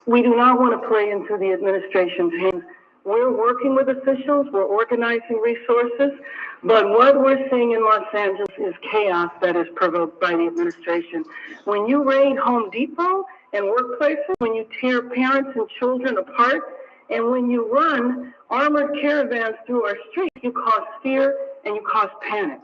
We do not want to play into the administration's hands. We're working with officials, we're organizing resources, but what we're seeing in Los Angeles is chaos that is provoked by the administration. When you raid Home Depot and workplaces, when you tear parents and children apart, and when you run armored caravans through our streets, you cause fear and you cause panic.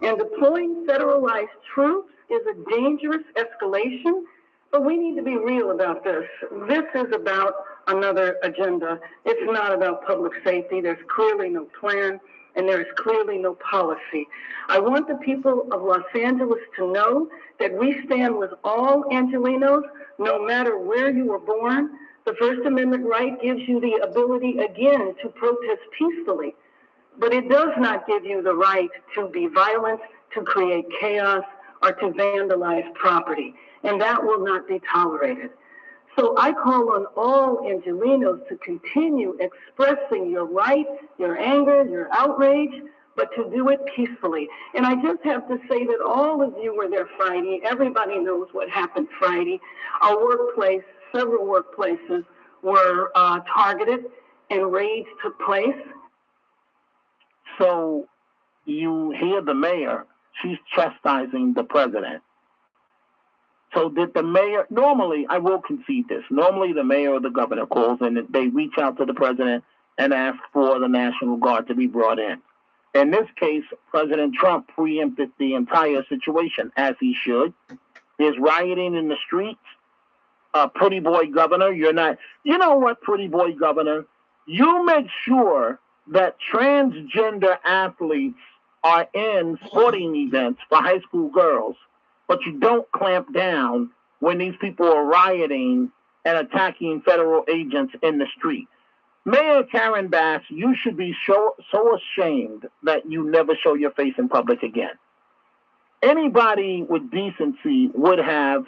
And deploying federalized troops is a dangerous escalation. But we need to be real about this. This is about another agenda. It's not about public safety. There's clearly no plan, and there is clearly no policy. I want the people of Los Angeles to know that we stand with all Angelenos, no matter where you were born. The First Amendment right gives you the ability, again, to protest peacefully, but it does not give you the right to be violent, to create chaos, or to vandalize property. And that will not be tolerated. So I call on all Angelenos to continue expressing your right, your anger, your outrage, but to do it peacefully. And I just have to say that all of you were there Friday. Everybody knows what happened Friday. Our workplace, several workplaces were targeted and raids took place. So you hear the mayor, she's chastising the president. So did the mayor, normally, I will concede this, normally the mayor or the governor calls and they reach out to the president and ask for the National Guard to be brought in. In this case, President Trump preempted the entire situation, as he should. There's rioting in the streets. Pretty boy governor, you know what, pretty boy governor? You make sure that transgender athletes are in sporting events for high school girls, but you don't clamp down when these people are rioting and attacking federal agents in the street. Mayor Karen Bass, you should be so ashamed that you never show your face in public again. Anybody with decency would have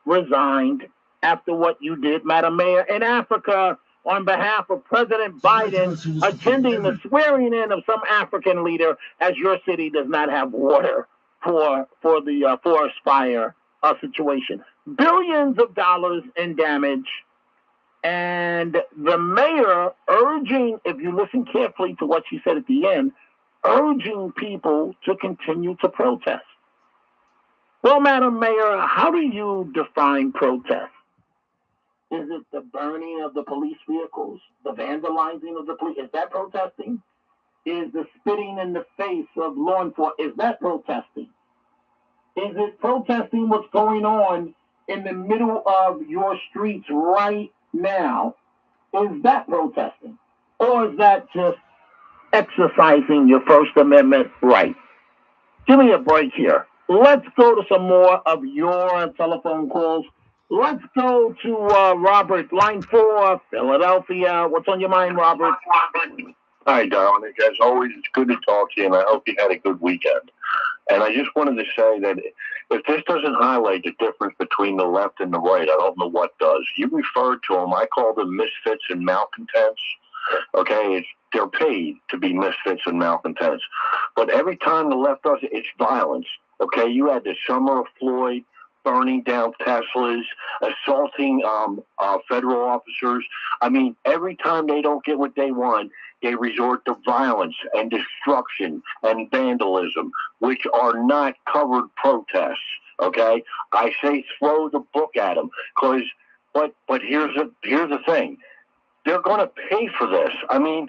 resigned after what you did, Madam Mayor. In Africa, on behalf of President Biden, attending the swearing in of some African leader, as your city does not have water for the forest fire situation. Billions of dollars in damage, and the mayor urging, if you listen carefully to what she said at the end, urging people to continue to protest. Well, Madam Mayor, how do you define protest? Is it the burning of the police vehicles, the vandalizing of the police? Is that protesting? Is the spitting in the face of law enforcement, is that protesting? Is it protesting what's going on in the middle of your streets right now? Is that protesting? Or is that just exercising your First Amendment right? Give me a break here. Let's go to some more of your telephone calls. Let's go to Robert, line 4, Philadelphia. What's on your mind, Robert? Hi, Dominic. As always, it's good to talk to you, and I hope you had a good weekend. And I just wanted to say that if this doesn't highlight the difference between the left and the right, I don't know what does. You referred to them. I call them misfits and malcontents. Okay, they're paid to be misfits and malcontents. But every time the left does it, it's violence. Okay, you had the summer of Floyd, burning down Teslas, assaulting federal officers. I mean, every time they don't get what they want, they resort to violence and destruction and vandalism, which are not covered protests. Okay, I say throw the book at them, but here's the thing. They're going to pay for this. I mean,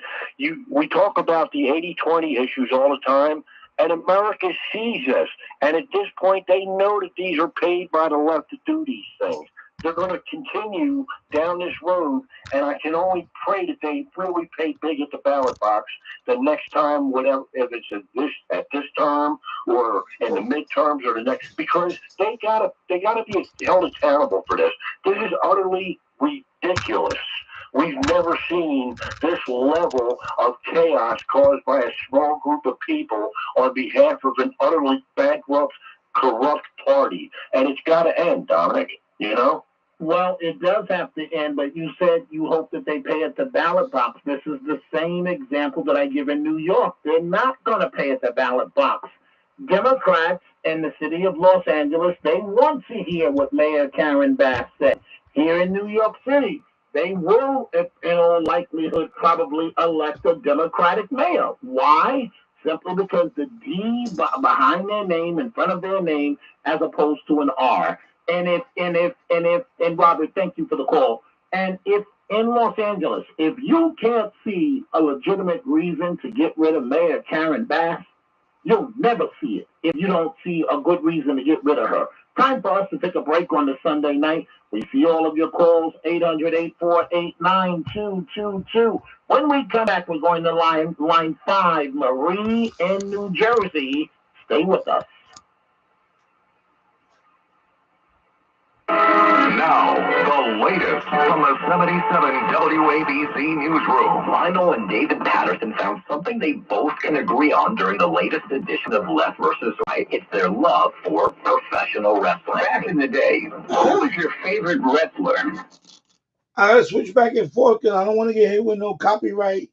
we talk about the 80-20 issues all the time, and America sees this. And at this point, they know that these are paid by the left to do these things. They're going to continue down this road, and I can only pray that they really pay big at the ballot box the next time, whatever, if it's at this term or in the midterms or the next, because they gotta be held accountable for this. This is utterly ridiculous. We've never seen this level of chaos caused by a small group of people on behalf of an utterly bankrupt, corrupt party. And it's got to end, Dominic, you know? Well, it does have to end, but you said you hope that they pay at the ballot box. This is the same example that I give in New York. They're not going to pay at the ballot box. Democrats in the city of Los Angeles, they want to hear what Mayor Karen Bass said. here in New York City, they will, in all likelihood, probably elect a Democratic mayor. Why? Simply because the D behind their name, in front of their name, as opposed to an R. And Robert, thank you for the call. And if in Los Angeles, if you can't see a legitimate reason to get rid of Mayor Karen Bass, you'll never see it if you don't see a good reason to get rid of her. Time for us to take a break on this Sunday night. We see all of your calls, 800-848-9222. When we come back, we're going to line 5, Marie in New Jersey. Stay with us. Now, the latest from the 77 WABC newsroom. Lionel and David Patterson found something they both can agree on during the latest edition of Left vs. Right. It's their love for professional wrestling. Back in the day, who was your favorite wrestler? I gotta switch back and forth because I don't want to get hit with no copyright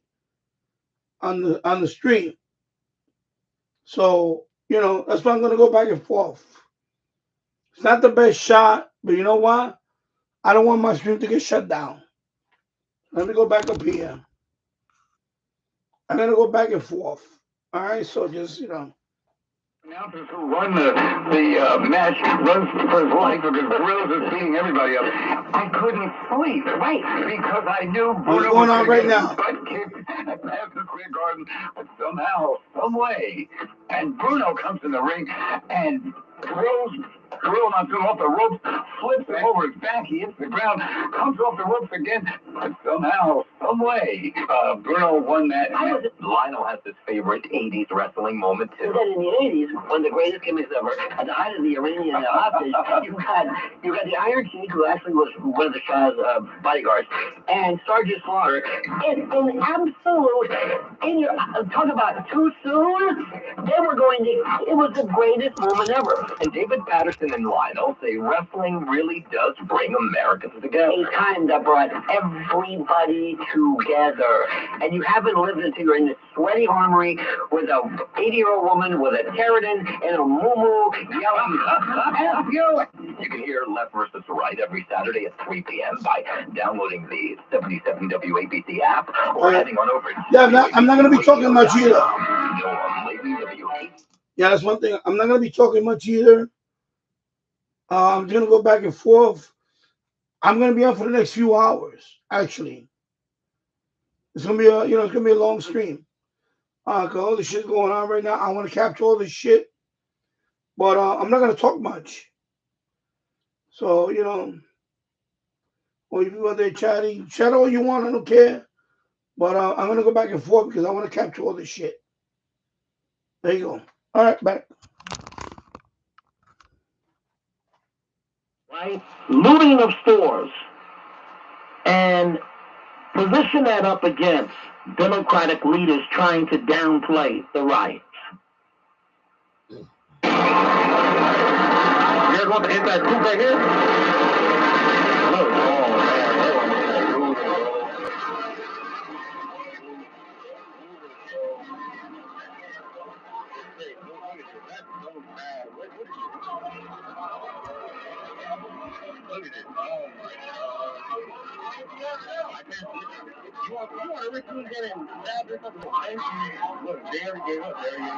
on the stream. So, that's why I'm gonna go back and forth. It's not the best shot, but you know what? I don't want my stream to get shut down. Let me go back up here. I'm gonna go back and forth. All right, so just Announcers who run the match runs for his life because Grills is beating everybody up. I couldn't sleep, right? Because I knew what's going on right now? Butt kicked at Madison Square Garden, but somehow, some way, and Bruno comes in the ring and Grill knocks him off the ropes, flips him over his back, he hits the ground, comes off the ropes again, but somehow, some way, Bruno won that. Lionel has his favorite 80s wrestling moment, too. Then in the 80s, one of the greatest gimmicks ever, at the height of the Iranian hostage, you had the Iron Sheik, who actually was one of the Shah's bodyguards, and Sergeant Slaughter. It's an absolute, talk about too soon, they were going to, it was the greatest moment ever. And David Patterson and Lionel say wrestling really does bring Americans together. A time that brought everybody together. And you haven't lived until you're in this sweaty armory with a 80-year-old woman with a pterodon and a muumuu yelling, F you! You can hear Left vs. Right every Saturday at 3 p.m. by downloading the 77 WABC app or heading on over to I'm not going to be talking much either. Yeah, that's one thing. I'm not going to be talking much either. I'm just going to go back and forth. I'm going to be on for the next few hours, actually. It's going to be it's going to be a long stream. Because all the shit's going on right now. I want to capture all this shit. But I'm not going to talk much. So, or if you are there chatting, chat all you want, I don't care. But I'm going to go back and forth because I want to capture all this shit. There you go. All right, back. Right? Looting of stores. And position that up against Democratic leaders trying to downplay the riots. You're going to hit that coup right here? Look at it. Oh my God. You want to Rick Rude get in? Look, there he gave up. There he is.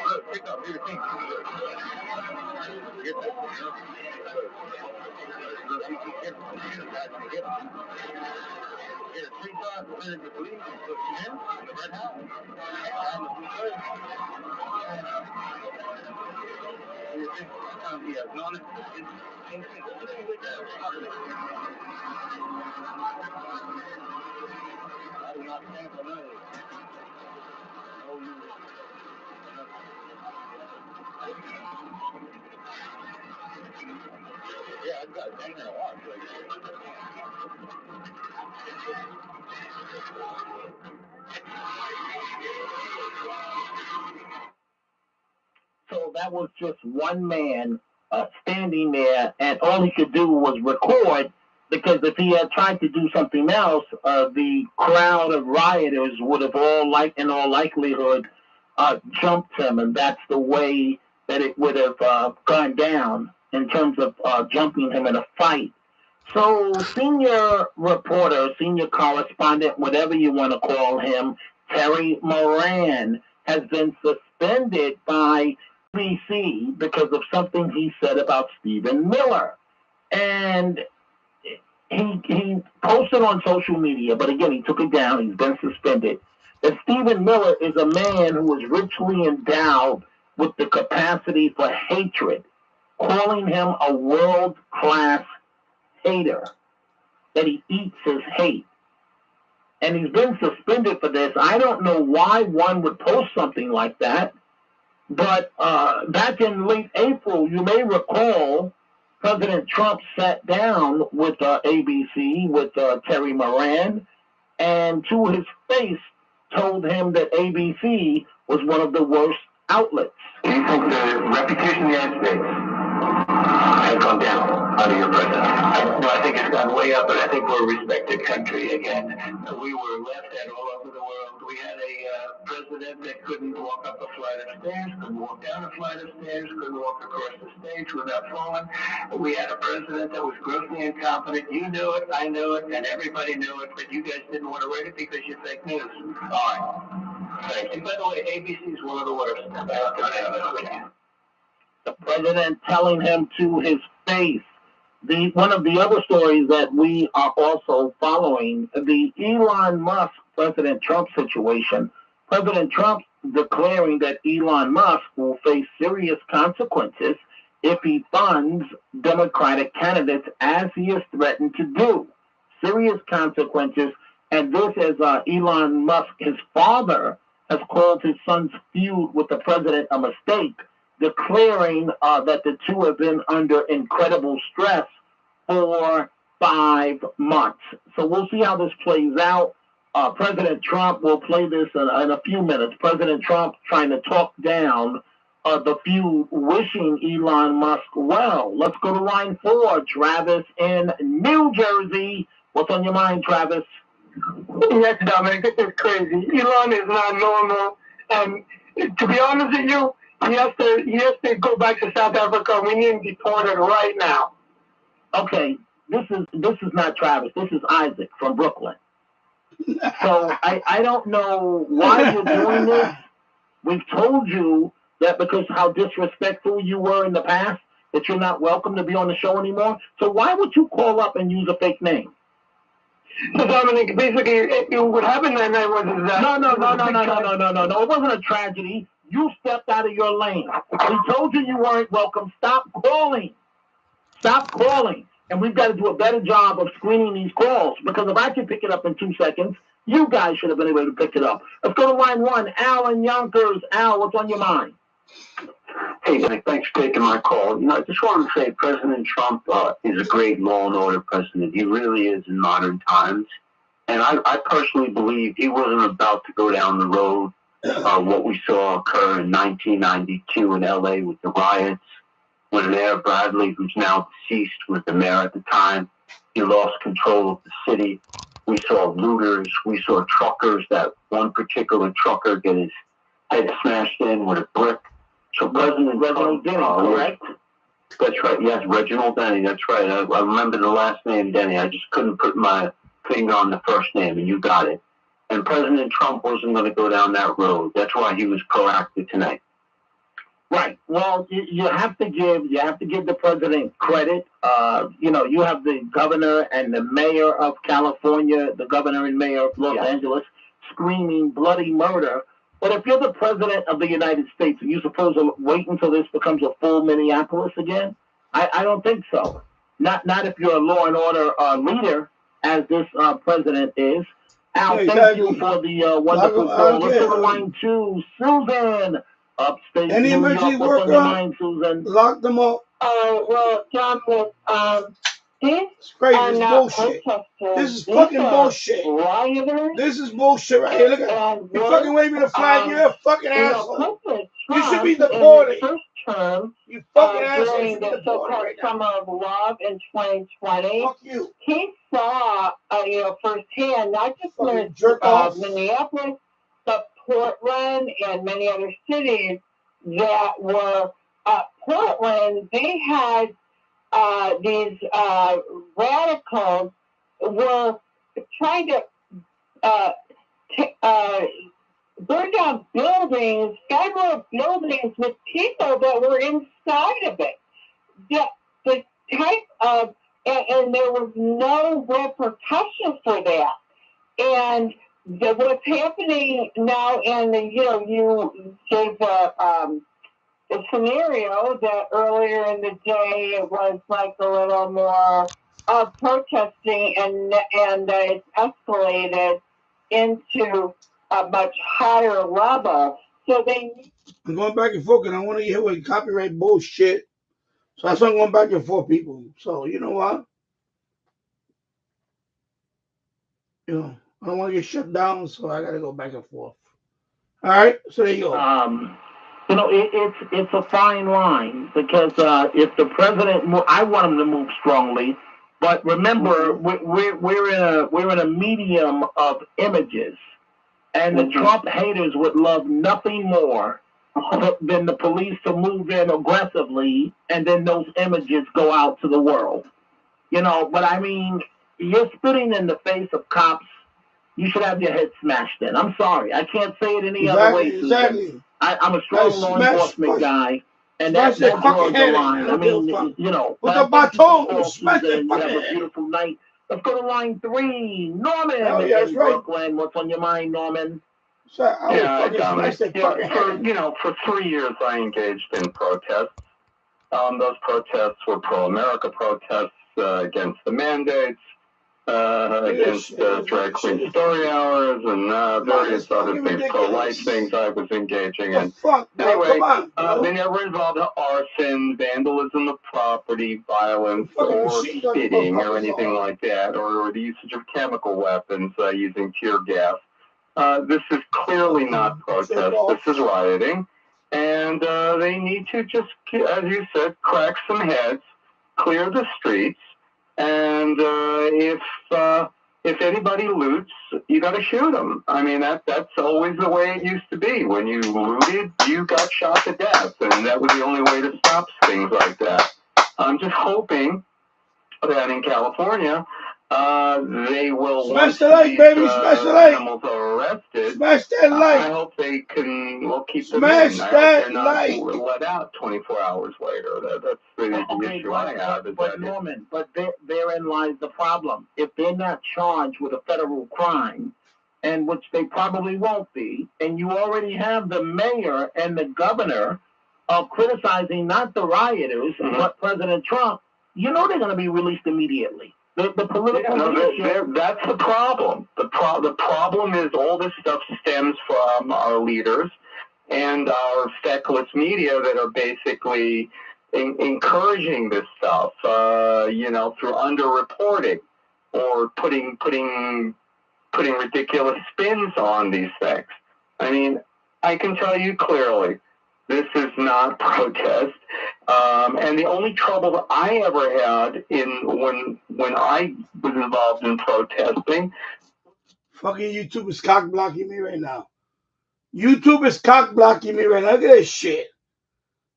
Look, pick up. Do the thing. Get that. Look, he get him. Get him. Get a 3-5 for the police. Look, him in the red house. He has none. I do not stand for none of this. Yeah, I've got a thing and a watch. So that was just one man standing there, and all he could do was record, because if he had tried to do something else, the crowd of rioters would have in all likelihood jumped him, and that's the way that it would have gone down in terms of jumping him in a fight. So senior reporter, senior correspondent, whatever you want to call him, Terry Moran, has been suspended by BBC because of something he said about Stephen Miller. And he posted on social media, but again, he took it down. He's been suspended. That Stephen Miller is a man who is richly endowed with the capacity for hatred, calling him a world-class hater, that he eats his hate. And he's been suspended for this. I don't know why one would post something like that, but back in late April, you may recall, President Trump sat down with ABC, with Terry Moran, and to his face told him that ABC was one of the worst outlets. Do you think the reputation of the United States has gone down under your president? No, I think it's gone way up, and I think we're a respected country again. We were laughed at all over the world. We had a president that couldn't walk up a flight of stairs, couldn't walk down a flight of stairs, couldn't walk across the stage without falling. We had a president that was grossly incompetent. You knew it, I knew it, and everybody knew it, but you guys didn't want to write it because you're fake news. All right. Thank you. By the way, ABC is one of the worst. The president telling him to his face. One of the other stories that we are also following, the Elon Musk President Trump situation. President Trump declaring that Elon Musk will face serious consequences if he funds Democratic candidates, as he has threatened to do. Serious consequences. And this is Elon Musk, his father, has called his son's feud with the president a mistake, declaring that the two have been under incredible stress for 5 months. So we'll see how this plays out. President Trump will play this in a few minutes. President Trump trying to talk down the feud, wishing Elon Musk well. Let's go to line 4, Travis in New Jersey. What's on your mind, Travis? Yes, Dominic, this is crazy. Elon is not normal. And to be honest with you, he has to go back to South Africa. We need him deported right now. Okay, this is not Travis. This is Isaac from Brooklyn. So I don't know why you're doing this. We've told you that because how disrespectful you were in the past, that you're not welcome to be on the show anymore. So why would you call up and use a fake name? So Dominic, basically, what happened that night was that No. It wasn't a tragedy. You stepped out of your lane. We told you you weren't welcome. Stop calling. And we've got to do a better job of screening these calls, because if I can pick it up in 2 seconds, you guys should have been able to pick it up. Let's go to line 1. Al in Yonkers. Al, what's on your mind? Hey, Nick, thanks for taking my call. I just wanted to say President Trump is a great law and order president. He really is in modern times. And I personally believe he wasn't about to go down the road what we saw occur in 1992 in L.A. with the riots, when Mayor Bradley, who's now deceased, was the mayor at the time. He lost control of the city. We saw looters. We saw truckers. That one particular trucker get his head smashed in with a brick. So President Reginald Denny, correct? That's right. Yes, Reginald Denny. That's right. I remember the last name, Denny. I just couldn't put my finger on the first name, and you got it. And President Trump wasn't going to go down that road. That's why he was proactive tonight. Right. Well, you have to give the president credit. You have the governor and the mayor of California, the governor and mayor of Los Angeles, screaming bloody murder. But if you're the president of the United States, are you supposed to wait until this becomes a full Minneapolis again? I don't think so. Not if you're a law and order leader, as this president is. Al, thank you for the wonderful call. Let's go to line 2. Susan, upstate Any New emergency York. What's on your worker? mind, Susan? Lock them up. well, Dominic, It's crazy. It's bullshit. This is fucking bullshit. Rioters. This is bullshit right here. Look at you fucking waving a flag. You're a fucking asshole. You should be deported. First term, You fucking asshole. during You should be the deported so-called right now. Summer of Love in 2020, Fuck you. he saw, firsthand, not just Fucking jerk off. Minneapolis, but Portland and many other cities that were, Portland, they had these radicals were trying to burn down buildings, federal buildings with people that were inside of it. The type of, and there was no repercussions for that. And what's happening now, and you gave the scenario that earlier in the day it was like a little more of protesting, and it's escalated into a much higher level. So I'm going back and forth, and I want to hear with copyright bullshit. So that's why I'm going back and forth, people. So you know what? I don't want to get shut down, so I got to go back and forth. All right, so there you go. It's a fine line, because if the president, I want him to move strongly, but remember, we're in a medium of images, and the Trump haters would love nothing more than the police to move in aggressively, and then those images go out to the world. But I mean, you're spitting in the face of cops. You should have your head smashed in. I'm sorry, I can't say it any other way. Exactly. I'm a strong law enforcement guy, and that draws the line. I mean, with the baton, smash the you have a beautiful night. Let's go to line 3. Norman in Brooklyn. What's on your mind, Norman? For 3 years I engaged in protests. Those protests were pro-America protests against the mandates, against drag queen story hours, and various other things, pro-life things I was engaging in. Anyway, they never involved arson, vandalism of property, violence, or spitting, or anything like that, or the usage of chemical weapons using tear gas. This is clearly not protest. This is rioting. And they need to just, as you said, crack some heads, clear the streets, and if anybody loots, you got to shoot them. I mean, that's always the way it used to be. When you looted, you got shot to death, and that was the only way to stop things like that. I'm just hoping that in California, they will smash the light, baby. Smash the light. Animals are arrested. Smash that light. I hope they will keep them smash in. That they're light. Not let out 24 hours later. That's the issue I have. But Norman, therein lies the problem. If they're not charged with a federal crime, and which they probably won't be, and you already have the mayor and the governor criticizing not the rioters, but President Trump, they're going to be released immediately. The political that's the problem. The problem is all this stuff stems from our leaders and our feckless media that are basically encouraging this stuff, through underreporting or putting ridiculous spins on these things. I mean, I can tell you clearly, this is not protest. And the only trouble that I ever had when I was involved in protesting. Fucking YouTube is cock blocking me right now. YouTube is cock blocking me right now. Look at this shit.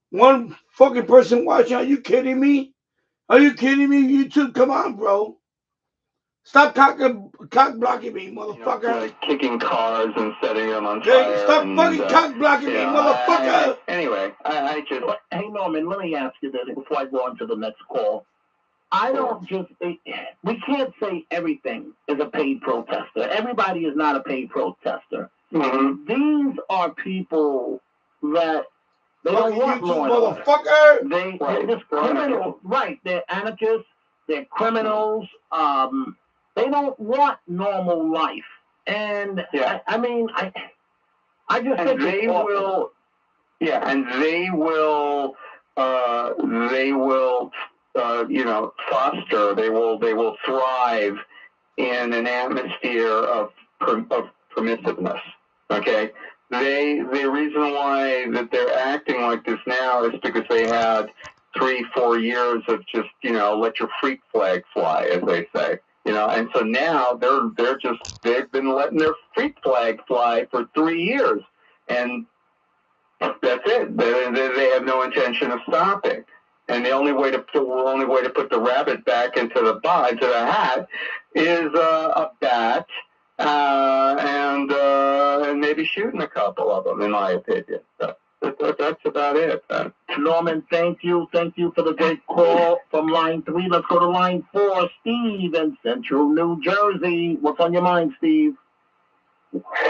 One fucking person watching. Are you kidding me? Are you kidding me? YouTube, come on, bro. Stop cock blocking me, motherfucker. Kicking cars and setting them on fire. Stop fucking cock blocking me, motherfucker. Anyway, I just... Hey, Norman, let me ask you this before I go on to the next call. We can't say everything is a paid protester. Everybody is not a paid protester. These are people that they don't want law and order. Motherfucker. They're just criminals. Right, they're anarchists, they're criminals. They don't want normal life, and I just think they will. Yeah, and they will foster. They will thrive in an atmosphere of permissiveness. Okay, the reason why that they're acting like this now is because they had 3-4 years of just let your freak flag fly, as they say. And so now they've been letting their freak flag fly for 3 years, and that's it. They have no intention of stopping. and the only way to put the rabbit back into the hat is a bat and maybe shooting a couple of them, in my opinion. So that's about it. Norman, thank you for the great call from line 3. Let's go to line 4. Steve in Central New Jersey. What's on your mind, Steve?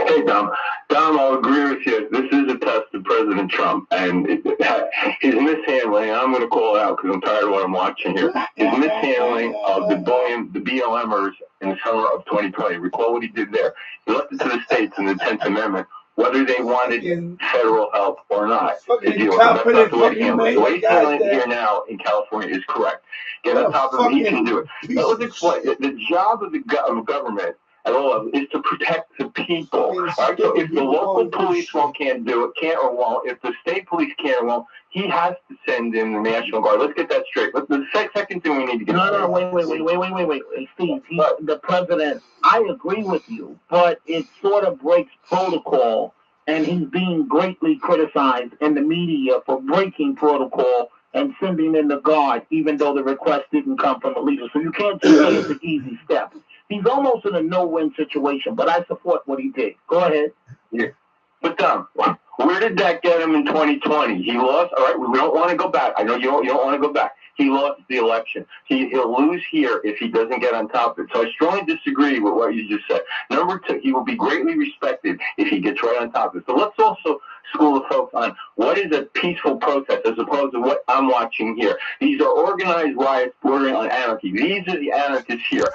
Hey, Dom, I'll agree with you. This is a test of President Trump, and his mishandling, I'm going to call it out because I'm tired of what I'm watching here, his mishandling of the BLMers in the summer of 2020. Recall what he did there. He left it to the states in the 10th Amendment whether they wanted federal help or not. The deal. That's not the way to handle it. The way he's handling it here now in California is correct. Get on top of it, he can do it. Now, let's explain. The job of government at all levels is to protect the people. Right? So if the local police can't do it, can't or won't, if the state police can't or won't, he has to send in the National Guard. Let's get that straight. The second thing we need to get straight. No, wait. Steve, the president, I agree with you, but it sort of breaks protocol, and he's being greatly criticized in the media for breaking protocol and sending in the Guard, even though the request didn't come from the leader. So you can't just say it's an easy step. He's almost in a no-win situation, but I support what he did. Go ahead. Yeah. But where did that get him in 2020? He lost. All right, we don't want to go back. I know you don't want to go back. He lost the election. He'll lose here if he doesn't get on top of it. So I strongly disagree with what you just said. Number 2, he will be greatly respected if he gets right on top of it. So let's also school the folks on what is a peaceful protest as opposed to what I'm watching here. These are organized riots bordering on anarchy. These are the anarchists here.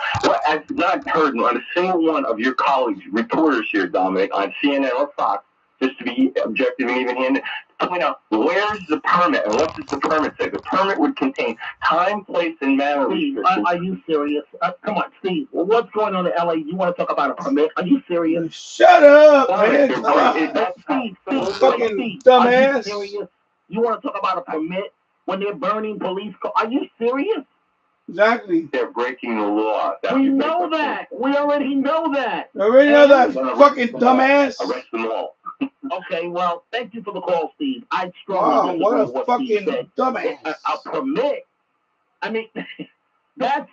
I've not heard on a single one of your colleagues, reporters here, Dominic, on CNN or Fox, just to be objective and even-handed, point out where's the permit and what does the permit say? The permit would contain time, place, and manner restrictions. Are you serious? Come on, Steve. Well, what's going on in LA? You want to talk about a permit? Are you serious? Shut up, man. Steve, fucking dumbass. Are you serious? You want to talk about a permit when they're burning police cars? Are you serious? Exactly. They're breaking the law. We know that. We already know that. Fucking dumbass. Arrest them all. Okay, well, thank you for the call, Steve. I strongly disagree with what Steve said. Dumbass. A permit? I mean, that's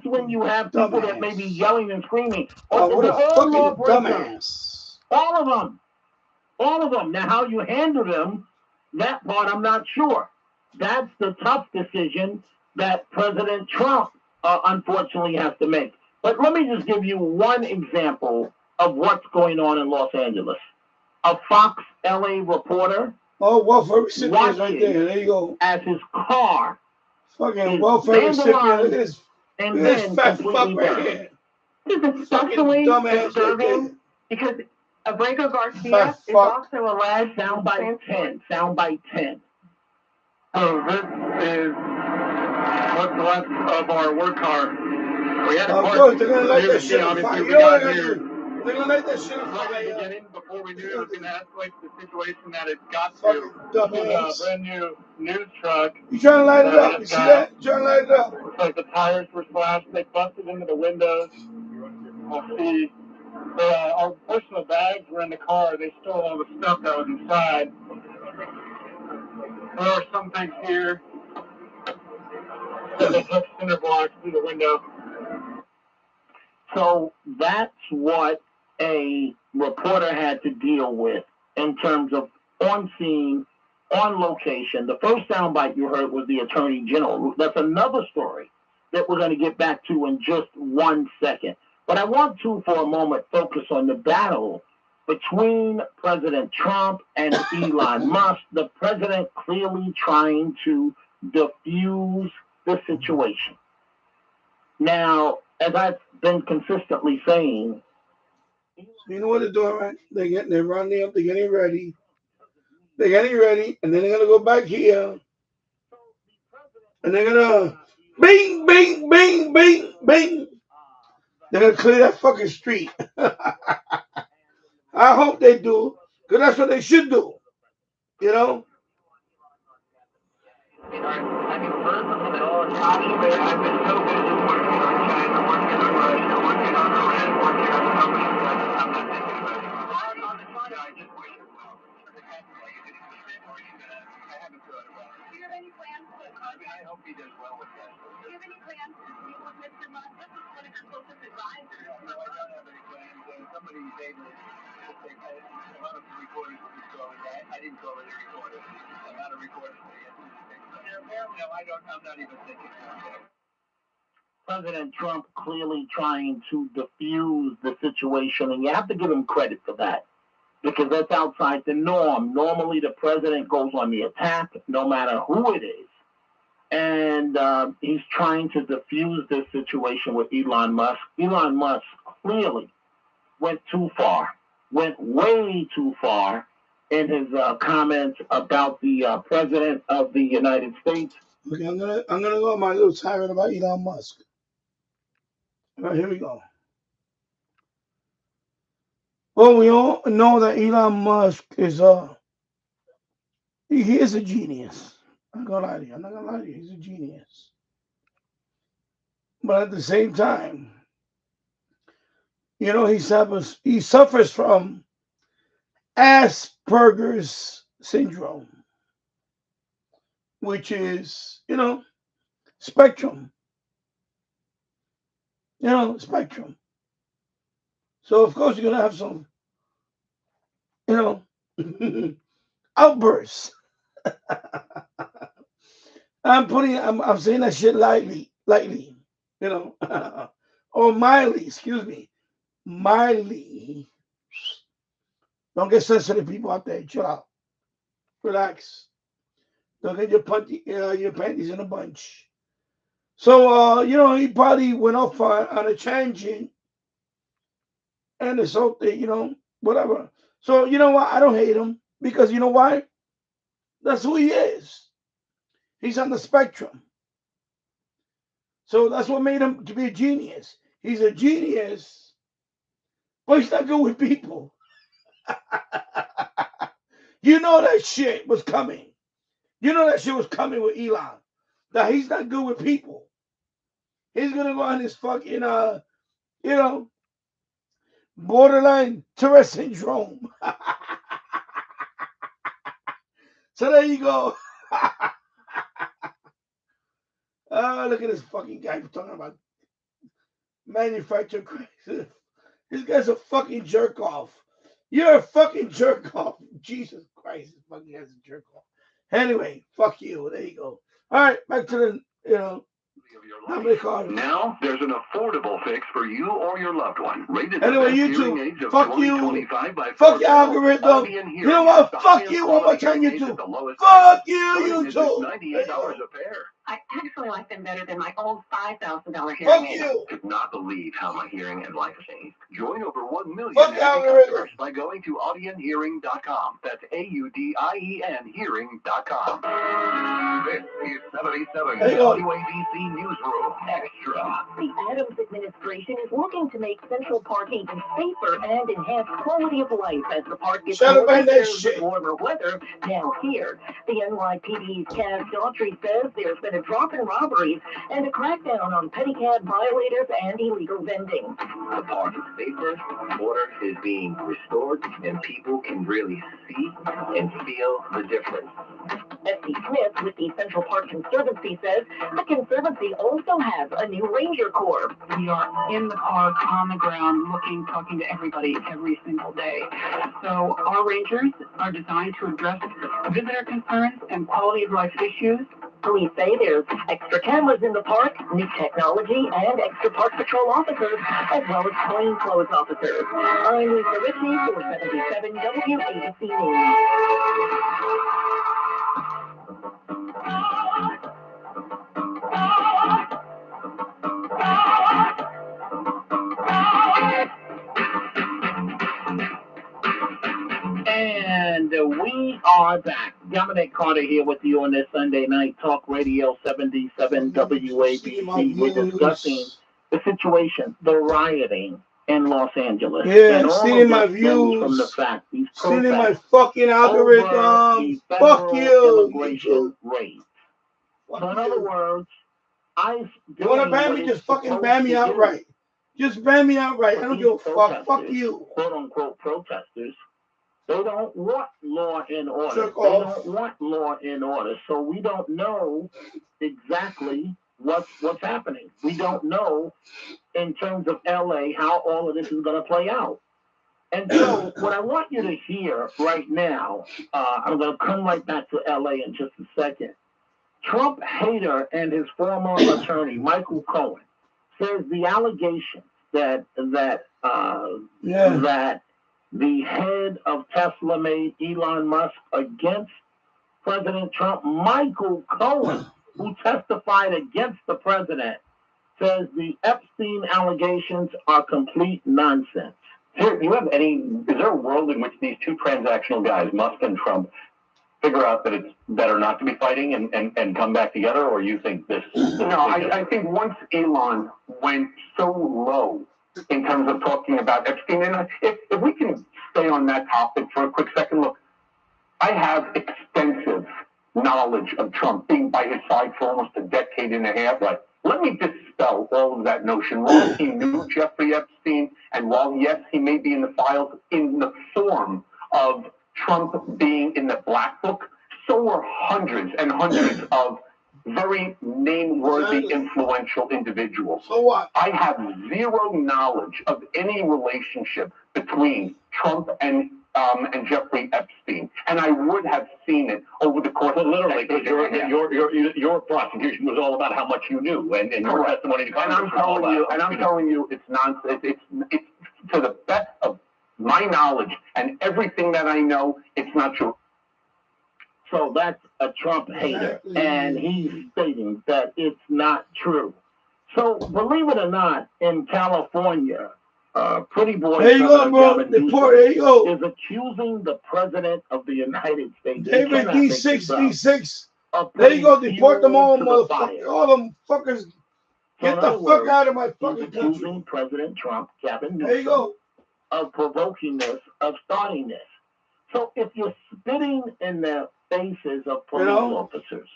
when you have people that may be yelling and screaming. What a fucking dumbass. All of them. Now, how you handle them, that part I'm not sure. That's the tough decision that President Trump, unfortunately, has to make. But let me just give you one example of what's going on in Los Angeles. A Fox LA reporter welfare recipients right there. There you go. as his car fucking welfare recipient. Look at this. and This then fat completely fuck right burned. here. It's especially Dumbass disturbing because Abrego Garcia Fat is fuck. also alleged Soundbite 10. Soundbite 10. So this is what's left of our work car. We had a Good. They're gonna light that shit on fire. You know what they're gonna here. do? They're gonna light that shit on Right fire. at the beginning, before we knew it was going to escalate to the situation that it got Fucking to, dumbass. a brand new news truck. You trying to light it up? You see that? You trying to light it up? Looks like the tires were slashed. They busted into the windows. We'll see. Our personal bags were in the car. They stole all the stuff that was inside. There are some things here. They took cinder blocks through the window. So that's what a reporter had to deal with in terms of on scene, on location. The first soundbite you heard was the Attorney General. That's another story that we're going to get back to in just 1 second. But I want to, for a moment, focus on the battle between President Trump and Elon Musk. The president clearly trying to diffuse the situation. Now, as I've been consistently saying, You know what they're doing, right? They're running up, they're getting ready. They're getting ready, and then they're gonna go back here. And they're gonna bing, bing, bing, bing, bing. They're gonna clear that fucking street. I hope they do, because that's what they should do. You know? I mean, first of all, I've been so busy working on China, working on Russia, working on Iran, working on companies that I'm not thinking about it. I just wish it well. I haven't thought about it. Do you have any plans I didn't call it a recorder. I'm not a recorder. I'm not even thinking. President Trump clearly trying to diffuse the situation, and you have to give him credit for that because that's outside the norm. Normally, the president goes on the attack, no matter who it is, and he's trying to diffuse this situation with Elon Musk. Elon Musk clearly went too far, went way too far in his comments about the president of the United States. Okay, I'm gonna go on my little tirade about Elon Musk. All right, here we go. Well, we all know that Elon Musk is he is a genius. I'm not gonna lie to you. He's a genius. But at the same time, you know, he suffers from Asperger's syndrome, which is, you know, spectrum. You know, spectrum. So of course you're gonna have some, you know, outbursts. I'm saying that shit lightly, you know, or mildly, excuse me, mildly. Don't get sensitive, people out there. Chill out, relax. Don't get your panties in a bunch. So, you know, he probably went off on a tangent, and this whole thing, you know, whatever. So, you know what? I don't hate him because you know why? That's who he is. He's on the spectrum. So that's what made him to be a genius. He's a genius, but he's not good with people. You know that shit was coming. You know that shit was coming with Elon. That he's not good with people. He's gonna go on his fucking you know, borderline Tourette syndrome. So there you go. Look at this fucking guy talking about manufactured crisis. This guy's a fucking jerk off. You're a fucking jerk off. Jesus Christ, this fucking guy's a jerk off. Anyway, fuck you. There you go. All right, back to the, you know, now there's an affordable fix for you or your loved one. Rated anyway, YouTube, fuck you. Fuck your algorithm. You know what? Fuck you one more time, YouTube. Fuck you, YouTube. $98 a pair. I actually like them better than my old $5,000 hearing Fuck aid. you. Could not believe how my hearing and life changed. Join over 1 million Fuck happy algorithm. customers by going to audionhearing.com. That's AUDIEN hearing.com. This is 77 WABC Newsroom Extra. The Adams administration is looking to make Central Park even safer and enhance quality of life as the park gets more with warmer weather now here. The NYPD's Cass Daughtry says there's been a drop in robberies and a crackdown on pedicab violators and illegal vending. The park is safer, water is being restored, and people can really see and feel the difference. S.C. Smith with the Central Park Conservancy says the Conservancy also has a new ranger corps. We are in the park, on the ground, looking, talking to everybody every single day. So our rangers are designed to address visitor concerns and quality of life issues. Police say there's extra cameras in the park, new technology, and extra park patrol officers, as well as plainclothes officers. I'm Lisa Ritchie for 77 WABC News. And we are back. Dominic Carter here with you on this Sunday night Talk Radio 77 WABC. We're discussing the situation, the rioting in Los Angeles. Yeah, and all stealing my of this stems views, from the fact these stealing my protests fucking algorithm. over the Fuck federal you. immigration rate. Fuck So in you. other words, ICE You want to doing ban what me? it's Just fucking supposed ban me to do. outright. Just ban me outright. I But don't these give a fuck. Fuck protesters, you. quote unquote protesters, they don't want law and order. Jerk They off. don't want law and order. So we don't know exactly what's happening. We don't know in terms of LA how all of this is going to play out. And so what I want you to hear right now, I'm going to come right back to LA in just a second. Trump hater and his former attorney, Michael Cohen, says the allegation that the head of Tesla made Elon Musk against President Trump, Michael Cohen, who testified against the president, says the Epstein allegations are complete nonsense. Is there a world in which these two transactional guys, Musk and Trump, figure out that it's better not to be fighting and come back together, or you think this? No, I think once Elon went so low in terms of talking about Epstein, and if we can stay on that topic for a quick second, look, I have extensive knowledge of Trump, being by his side for almost a decade and a half. Right. Let me dispel all of that notion. While he knew Jeffrey Epstein, and while, yes, he may be in the files in the form of Trump being in the black book, so were hundreds and hundreds of very name-worthy, influential individuals. So what? I have zero knowledge of any relationship between Trump and Jeffrey Epstein, and I would have seen it over the course of literally, because your prosecution was all about how much you knew, and your testimony to Congress. And I'm telling you, it's nonsense. It's to the best of my knowledge and everything that I know, it's not true. So that's a Trump hater, and he's stating that it's not true. So believe it or not, in California, pretty boy there you go, bro. There you go. Is accusing the president of the United States. David D6. There you go. Deport them all, motherfuckers. All them fuckers. Get the fuck out of my fucking country. Accusing President Trump, Gavin Newsom, there you go, of provoking this, of starting this. So if you're spitting in the faces of police officers,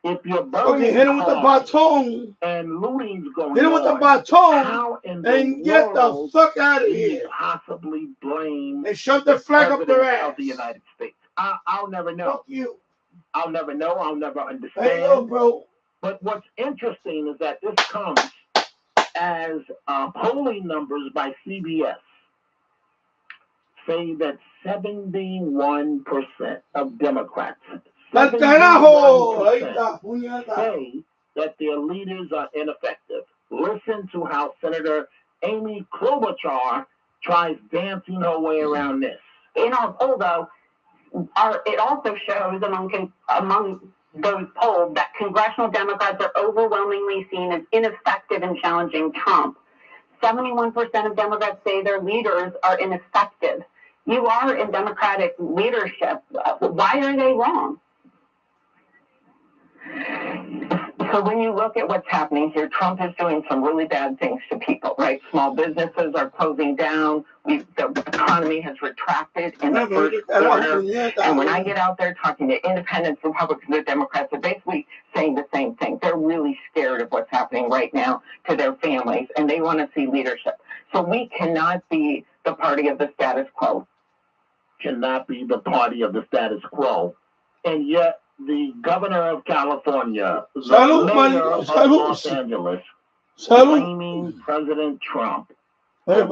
if you're burning hit him with the baton and looting's going on, hit him with the baton how in and get the fuck out of here. Possibly blame and shove the flag up their ass of the United States. I'll never know. Fuck you. I'll never know. I'll never understand. There you go, bro. But what's interesting is that this comes as polling numbers by CBS say that 71% of Democrats say that their leaders are ineffective. Listen to how Senator Amy Klobuchar tries dancing her way around this. In our poll, though, it also shows among those polled that congressional Democrats are overwhelmingly seen as ineffective in challenging Trump. 71% of Democrats say their leaders are ineffective. You are in Democratic leadership. Why are they wrong? So when you look at what's happening here, Trump is doing some really bad things to people, right? Small businesses are closing down. The economy has retracted in the first quarter. And when I get out there talking to independents, Republicans, and Democrats, they're basically saying the same thing. They're really scared of what's happening right now to their families, and they want to see leadership. So we cannot be the party of the status quo. Cannot be the party of the status quo. And yet, the governor of California, the mayor of Los Angeles, blaming President Trump and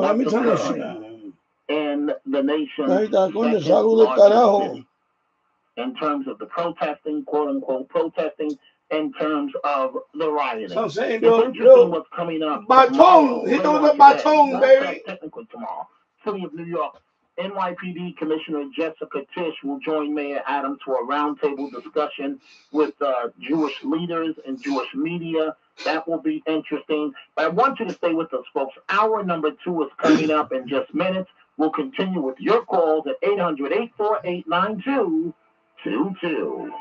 the nation's in terms of the protesting, quote unquote protesting, in terms of the rioting. So I'm saying, it's interesting what's coming up. Baton, hit them with a baton, baby. Technically tomorrow, City of New York. NYPD Commissioner Jessica Tisch will join Mayor Adams for a roundtable discussion with Jewish leaders and Jewish media. That will be interesting. But I want you to stay with us, folks. Hour number 2 is coming up in just minutes. We'll continue with your calls at 800-848-9222.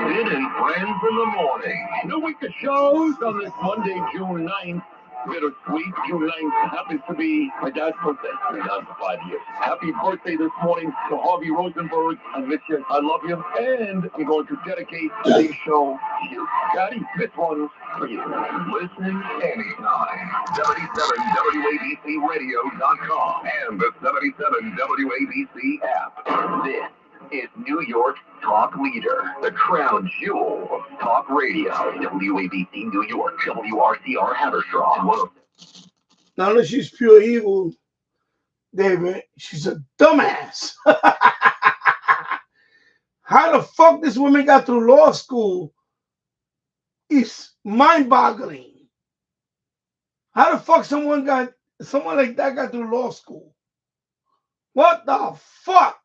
Sid and Friends in the Morning. New week of shows on this Monday, June 9th. Bittersweet. June 9th happens to be my dad's birthday. Been on for 5 years. Happy birthday this morning to Harvey Rosenberg. I miss you. I love you. And I'm going to dedicate today's show to you. Daddy, this one's for you. Listen anytime. 77WABCRadio.com and the 77 WABC app. This is New York's talk leader, the crown jewel of talk radio. WABC New York, WRCR Haverstraw. Now that she's pure evil, David, she's a dumbass. How the fuck this woman got through law school is mind-boggling. How the fuck someone like that got through law school? What the fuck?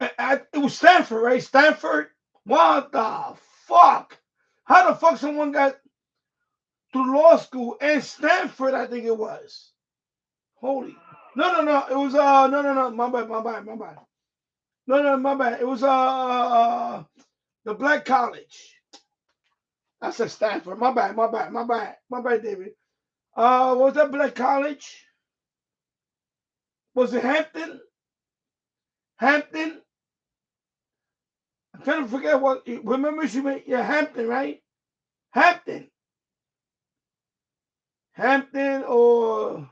It was Stanford, right? Stanford? What the fuck? How the fuck someone got through law school and Stanford, I think it was. Holy. No. It was, no. My bad. No, my bad. It was, the Black College. I said Stanford. My bad, David. Was that Black College? Was it Hampton? I'm trying to forget what. Remember, she made Hampton, right? Hampton, or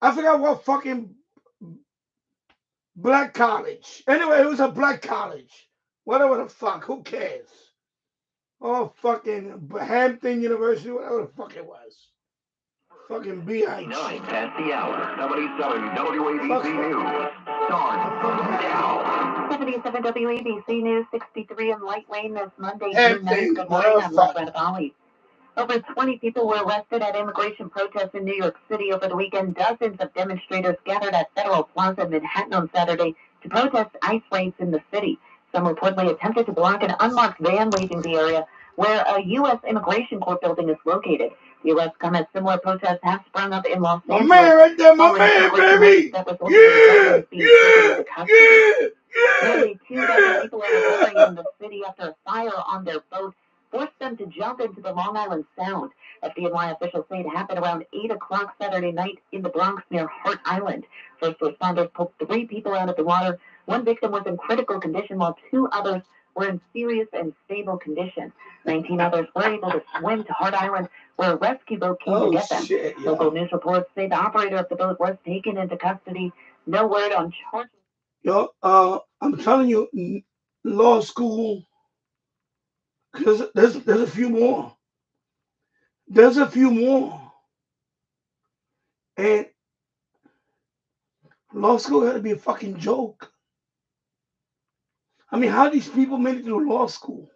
I forgot what fucking Black College. Anyway, it was a Black College. Whatever the fuck. Who cares? Oh, fucking Hampton University, whatever the fuck it was. Fucking BH. 9 past the hour. 77 WABC News. Starts now. 77 WABC News 63 in Light Lane this Monday, June 9th. Good morning. I'm Loretta Bali. Over 20 people were arrested at immigration protests in New York City over the weekend. Dozens of demonstrators gathered at Federal Plaza in Manhattan on Saturday to protest ICE raids in the city. Some reportedly attempted to block an unmarked van leaving the area where a U.S. Immigration Court building is located. The arrests come as similar protests have sprung up in Los Angeles. My man right there, my man, baby! Yeah! Nearly 2 dozen people are recovering in the city after a fire on their boat forced them to jump into the Long Island Sound. FDNY officials say it happened around 8 o'clock Saturday night in the Bronx near Hart Island. First responders pulled 3 people out of the water. One victim was in critical condition while 2 others were in serious and stable condition. 19 others were able to swim to Hart Island, where a rescue boat came to get them. Local news reports say the operator of the boat was taken into custody. No word on charges. Yo, I'm telling you, law school, because there's a few more. And law school got to be a fucking joke. I mean, how these people made it through law school?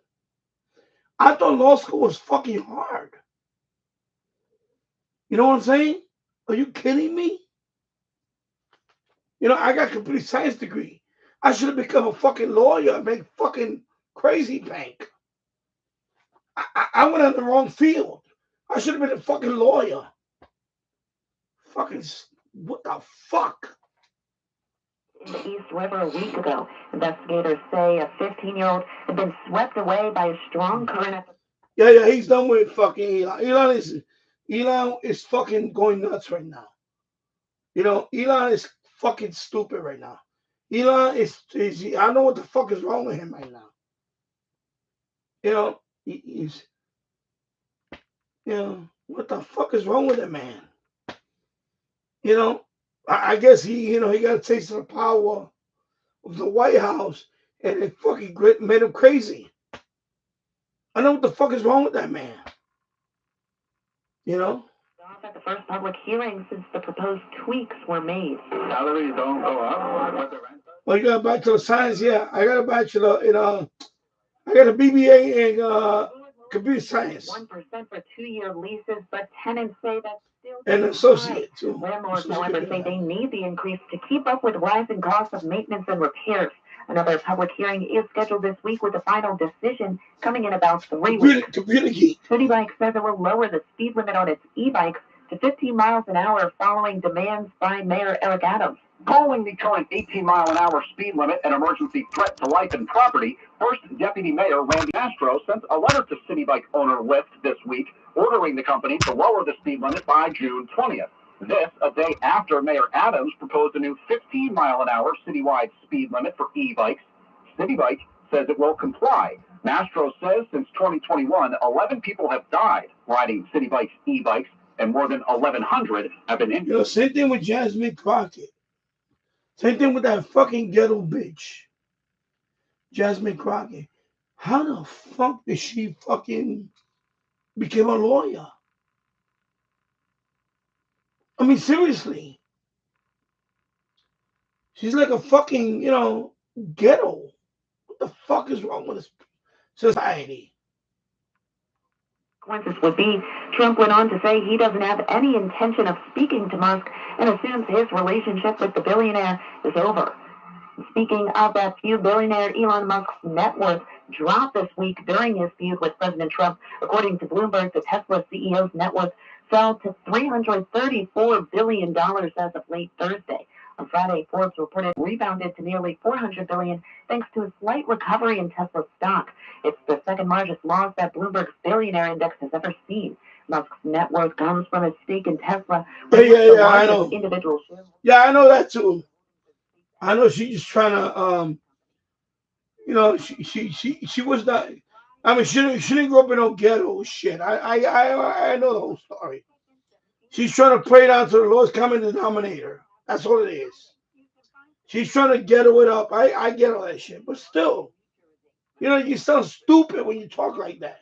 I thought law school was fucking hard. You know what I'm saying? Are you kidding me? You know, I got a complete science degree. I should have become a fucking lawyer and make fucking crazy bank. I went on the wrong field. I should have been a fucking lawyer. Fucking, what the fuck? In the East River a week ago, investigators say a 15-year-old had been swept away by a strong current. Yeah, he's done with fucking Elon. Elon is fucking going nuts right now. You know, Elon is fucking stupid right now. Elon is I don't know what the fuck is wrong with him right now. You know, he's, you know, what the fuck is wrong with that man? You know, I guess he got a taste of the power of the White House and it fucking made him crazy. I know what the fuck is wrong with that man. You know? At the first public hearing since the proposed tweaks were made. Salaries don't go up. Well, you got a bachelor of science, yeah. I got a bachelor in I got a BBA in computer science. 1% for 2-year leases, but tenants say that's still an associate too. Landlords, however, say they need the increase to keep up with rising costs of maintenance and repairs. Another public hearing is scheduled this week with a final decision coming in about 3 weeks. City Bike says it will lower the speed limit on its e-bikes to 15 miles an hour following demands by Mayor Eric Adams. Calling the current 18-mile-an-hour speed limit an emergency threat to life and property, First Deputy Mayor Randy Castro sent a letter to City Bike owner Lyft this week, ordering the company to lower the speed limit by June 20th. This, a day after Mayor Adams proposed a new 15-mile-an-hour citywide speed limit for e-bikes. City Bike says it will comply. Mastro says since 2021, 11 people have died riding City Bike's e-bikes, and more than 1,100 have been injured. You know, same thing with Jasmine Crockett. Same thing with that fucking ghetto bitch, Jasmine Crockett. How the fuck did she fucking become a lawyer? I mean, seriously. She's like a fucking, ghetto. What the fuck is wrong with this society? Consequences would be, Trump went on to say he doesn't have any intention of speaking to Musk and assumes his relationship with the billionaire is over. Speaking of that feud, billionaire Elon Musk's net worth dropped this week during his feud with President Trump. According to Bloomberg, the Tesla CEO's net worth fell to $334 billion as of late Thursday. On Friday, Forbes reported rebounded to nearly $400 billion thanks to a slight recovery in Tesla stock. It's the second largest loss that Bloomberg's billionaire index has ever seen. Musk's net worth comes from his stake in Tesla. Yeah, I know. Yeah, I know that too. I know she's just trying to, she was not. I mean, she didn't grow up in no ghetto shit. I know the whole story. She's trying to play down to the lowest common denominator. That's what it is. She's trying to ghetto it up. I get all that shit, but still, you sound stupid when you talk like that.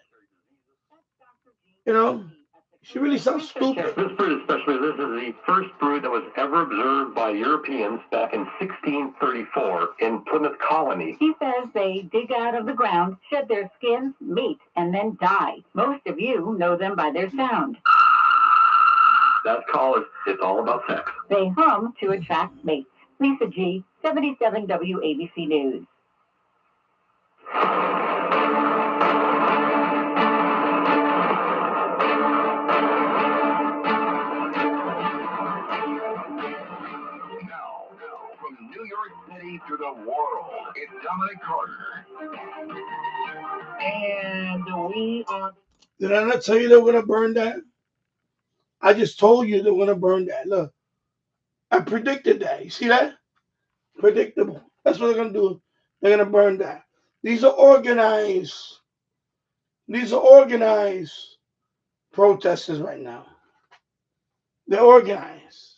She really sounds stupid. This brood especially, this is the first brood that was ever observed by Europeans back in 1634 in Plymouth Colony. He says they dig out of the ground, shed their skins, mate, and then die. Most of you know them by their sound. That call is, it's all about sex. They hum to attract mates. Lisa G., 77 WABC News. New York City to the world. It's Dominic Carter. And we are. Did I not tell you they were going to burn that? I just told you they were going to burn that. Look, I predicted that. You see that? Predictable. That's what they're going to do. They're going to burn that. These are organized protesters right now. They're organized.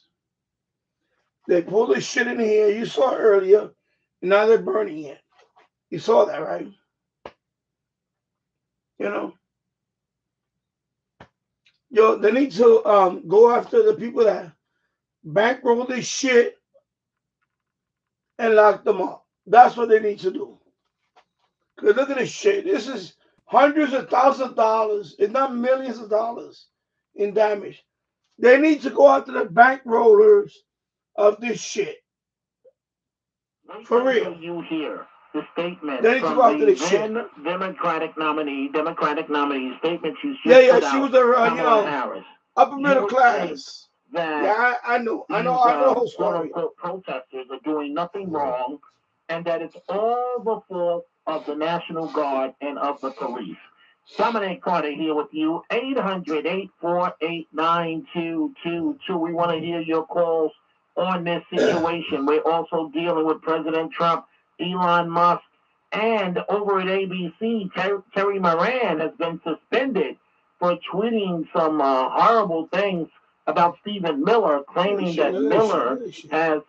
They pulled this shit in here. You saw it earlier. And now they're burning it. You saw that, right? They need to go after the people that bankroll this shit and lock them up. That's what they need to do. Because look at this shit. This is hundreds of thousands of dollars, if not millions of dollars in damage. They need to go after the bankrollers of this shit. For real. You hear the statement they need to from go after the this shit. Democratic nominee statement she just Yeah, she was a Harris. Upper middle class. That I know the whole story. Quote, protesters are doing nothing wrong, and that it's all the fault of the National Guard and of the police. Dominic Carter here with you, 800-848-9222. We want to hear your calls on this situation. We're also dealing with President Trump, Elon Musk, and over at ABC, Terry Moran has been suspended for tweeting some horrible things about Stephen Miller, claiming that Miller has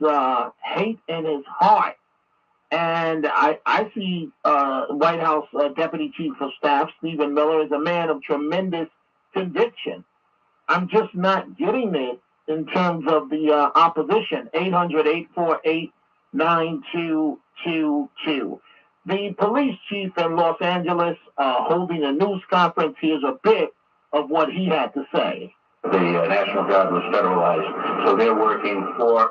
hate in his heart. And I see White House Deputy Chief of Staff Stephen Miller is a man of tremendous conviction. I'm just not getting it in terms of the opposition. 800-848-9222. The police chief in Los Angeles holding a news conference. Here's a bit of what he had to say. The National Guard was federalized, so they're working for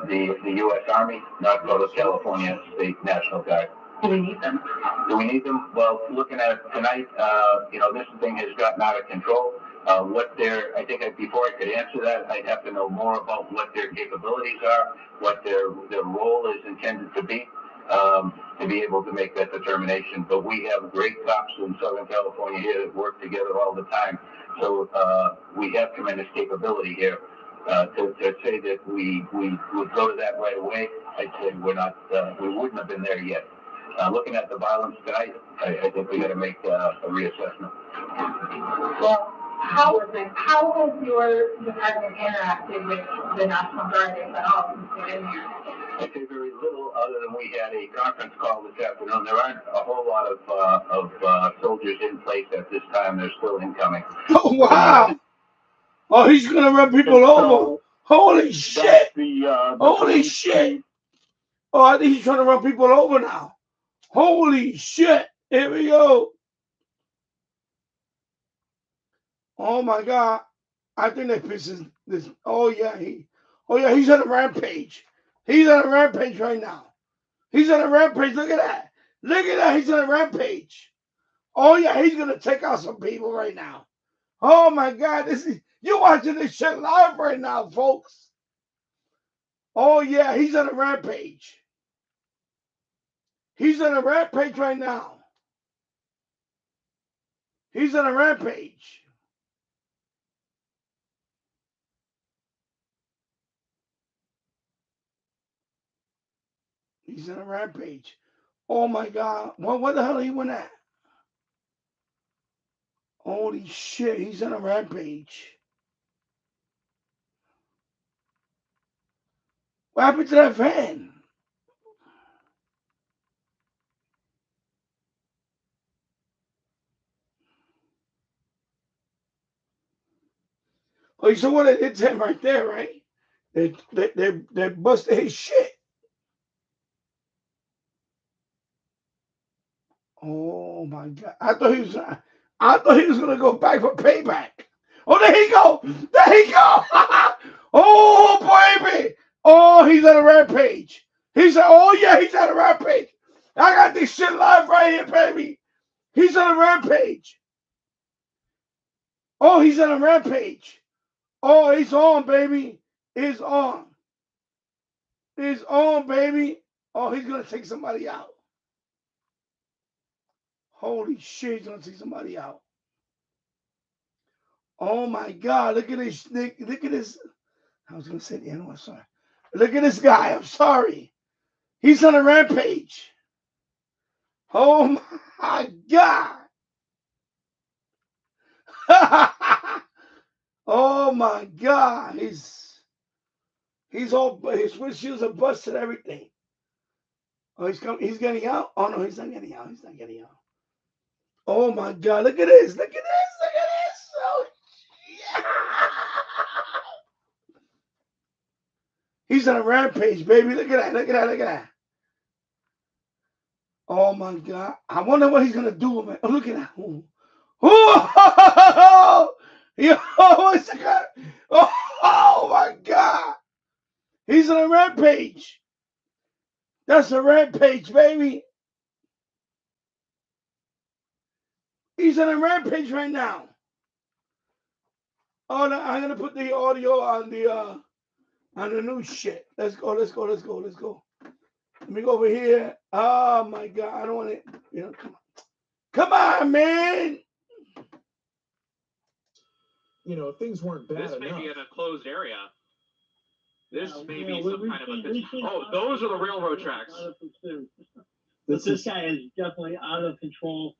the U.S. Army, not for the California State National Guard. Do we need them? Do we need them? Well, looking at it tonight, this thing has gotten out of control. I think before I could answer that, I'd have to know more about what their capabilities are, what their role is intended to be able to make that determination. But we have great cops in Southern California here that work together all the time. So we have tremendous capability here. To say that we would go to that right away, I'd say we wouldn't have been there yet. Looking at the violence tonight, I think we got to make a reassessment. Well, how has your department interacted with the National Guard, if at all, since you've been here? I'd say very little, other than we had a conference call this afternoon. There aren't a whole lot of soldiers in place at this time. They're still incoming. Oh, wow. Oh, he's going to run people over. Holy shit. Holy shit. Oh, I think he's trying to run people over now. Holy shit. Here we go. Oh, my God. I think that pisses this. Oh, yeah. He's on a rampage. He's on a rampage right now. He's on a rampage. Look at that. Look at that. He's on a rampage. Oh, yeah. He's going to take out some people right now. Oh, my God. You're watching this shit live right now, folks. Oh, yeah. He's on a rampage. He's on a rampage right now. He's on a rampage. He's on a rampage. Oh, my God. What the hell he went at? Holy shit. He's on a rampage. What happened to that van? Oh, you saw what it did to him right there, right? They busted his shit. Oh my God! I thought he was gonna go back for payback. Oh, there he go! There he go! Oh baby! Oh, he's on a rampage. Oh yeah, he's on a rampage. I got this shit live right here, baby. He's on a rampage. Oh, he's on a rampage. Oh, it's on, baby. It's on. It's on, baby. Oh, he's gonna take somebody out. Holy shit, he's gonna take somebody out. Oh my God, look at this. Look at this. I was gonna say the animal, I'm sorry. Look at this guy, I'm sorry. He's on a rampage. Oh my God. Oh my God. He's all, his windshields are busted, everything. Oh, he's getting out? Oh no, he's not getting out. He's not getting out. Oh my God, look at this. Look at this. Look at this. Oh, yeah. He's on a rampage, baby. Look at that. Look at that. Look at that. Oh my God. I wonder what he's going to do with it. Oh, look at that. Oh, yo, what's that? Oh my God. He's on a rampage. That's a rampage, baby. He's on a rampage right now. Oh, no, I'm gonna put the audio on the new shit. Let's go. Let's go. Let's go. Let's go. Let me go over here. Oh my God, I don't want it. You know, come on, man. You know, if things weren't bad this may enough. be in a closed area. This may be some kind of a... Oh, those are the railroad tracks. This guy is definitely out of control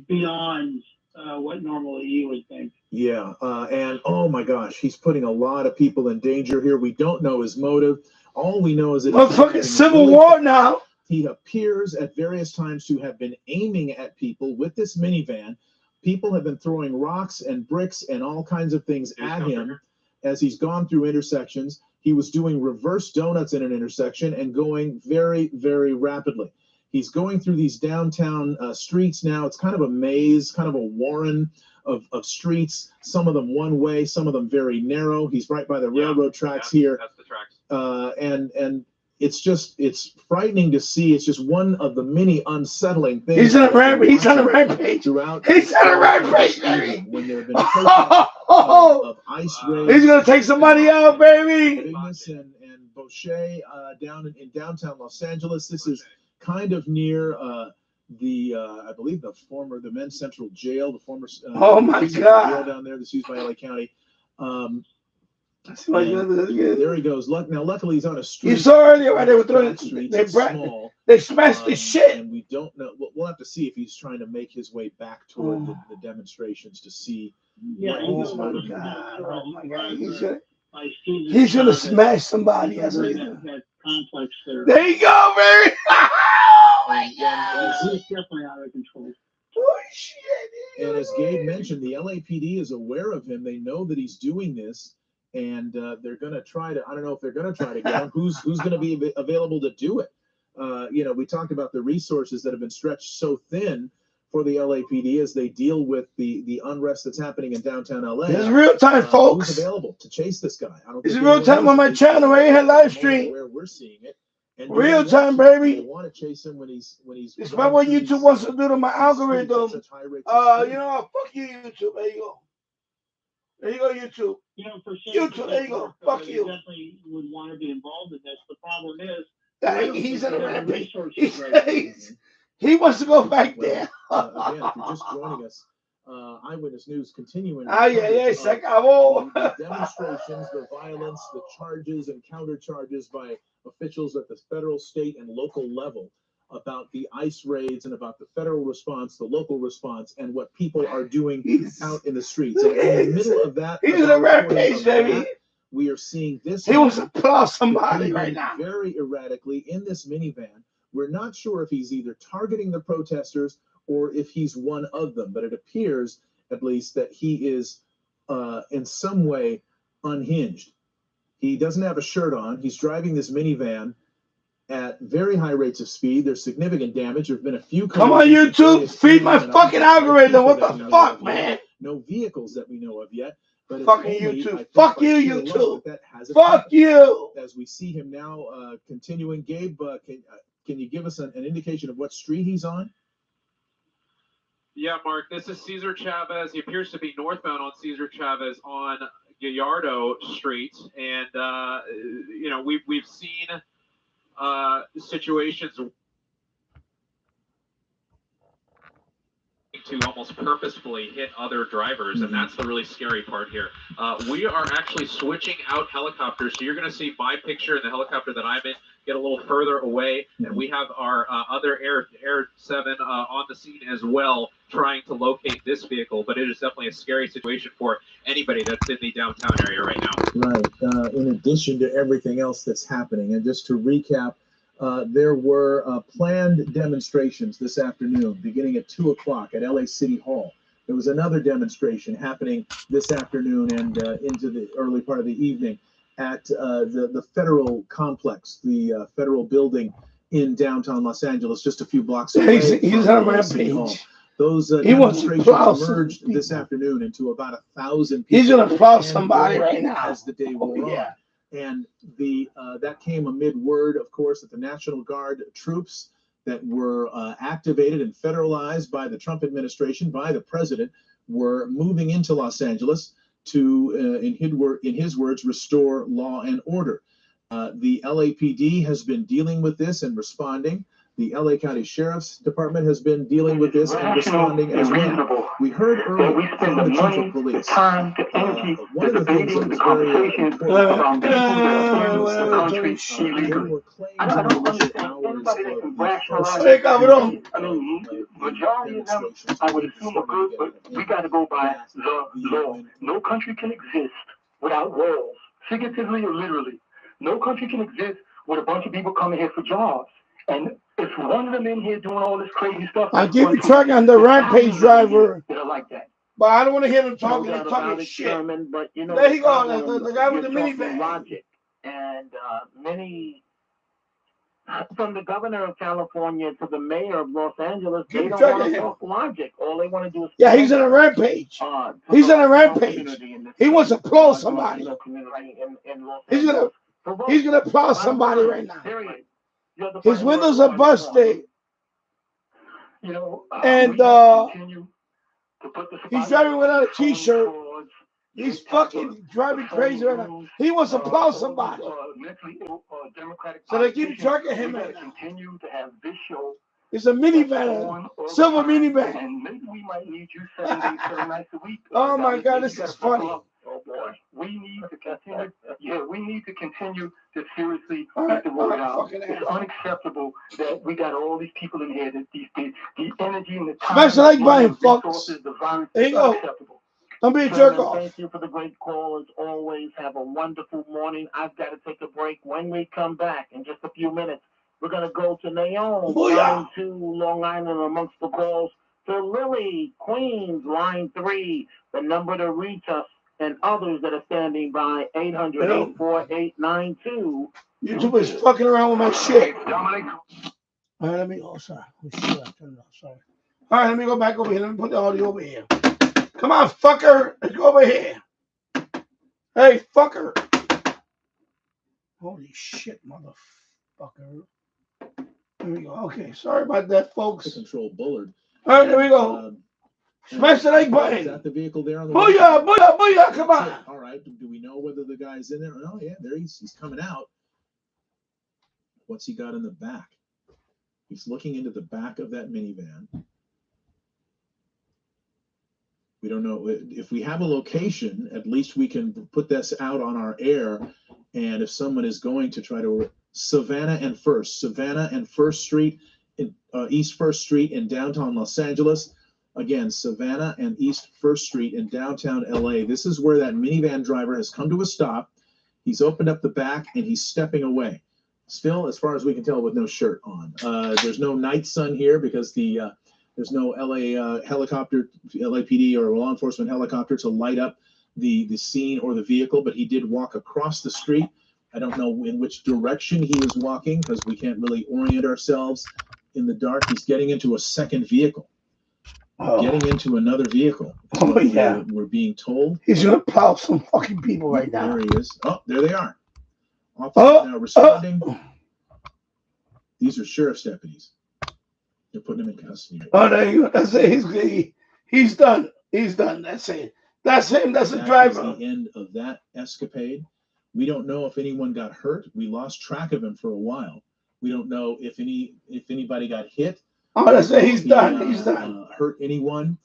beyond what normally you would think. Yeah, and oh my gosh, he's putting a lot of people in danger here. We don't know his motive. All we know is that fucking civil war now. He appears at various times to have been aiming at people with this minivan. People have been throwing rocks and bricks and all kinds of things at him as he's gone through intersections. He was doing reverse donuts in an intersection and going very, very rapidly. He's going through these downtown streets now. It's kind of a maze, kind of a warren of streets, some of them one way, some of them very narrow. He's right by the railroad tracks here. That's the tracks. And it's frightening to see. It's just one of the many unsettling things. He's on a rampage. He's on a rampage. Throughout he's on a rampage, baby. When there have been of ice raids. He's gonna take somebody out, baby. Bigness and Boucher down in downtown Los Angeles. This is kind of near I believe the men's central jail, the former oh my God, jail down there that's used by LA County. There he goes. Now, luckily, he's on a street. You saw earlier right? They were throwing. They smashed the shit. And we don't know. We'll have to see if he's trying to make his way back toward the demonstrations to see. Yeah. Oh my God. He's gonna smash somebody. There you go, baby. Oh my God. He's definitely out of control. Oh shit. And as Gabe mentioned, the LAPD is aware of him. They know that he's doing this. And they're going to try to, I don't know if they're going to try to get him. Who's going to be available to do it? We talked about the resources that have been stretched so thin for the LAPD as they deal with the unrest that's happening in downtown LA. It's real time, folks. Who's available to chase this guy? I don't it's real time on my channel right here, live stream. Where we're seeing it. And real time, baby. They want to chase him when he's. It's about what YouTube wants to do to my algorithm. Fuck you, YouTube. There you go. There you go, YouTube. For YouTube, there you go. Fuck you. Definitely would want to be involved in this. The problem is, he's in a rampage. He wants to go back there. Again, if you're just joining us, Eyewitness News continuing. Se acabó. The demonstrations, the violence, the charges and countercharges by officials at the federal, state, and local level about the ICE raids and about the federal response, the local response, and what people are doing out in the streets. And in the middle of that, he's in a rampage, baby. We are seeing this. He wants to plow somebody right now. Very erratically in this minivan. We're not sure if he's either targeting the protesters or if he's one of them, but it appears, at least, that he is in some way unhinged. He doesn't have a shirt on. He's driving this minivan at very high rates of speed. There's significant damage. There's been a few. Come on, YouTube, feed my fucking algorithm. What the fuck, man? No vehicles that we know of yet. But fucking YouTube. Fuck you, YouTube. Fuck you. As we see him now continuing, Gabe, can you give us an indication of what street he's on? Yeah, Mark, this is Cesar Chavez. He appears to be northbound on Cesar Chavez on Gallardo Street. And, we've seen situations to almost purposefully hit other drivers, and that's the really scary part here. We are actually switching out helicopters, so you're going to see my picture in the helicopter that I'm in get a little further away, and we have our other Air 7 on the scene as well, trying to locate this vehicle, but it is definitely a scary situation for anybody that's in the downtown area right now. Right. In addition to everything else that's happening, and just to recap, there were planned demonstrations this afternoon beginning at 2 o'clock at LA City Hall. There was another demonstration happening this afternoon and into the early part of the evening at the federal complex, the federal building in downtown Los Angeles, just a few blocks away. He's on a rampage. Those demonstrations merged this afternoon into about 1,000 people. He's going to plow somebody right now. As the day wore on. And that came amid word, of course, that the National Guard troops that were activated and federalized by the Trump administration, by the president, were moving into Los Angeles to, in his words, restore law and order. The LAPD has been dealing with this and responding. The LA County Sheriff's Department has been dealing with this and responding as well. We heard earlier from the Chief of Police. One of the things that was very important majority of them, I would assume, are good, but we got to go by the law. No country can exist without laws, figuratively or literally. No country can exist with a bunch of people coming here for jobs. And if one of them in here doing all this crazy stuff, I keep tracking on the rampage driver. That are like that. But I don't want to hear them talking shit. Chairman, but, there he goes, the guy with the minivan. Logic. And many, from the governor of California to the mayor of Los Angeles, they don't want to talk logic. All they want to do is... Yeah, he's in a rampage. He's in a rampage. He wants to plow somebody. He's gonna plow somebody right now. His windows are busted. And he's driving without a t-shirt. He's fucking driving crazy right now. He wants to plow somebody. So they keep jerking him right now. Continue to have this show. It's a minivan, silver minivan. And maybe we might need you 7 days, 7 nights a week. Oh my God, this is funny. Oh boy, we need to continue. Yeah, we need to continue to seriously get the word out. It's unacceptable that we got all these people in here. That the energy and the time, smash the like button, folks. The violence. There you go. Unacceptable. Don't be a jerk off. Thank you for the great call as always. Have a wonderful morning. I've got to take a break. When we come back in just a few minutes, we're going to go to Naomi, line 2, Long Island, amongst the calls. To Lily, Queens, line 3, the number to reach us, and others that are standing by, 800-848-92. YouTube is fucking around with my shit. Dominic. All right, let me, sorry. Sorry. All right, let me go back over here. Let me put the audio over here. Come on, fucker. Let's go over here. Hey, fucker. Holy shit, motherfucker. There we go. Okay, sorry about that, folks. Control Bullard. All right, there we go. Smash the like button. Is that the vehicle there on the booyah, booyah, booyah, come on. All right, do we know whether the guy's in there? Oh, yeah, there he's coming out. What's he got in the back? He's looking into the back of that minivan. We don't know. If we have a location, at least we can put this out on our air. And if someone is going to try to Savannah and First Street, in East First Street in downtown Los Angeles. Again, Savannah and East First Street in downtown LA. This is where that minivan driver has come to a stop. He's opened up the back and he's stepping away. Still, as far as we can tell, with no shirt on. There's no night sun here because there's no LA helicopter, LAPD or law enforcement helicopter to light up the scene or the vehicle, but he did walk across the street. I don't know in which direction he was walking because we can't really orient ourselves in the dark. He's getting into a second vehicle. Getting into another vehicle. Oh, yeah. We're being told. He's going to plow some fucking people right now. There he is. Oh, there they are. Officers now responding. These are sheriff's deputies. They're putting him in custody. Oh, there you go. That's it. He's done. He's done. That's it. That's him. That's the driver. That's the end of that escapade. We don't know if anyone got hurt. We lost track of him for a while. We don't know if anybody got hit. Oh, that's it. He's done. He's done. Hurt anyone.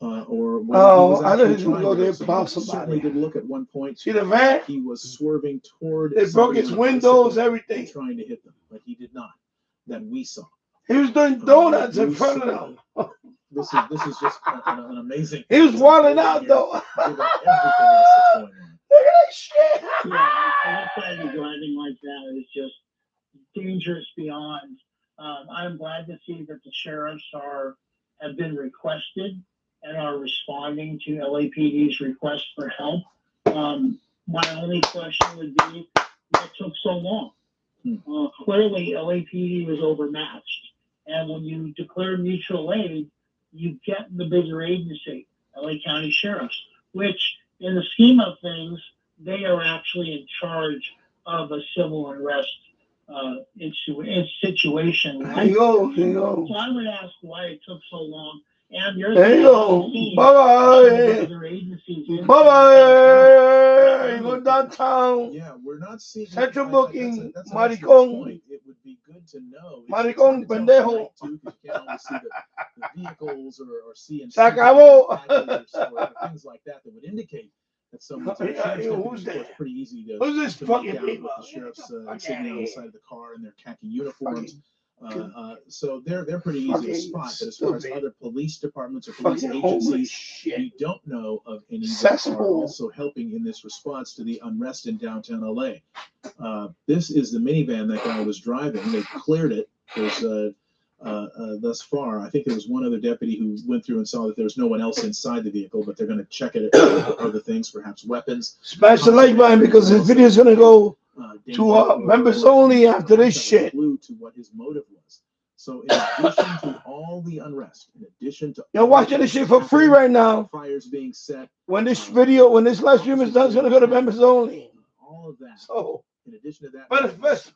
Or I know he's going to go there and plow somebody. Certainly did look at one point. See the van? He was swerving toward. It broke its windows, everything. Trying to hit them, but he did not. That we saw. He was doing donuts in front of them. This is just an amazing. He was wilding out though. Look at that shit. Yeah, anytime you're driving like that is just dangerous beyond. I'm glad to see that the sheriffs have been requested and are responding to LAPD's request for help. My only question would be, what took so long? Clearly, LAPD was overmatched. And when you declare mutual aid, you get the bigger agency, LA County Sheriffs, which in the scheme of things, they are actually in charge of a civil unrest situation. There you go. So I would ask why it took so long. And there you go. Bye-bye. Bye-bye. You go downtown. Yeah, we're not seeing Central booking. Maricón. It would be good to know. Maricón, pendejo. You can't always see the vehicles or see Se acabó. Things like that would indicate that someone's who's there? It's pretty easy to. Who's this fucking people? The sheriff's sitting on the side of the car in their khaki uniforms. So they're pretty easy to spot. But as far as other police departments or police agencies, we don't know of any that are also helping in this response to the unrest in downtown LA. This is the minivan that guy was driving. They cleared it. There's thus far, I think there was one other deputy who went through and saw that there was no one else inside the vehicle, but they're going to check it for other things, perhaps weapons. Smash the like button because this video is going to go to members only after this shit. To what his motive was. So in addition to all the unrest, in addition to you're watching this shit for free right now. Fires being set. When this live stream is done, it's going to go to members only. All of that. So in addition to that, but first,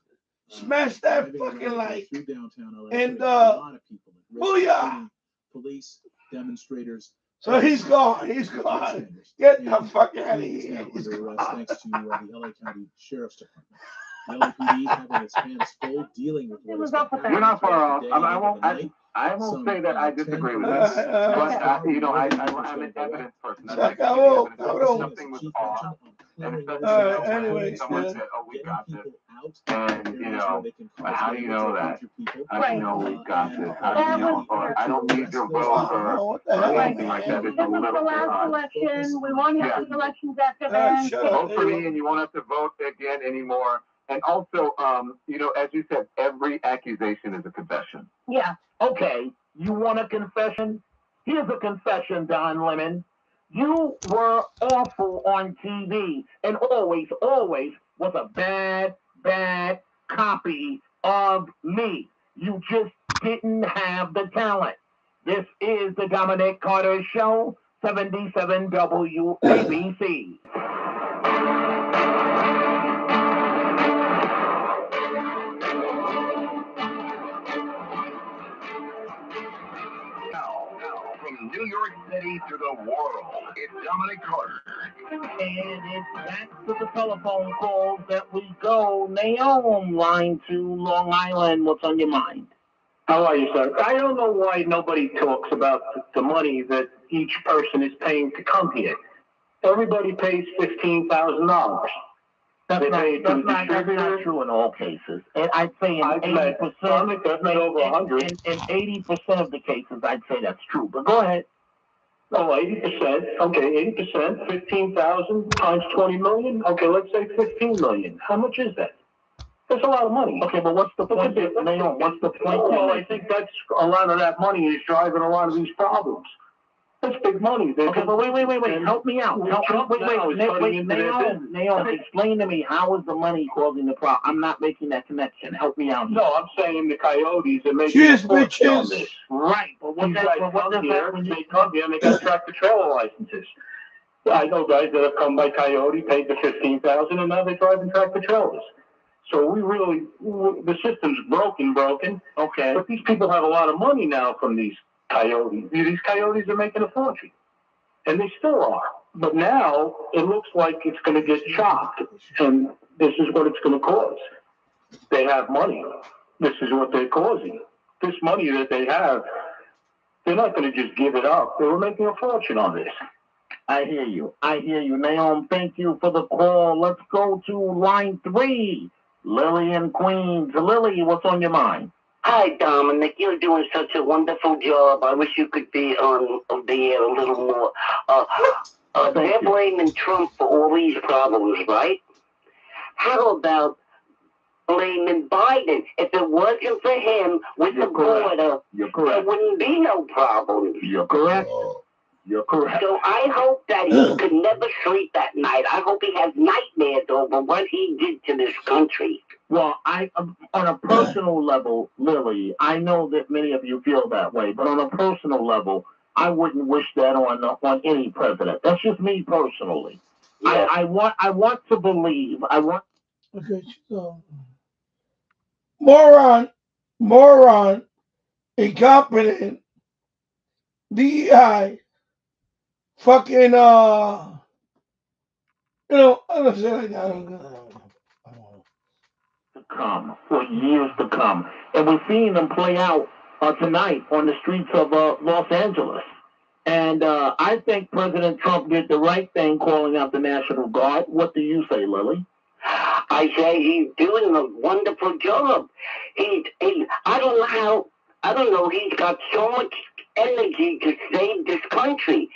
smash that fucking like through downtown LA, and a lot of people, booyah! police, demonstrators, So he's gone. He's gone. Get the fuck out of here. Now under arrest thanks to the LA County Sheriff's Department. The LAPD having its hands full dealing with what has been happening. You're not far off. Today I won't say that I disagree with this, but I'm an evidence person. Se acabó, cabrón. Something was off, and especially Anyways, someone said, "Oh, we got this," and how do you know that? How do you know we got this? How do you know? Or, I don't need your vote or anything like that. It's a This was the little bit last odd. election. We won't have these elections after that. Vote for me, and you won't have to vote again anymore. And also, as you said, every accusation is a confession. Yeah. Okay, you want a confession? Here's a confession, Don Lemon. You were awful on TV and always was a bad copy of me. You just didn't have the talent. This is the Dominic Carter Show, 77 WABC. From New York City to the world, it's Dominic Carter. And it's back to the telephone calls that we go. Naomi, line 2, Long Island. What's on your mind? How are you, sir? I don't know why nobody talks about the money that each person is paying to come here. Everybody pays $15,000. That's not true in all cases. And I'd say in 80%, that's not over 100. In 80% of the cases, I'd say that's true. But go ahead. Oh, 80%. Okay, 80%. 15,000 times 20 million. Okay, let's say 15 million. How much is that? That's a lot of money. Okay, but what's the point? What's the point? Well, I think that's a lot of that money is driving a lot of these problems. That's big money. Okay, but wait. Help me out. Naomi, explain to me, how is the money causing the problem? I'm not making that connection. Help me out. No, I'm saying the coyotes are making a fortune on this. Right, but what does that when they come here and they got tractor trailer licenses? I know guys that have come by coyote, paid the $15,000, and now they're driving tractor trailers. So the system's broken. Okay. But these people have a lot of money now from these coyotes. These coyotes are making a fortune. And they still are. But now it looks like it's going to get chopped. And this is what it's going to cause. They have money. This is what they're causing. This money that they have, they're not going to just give it up. They were making a fortune on this. I hear you. Naomi, thank you for the call. Let's go to line 3. Lily in Queens. Lily, what's on your mind? Hi, Dominic. You're doing such a wonderful job. I wish you could be on the air a little more. They're blaming Trump for all these problems, right? How about blaming Biden? If it wasn't for him with the border, there wouldn't be no problems. You're correct. So I hope that he could never sleep at night. I hope he has nightmares over what he did to this country. Well, on a personal level, Lily, I know that many of you feel that way, but on a personal level, I wouldn't wish that on any president. That's just me personally. Yeah. I want to believe. Okay, so moron, incompetent, DEI, fucking I'm gonna say like that. Come for years to come, and we're seeing them play out tonight on the streets of Los Angeles. And I think President Trump did the right thing calling out the National Guard. What do you say, Lily? I say he's doing a wonderful job. I don't know, he's got so much energy to save this country.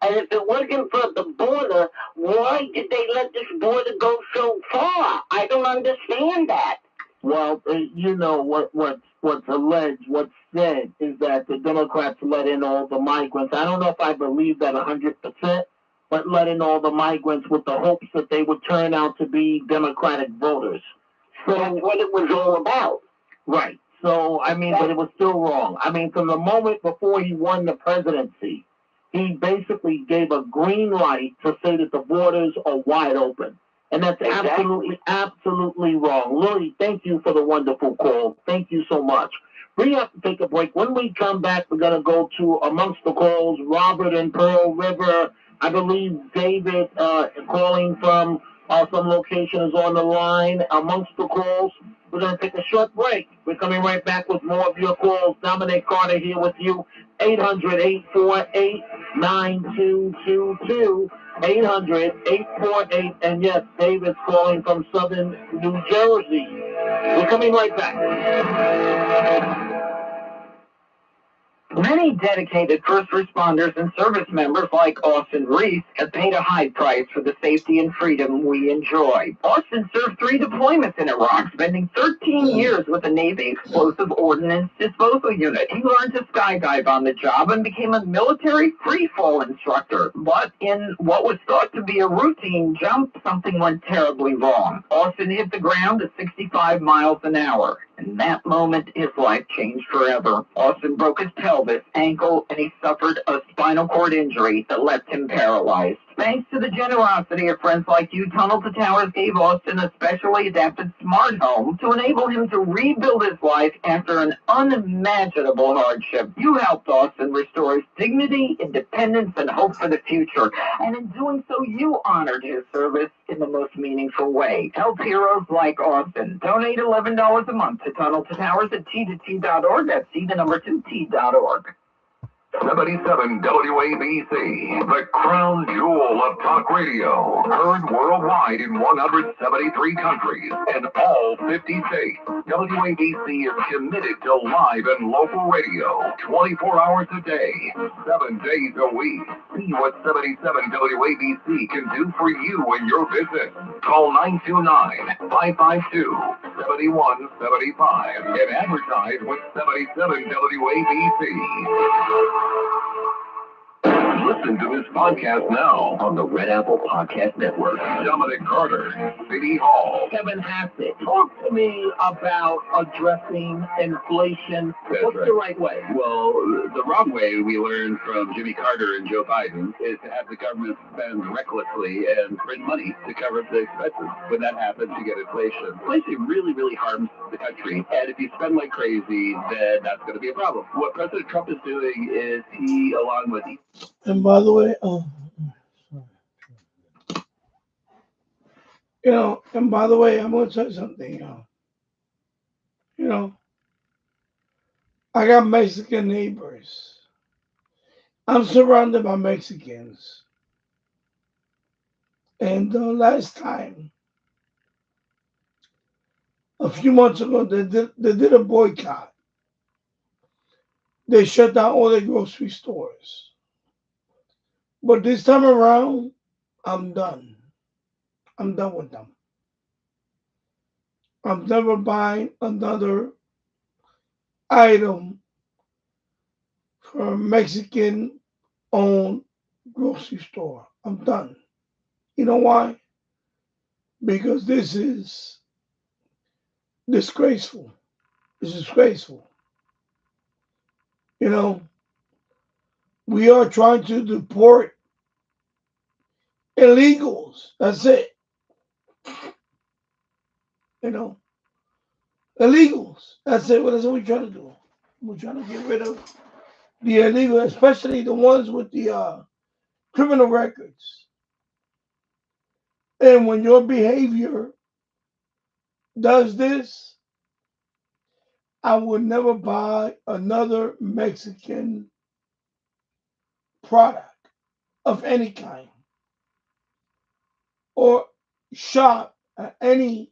And if it wasn't for the border, why did they let this border go so far? I don't understand that. Well, you know what's alleged, what's said is that the Democrats let in all the migrants. I don't know if I believe that 100%, but let in all the migrants with the hopes that they would turn out to be Democratic voters. So that's what it was all about. Right. So, but it was still wrong. From the moment before he won the presidency, he basically gave a green light to say that the borders are wide open. And that's absolutely wrong. Lily, thank you for the wonderful call. Thank you so much. We have to take a break. When we come back, we're going to go to Amongst the Calls, Robert and Pearl River. I believe David calling from some location is on the line. Amongst the Calls, we're going to take a short break. We're coming right back with more of your calls. Dominic Carter here with you. 800-848-9222. 800-848. And yes, David's calling from Southern New Jersey. We're coming right back. Many dedicated first responders and service members like Austin Reese have paid a high price for the safety and freedom we enjoy. Austin served 3 deployments in Iraq, spending 13 years with the Navy Explosive Ordnance Disposal Unit. He learned to skydive on the job and became a military free-fall instructor. But in what was thought to be a routine jump, something went terribly wrong. Austin hit the ground at 65 miles an hour. In that moment, his life changed forever. Austin broke his pelvis, ankle, and he suffered a spinal cord injury that left him paralyzed. Thanks to the generosity of friends like you, Tunnel to Towers gave Austin a specially adapted smart home to enable him to rebuild his life after an unimaginable hardship. You helped Austin restore his dignity, independence, and hope for the future. And in doing so, you honored his service in the most meaningful way. Help heroes like Austin. Donate $11 a month to Tunnel to Towers at t2t.org. That's t2t.org. 77 WABC, the crown jewel of talk radio, heard worldwide in 173 countries and all 50 states. WABC is committed to live and local radio 24 hours a day, 7 days a week. See what 77 WABC can do for you and your business. Call 929-552-7175 and advertise with 77 WABC. Listen to this podcast now on the Red Apple Podcast Network. Dominic Carter, City Hall. Kevin Hassett, talk to me about addressing inflation. What's the right way? Well, the wrong way we learned from Jimmy Carter and Joe Biden is to have the government spend recklessly and print money to cover the expenses. When that happens, you get inflation. Inflation really, really harms the country. And if you spend like crazy, then that's going to be a problem. What President Trump is doing is he, along with... And by the way, I'm going to tell you something. I got Mexican neighbors. I'm surrounded by Mexicans. And last time, a few months ago, they did a boycott. They shut down all the grocery stores. But this time around, I'm done. I'm done with them. I'm never buying another item from a Mexican-owned grocery store. I'm done. You know why? Because this is disgraceful. It's disgraceful. We are trying to deport illegals. That's it. Illegals. That's it. That's what we're trying to do. We're trying to get rid of the illegal, especially the ones with the criminal records. And when your behavior does this, I will never buy another Mexican product of any kind or shop at any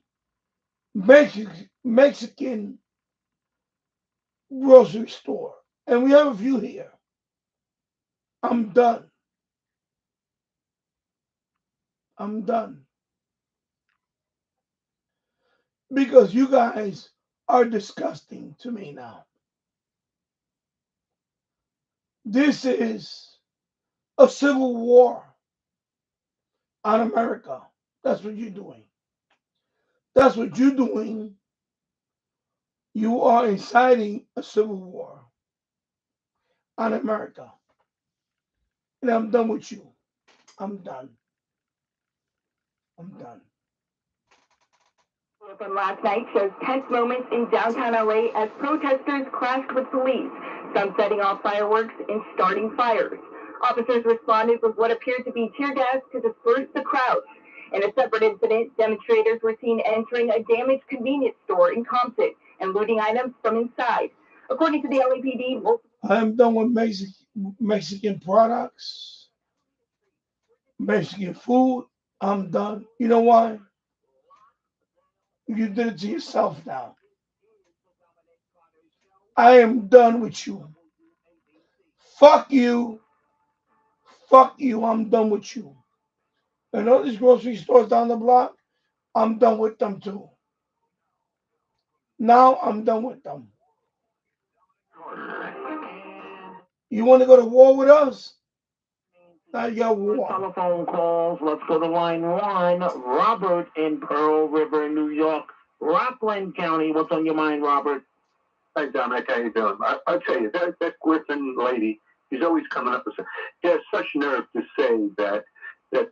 Mexican grocery store. And we have a few here. I'm done. I'm done. Because you guys are disgusting to me now. This is a civil war on America. That's what you're doing. That's what you're doing. You are inciting a civil war on America. And I'm done with you. I'm done. I'm done. From last night shows tense moments in downtown LA as protesters clashed with police, some setting off fireworks and starting fires. Officers responded with what appeared to be tear gas to disperse the crowd. In a separate incident, demonstrators were seen entering a damaged convenience store in Compton and looting items from inside. According to the LAPD, I'm done with Mexican products, Mexican food. I'm done. You know why? You did it to yourself now. I am done with you. Fuck you. Fuck you. I'm done with you. And all these grocery stores down the block, I'm done with them too. Now I'm done with them. You want to go to war with us? Not your war. Telephone calls. Let's go to line 1. Robert in Pearl River, New York. Rockland County. What's on your mind, Robert? Hey, Dominic, how you doing? I'll tell you, that Griffin lady, she's always coming up with some. She has such nerve to say that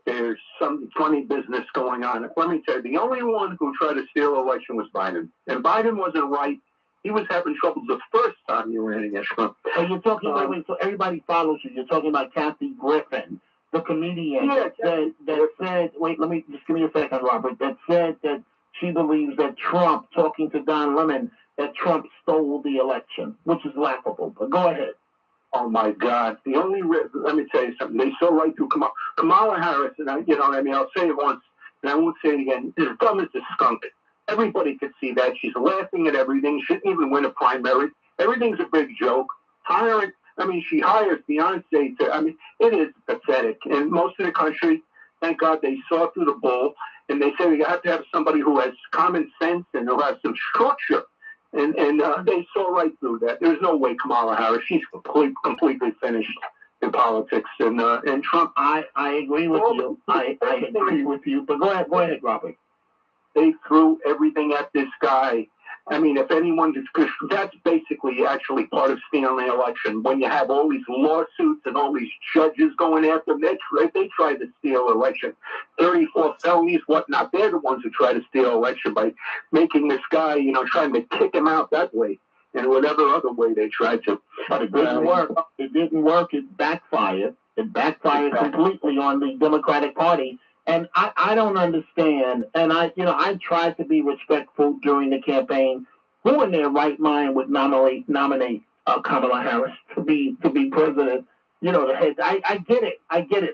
there's some funny business going on. Let me tell you, the only one who tried to steal the election was Biden. And Biden wasn't right. He was having trouble the first time you ran against Trump. And you're talking about, wait, so everybody follows you. You're talking about Kathy Griffin, the comedian that said, wait, let me, just give me a second, Robert, that said that she believes that Trump, talking to Don Lemon, that Trump stole the election, which is laughable. But go ahead. Oh, my God. The only, let me tell you something. They saw right through Kamala Harris, and I'll say it once, and I won't say it again. As dumb as a skunk. Everybody could see that. She's laughing at everything. Shouldn't even win a primary. Everything's a big joke. She hires Beyonce it is pathetic. And most of the country, thank God, they saw through the bull, and they say we have to have somebody who has common sense and who has some structure. And they saw right through that. There's no way Kamala Harris, she's completely finished in politics. And Trump, I agree with you. I agree with you. But go ahead, Robert. They threw everything at this guy. I mean, if anyone, that's basically actually part of stealing the election. When you have all these lawsuits and all these judges going after them, they tried to steal election. 34 felonies, whatnot. They're the ones who try to steal election by making this guy, trying to kick him out that way and whatever other way they tried to. But it didn't work. It didn't work. It backfired. It backfired completely on the Democratic Party. And I don't understand, and I tried to be respectful during the campaign. Who in their right mind would nominate Kamala Harris to be president? The head. I get it.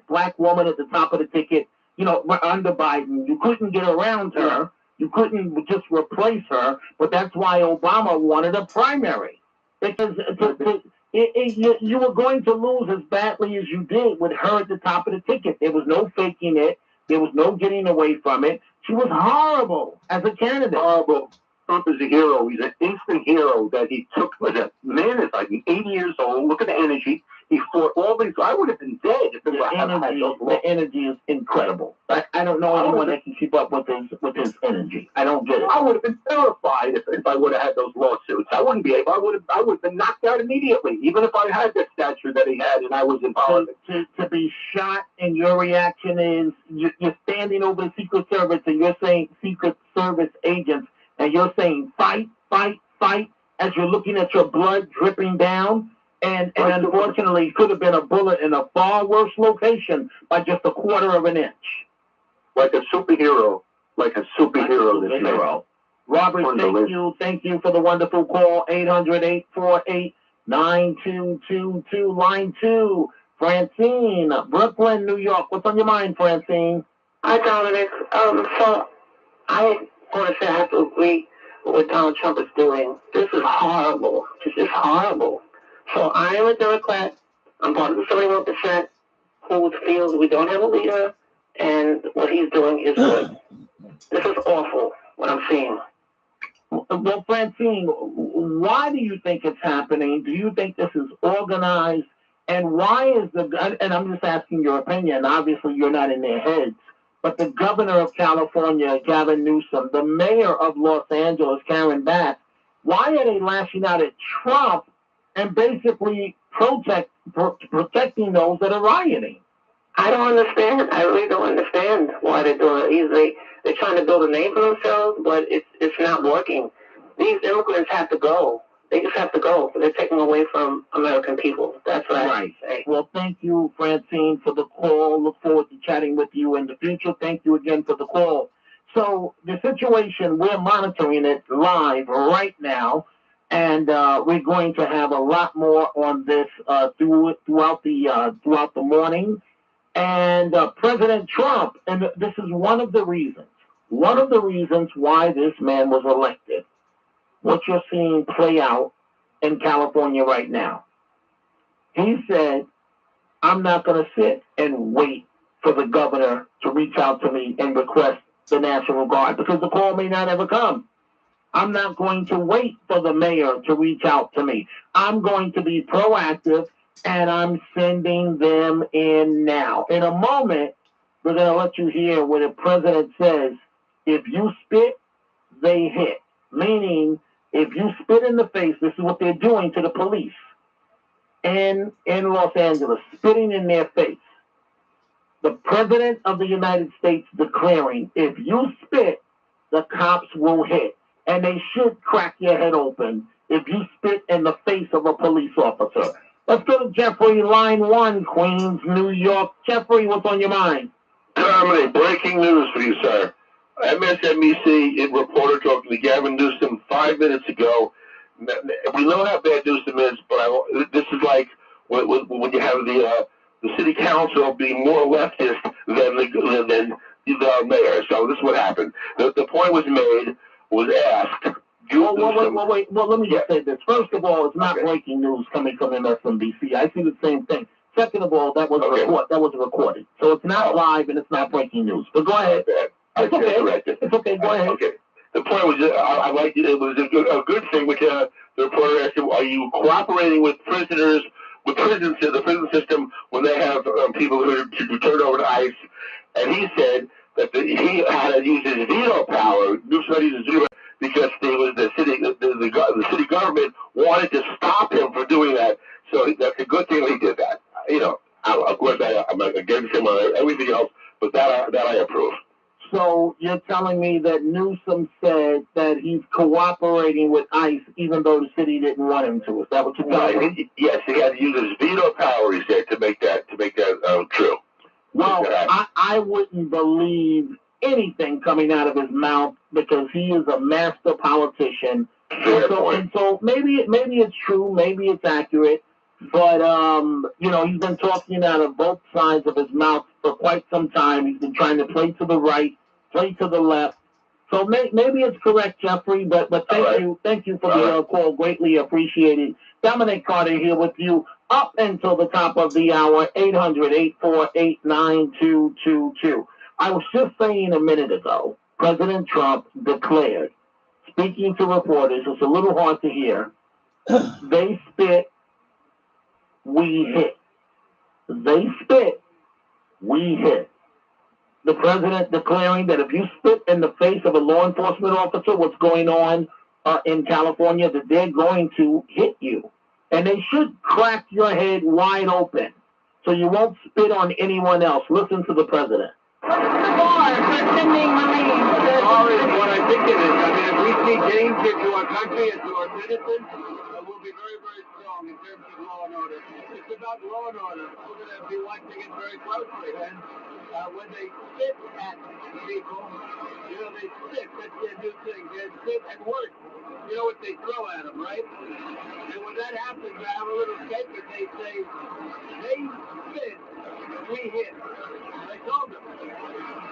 Black woman at the top of the ticket. Under Biden, you couldn't get around her. You couldn't just replace her. But that's why Obama wanted a primary, because you were going to lose as badly as you did with her at the top of the ticket. There was no faking it. There was no getting away from it. She was horrible as a candidate. Horrible. Trump is a hero. He's an instant hero that he took. The man is like 80 years old. Look at the energy. He fought all these. I would have been dead if it the energy is incredible. I don't know anyone that can keep up with his energy. I don't get it. I would have been terrified if I would have had those lawsuits. I wouldn't be able. I would have been knocked out immediately, even if I had the stature that he had and I was in politics. To be shot, and your reaction is you're standing over the Secret Service and you're saying Secret Service agents, and you're saying fight, fight, fight, as you're looking at your blood dripping down. And unfortunately, it could have been a bullet in a far worse location by just a quarter of an inch. Like a superhero. This man. Robert, thank you for the wonderful call. 800-848-9222, line 2. Francine, Brooklyn, New York. What's on your mind, Francine? Hi, Dominic. So I want to say I have to agree with what Donald Trump is doing. This is horrible. This is horrible. So I am a Democrat. I'm part of the 71% who feels we don't have a leader, and what he's doing is good. This is awful, what I'm seeing. Well, Francine, why do you think it's happening? Do you think this is organized? And why is and I'm just asking your opinion, obviously you're not in their heads, but the governor of California, Gavin Newsom, the mayor of Los Angeles, Karen Bass, why are they lashing out at Trump and basically protecting those that are rioting? I don't understand. I really don't understand why they're doing it. They're trying to build a name for themselves, but it's not working. These immigrants have to go. They just have to go. They're taking away from American people. That's what I have to say. Well, thank you, Francine, for the call. Look forward to chatting with you in the future. Thank you again for the call. So the situation, we're monitoring it live right now, and we're going to have a lot more on this throughout the morning. And President Trump, and this is one of the reasons why this man was elected, what you're seeing play out in California right now. He said, I'm not going to sit and wait for the governor to reach out to me and request the National Guard because the call may not ever come. I'm not going to wait for the mayor to reach out to me. I'm going to be proactive, and I'm sending them in now. In a moment, we're going to let you hear what the president says. If you spit, they hit. Meaning, if you spit in the face, this is what they're doing to the police in Los Angeles, spitting in their face. The president of the United States declaring, if you spit, the cops will hit. And they should crack your head open if you spit in the face of a police officer. Let's go to Jeffrey, line 1, Queens, New York. Jeffrey, what's on your mind? Germany, breaking news for you, sir. MSNBC reporter talking to Gavin Newsom 5 minutes ago. We know how bad Newsom is, but this is like when you have the city council being more leftist than the mayor. So this is what happened. The point was made, was asked. Wait. Well, let me just say this. First of all, it's not breaking news coming from MSNBC. I see the same thing. Second of all, that was recorded. So it's not live and it's not breaking news. But go ahead. It's okay. Go ahead. Okay. The point was, I liked it. It was a good thing, which the reporter asked him, are you cooperating with prisoners, with the prison system, when they have people who are turned over to ICE? And he said that he had to use his veto power, because the city government wanted to stop him from doing that. So that's a good thing he did that. Of course, I'm against him on everything else, but that I approve. So you're telling me that Newsom said that he's cooperating with ICE even though the city didn't want him to. Is that what you're telling me? Yes, he had to use his veto power, he said, to make that true. Well, I wouldn't believe anything coming out of his mouth because he is a master politician. So maybe it's true, maybe it's accurate, but he's been talking out of both sides of his mouth for quite some time. He's been trying to play to the right, play to the left. So maybe it's correct, Jeffrey, but thank you for the call. Greatly appreciated. Dominic Carter here with you up until the top of the hour, 800-848-9222. I was just saying a minute ago, President Trump declared, speaking to reporters, it's a little hard to hear, they spit, we hit. They spit, we hit. The president declaring that if you spit in the face of a law enforcement officer, what's going on in California, that they're going to hit you. And they should crack your head wide open so you won't spit on anyone else. Listen to the president. What's the bar for sending Marines? The bar is what I think it is. I mean, if we see danger to our country and to our citizens, we'll be very, very strong in terms of law and order. It's about law and order. We're going to be watching it very closely. And when they spit at people, they spit. That's their new thing. They spit and work. You know what they throw at them, right? And when that happens, I have a little statement. They say, they spit, we hit. I told them,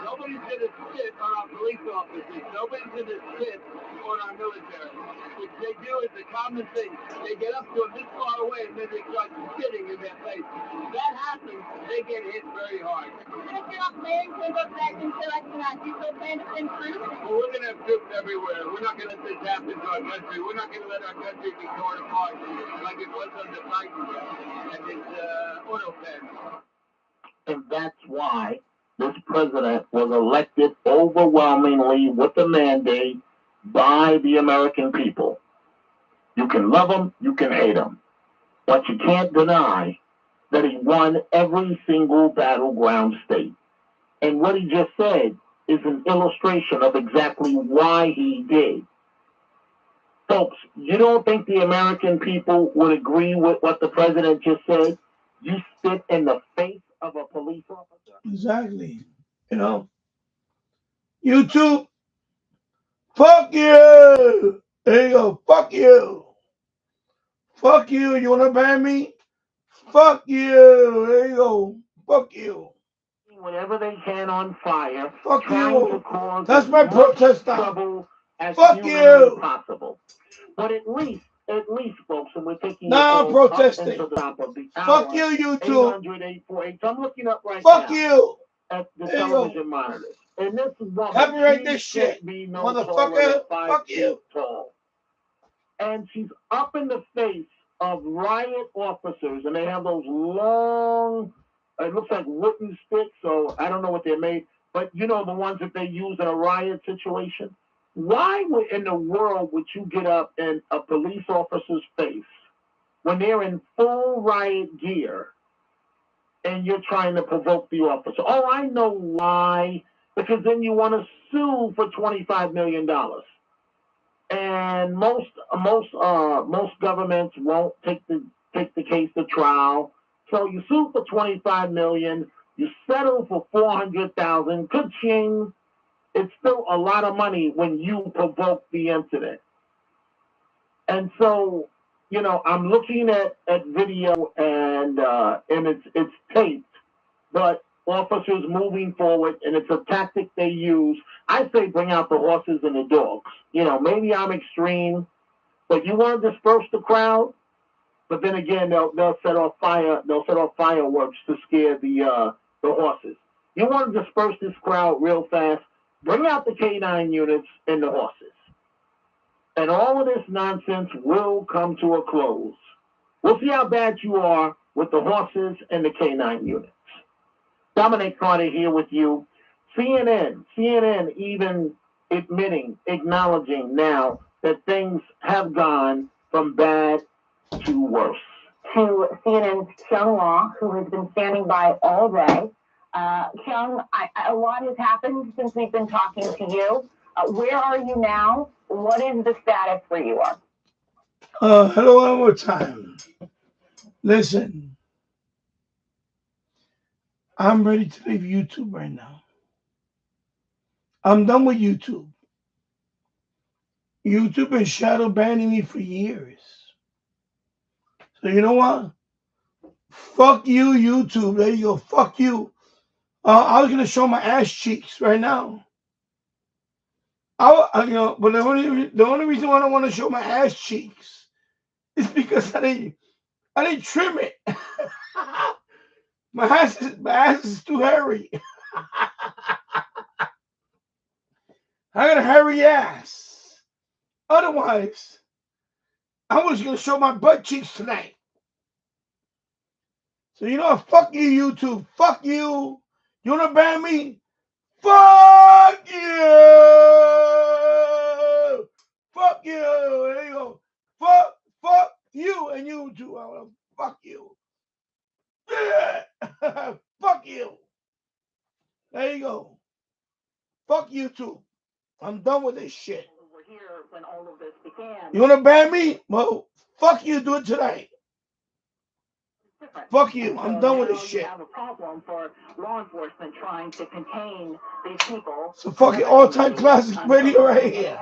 nobody's going to spit on our police officers. Nobody's going to spit on our military. What they do is the common thing. They get up to them this far away and then they start spitting in their face. If that happens, they get hit very hard. And if you're not planning to go back into election, do you still plan to send troops? Well, we're going to have troops everywhere. We're not going to let this happen to our country. We're not going to let our country be torn apart like it was under Biden and his oil pen. And that's why this president was elected overwhelmingly with the mandate by the American people. You can love him, you can hate him. What you can't deny that he won every single battleground state. And what he just said is an illustration of exactly why he did. Folks, you don't think the American people would agree with what the president just said? You spit in the face of a police officer? Exactly. You know, YouTube, fuck you. There you go. Fuck you. Fuck you. You want to ban me? Fuck you. There you go. Fuck you. Whatever they can on fire. Fuck trying you. to cause That's my as much protest now. trouble as Fuck humanly you. possible. But at least, folks, and we're taking Now I'm the calls up protesting. into the top of the hour. Fuck you, YouTube. 800-848. So I'm looking up right Fuck now you. at the There you television go. monitors. And this woman, Copyright she this should shit. be no Motherfucker. taller than 5 Fuck feet you. tall. And she's up in the face of riot officers, and they have those long, it looks like wooden sticks, so I don't know what they're made, but you know the ones that they use in a riot situation? Why in the world would you get up in a police officer's face when they're in full riot gear and you're trying to provoke the officer? Oh, I know why. Because then you want to sue for $25 million. And most governments won't take the case to trial. So you sue for $25 million, you settle for $400,000. Ka-ching. It's still a lot of money when you provoke the incident. And so, you know, I'm looking at video and it's taped, but officers moving forward, and it's a tactic they use. I say bring out the horses and the dogs. You know, maybe I'm extreme, but you want to disperse the crowd, but then again, they'll set off fireworks to scare the horses. You want to disperse this crowd real fast, bring out the K9 units and the horses. And all of this nonsense will come to a close. We'll see how bad you are with the horses and the K9 units. Dominic Carter here with you. CNN even acknowledging now that things have gone from bad to worse. To CNN's Kyung Law, who has been standing by all day. Kyung, a lot has happened since we've been talking to you. Where are you now? What is the status where you are? Hello one more time. Listen, I'm ready to leave YouTube right now. I'm done with YouTube. YouTube been shadow banning me for years. So you know what? Fuck you, YouTube. There you go. Fuck you. I was gonna show my ass cheeks right now. But the only reason why I don't want to show my ass cheeks is because I didn't trim it. my ass is too hairy. I got a hairy ass. Otherwise, I was gonna show my butt cheeks tonight. So you know what? Fuck you, YouTube. Fuck you. You wanna ban me? Fuck you. Fuck you. There you go. Fuck you and you too. Fuck you. Fuck you. There you go. Fuck you too. I'm done with this shit. We're here when all of this began. You wanna ban me? Well, fuck you. Do it tonight. Fuck you. I'm done with this shit. You have a problem for law enforcement trying to contain these people. It's a fucking all-time classic radio right here.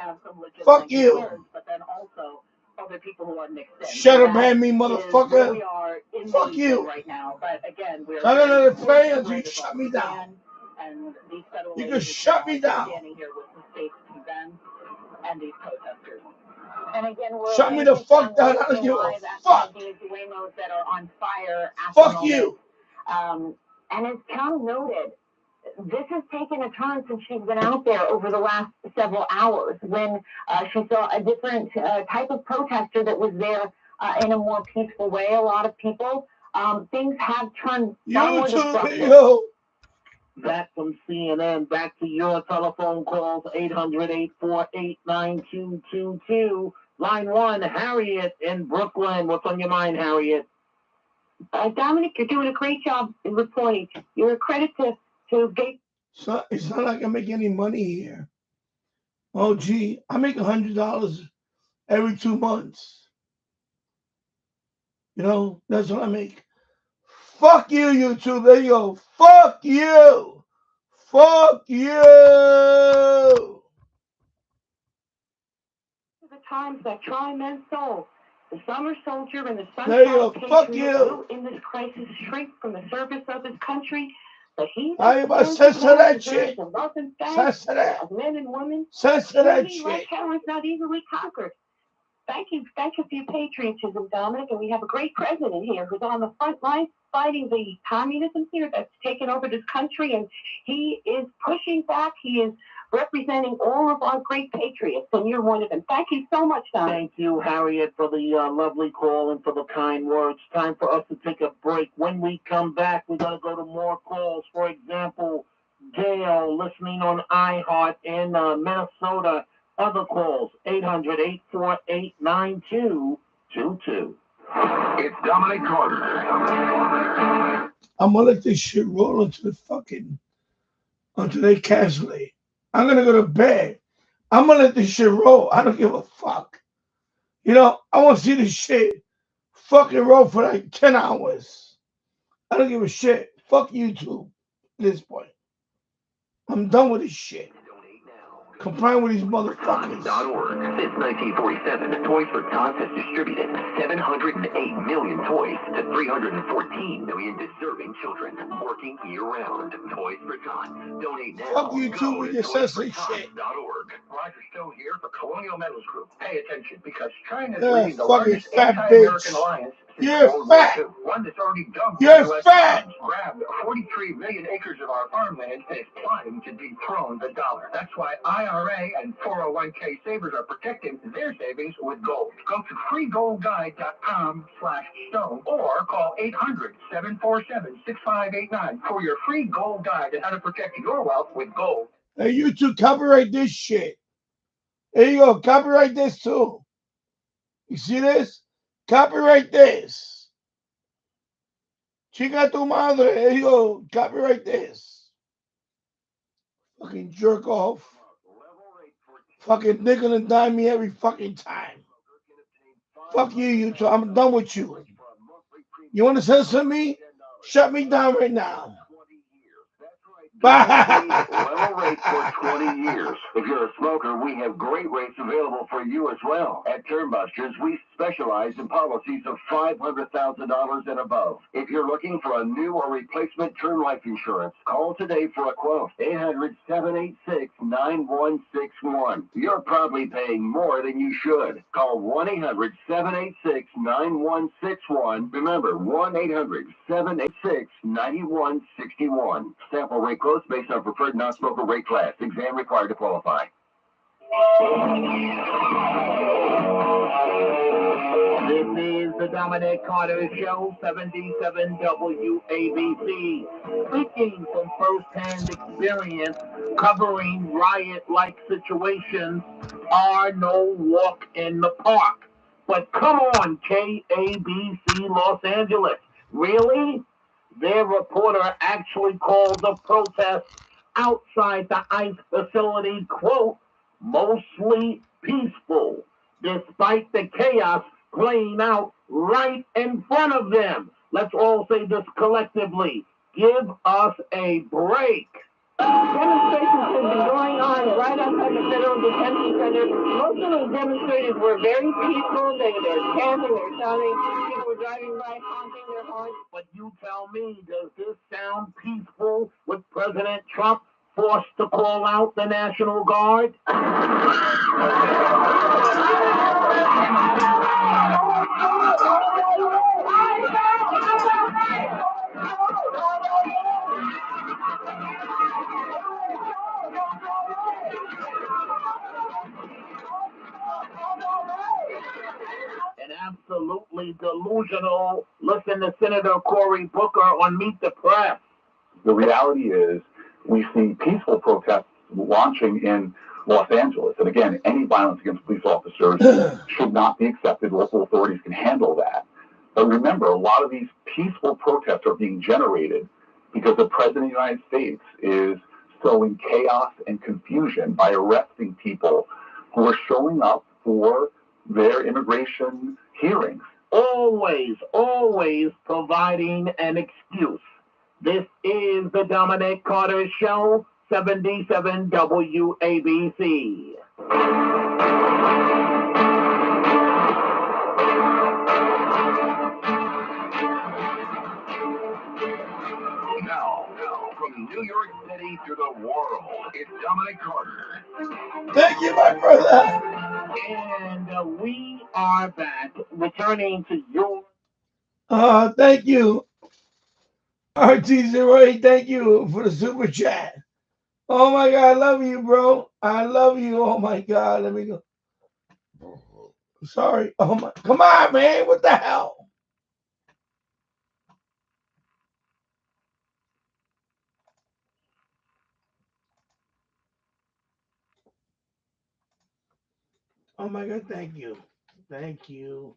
Fuck you. But then also other people who are mixed in. Shadow ban me, motherfucker. We are in Fuck you. right now. But again, we're I don't know the play until you shut me down. And these federal You can shut me down. standing here with the state convent and these protesters. And again, we're shut me the fuck down. I don't give a fuck. These Waynos that are on fire. Fuck you. And as Tom noted, this has taken a turn since she's been out there over the last several hours when she saw a different type of protester that was there in a more peaceful way. A lot of people, things have turned far more destructive. Back from CNN, back to your telephone calls, 800-848-9222. Line 1, Harriet in Brooklyn. What's on your mind, Harriet? Dominic, you're doing a great job in reporting. You're a credit to Gates. It's not like I make any money here. Oh, gee, I make $100 every 2 months. You know, that's what I make. Fuck you, YouTube. There you go. Fuck you. Fuck you. The times that try men's souls. The summer soldier and the There you sunshine go. Fuck patriot you. will in this crisis shrink from the service of his country. But he I about censor that shit. the love and Censor that. of men and women. Censor that Truly, like shit. hell is not easily conquered. Thank you for your patriotism, Dominic, and we have a great president here who's on the front line fighting the communism here that's taken over this country, and he is pushing back. He is representing all of our great patriots, and you're one of them. Thank you so much, Dominic. Thank you, Harriet, for the lovely call and for the kind words. Time for us to take a break. When we come back, we're going to go to more calls. For example, Gail, listening on iHeart in Minnesota. Other calls, 800-848-9222. It's Dominic Carter. I'm gonna let this shit roll until they cancel it. I'm gonna go to bed. I'm gonna let this shit roll. I don't give a fuck. You know, I want to see this shit fucking roll for like 10 hours. I don't give a shit. Fuck YouTube at this point. I'm done with this shit. Complying with these motherfuckers. Since 1947, Toys for Tots has distributed 708 million toys to 314 million deserving children, working year-round. Toys for Tots. Donate now. Fuck you too with your senseless shit. Roger Stone here for Colonial Metals Group. Pay attention, because China is Yeah, leading the fucking largest fat anti-American bitch. alliance since You're World War fat. II. One that's already dumped You're US fat. funds, grabbed 43 million acres of our farmland, and is plotting to dethrone the dollar. That's why IRA and 401k savers are protecting their savings with gold. Go to freegoldguide.com/stone or call 800-747-6589 for your free gold guide on how to protect your wealth with gold. Hey, YouTube, copyright this shit. There you go. Copyright this too. You see this? Copyright this. Chica tu madre. There you go. Copyright this. Fucking jerk off. Fucking nickel and dime me every fucking time. Fuck you, YouTube. I'm done with you. You want to censor me? Shut me down right now. Level rate for 20 years. If you're a smoker, we have great rates available for you as well. At Turnbusters, we specialize in policies of $500,000 and above. If you're looking for a new or replacement term life insurance, call today for a quote. 800-786-9161. You're probably paying more than you should. Call 1-800-786-9161. Remember, 1-800-786-9161. Sample rate quotes based on preferred non-smoker rate class. Exam required to qualify. This is the Dominic Carter Show, 77 WABC. Speaking from first-hand experience, covering riot-like situations are no walk in the park. But come on, KABC Los Angeles. Really? Their reporter actually called the protest outside the ICE facility, quote, mostly peaceful, despite the chaos playing out right in front of them. Let's all say this collectively. Give us a break. Demonstrations have been going on right outside the Federal Detention Center. Most of those demonstrators were very peaceful. They were chanting, they were shouting. People were driving by, honking their horns. But you tell me, does this sound peaceful with President Trump forced to call out the National Guard? And absolutely delusional. Listen to Senator Cory Booker on Meet the Press. The reality is we see peaceful protests launching in Los Angeles. And again, any violence against police officers should not be accepted. Local authorities can handle that. But remember, a lot of these peaceful protests are being generated because the President of the United States is sowing chaos and confusion by arresting people who are showing up for their immigration hearings. Always, always providing an excuse. This is the Dominic Carter Show, 77 WABC. Now, from New York City to the world, it's Dominic Carter. Thank you, my brother. And we are back, returning to your... Thank you, RT08. Thank you for the super chat. Oh my God, I love you, bro. I love you. Oh my God, let me go. Sorry. Oh my, come on, man. What the hell? Oh my God, thank you. Thank you.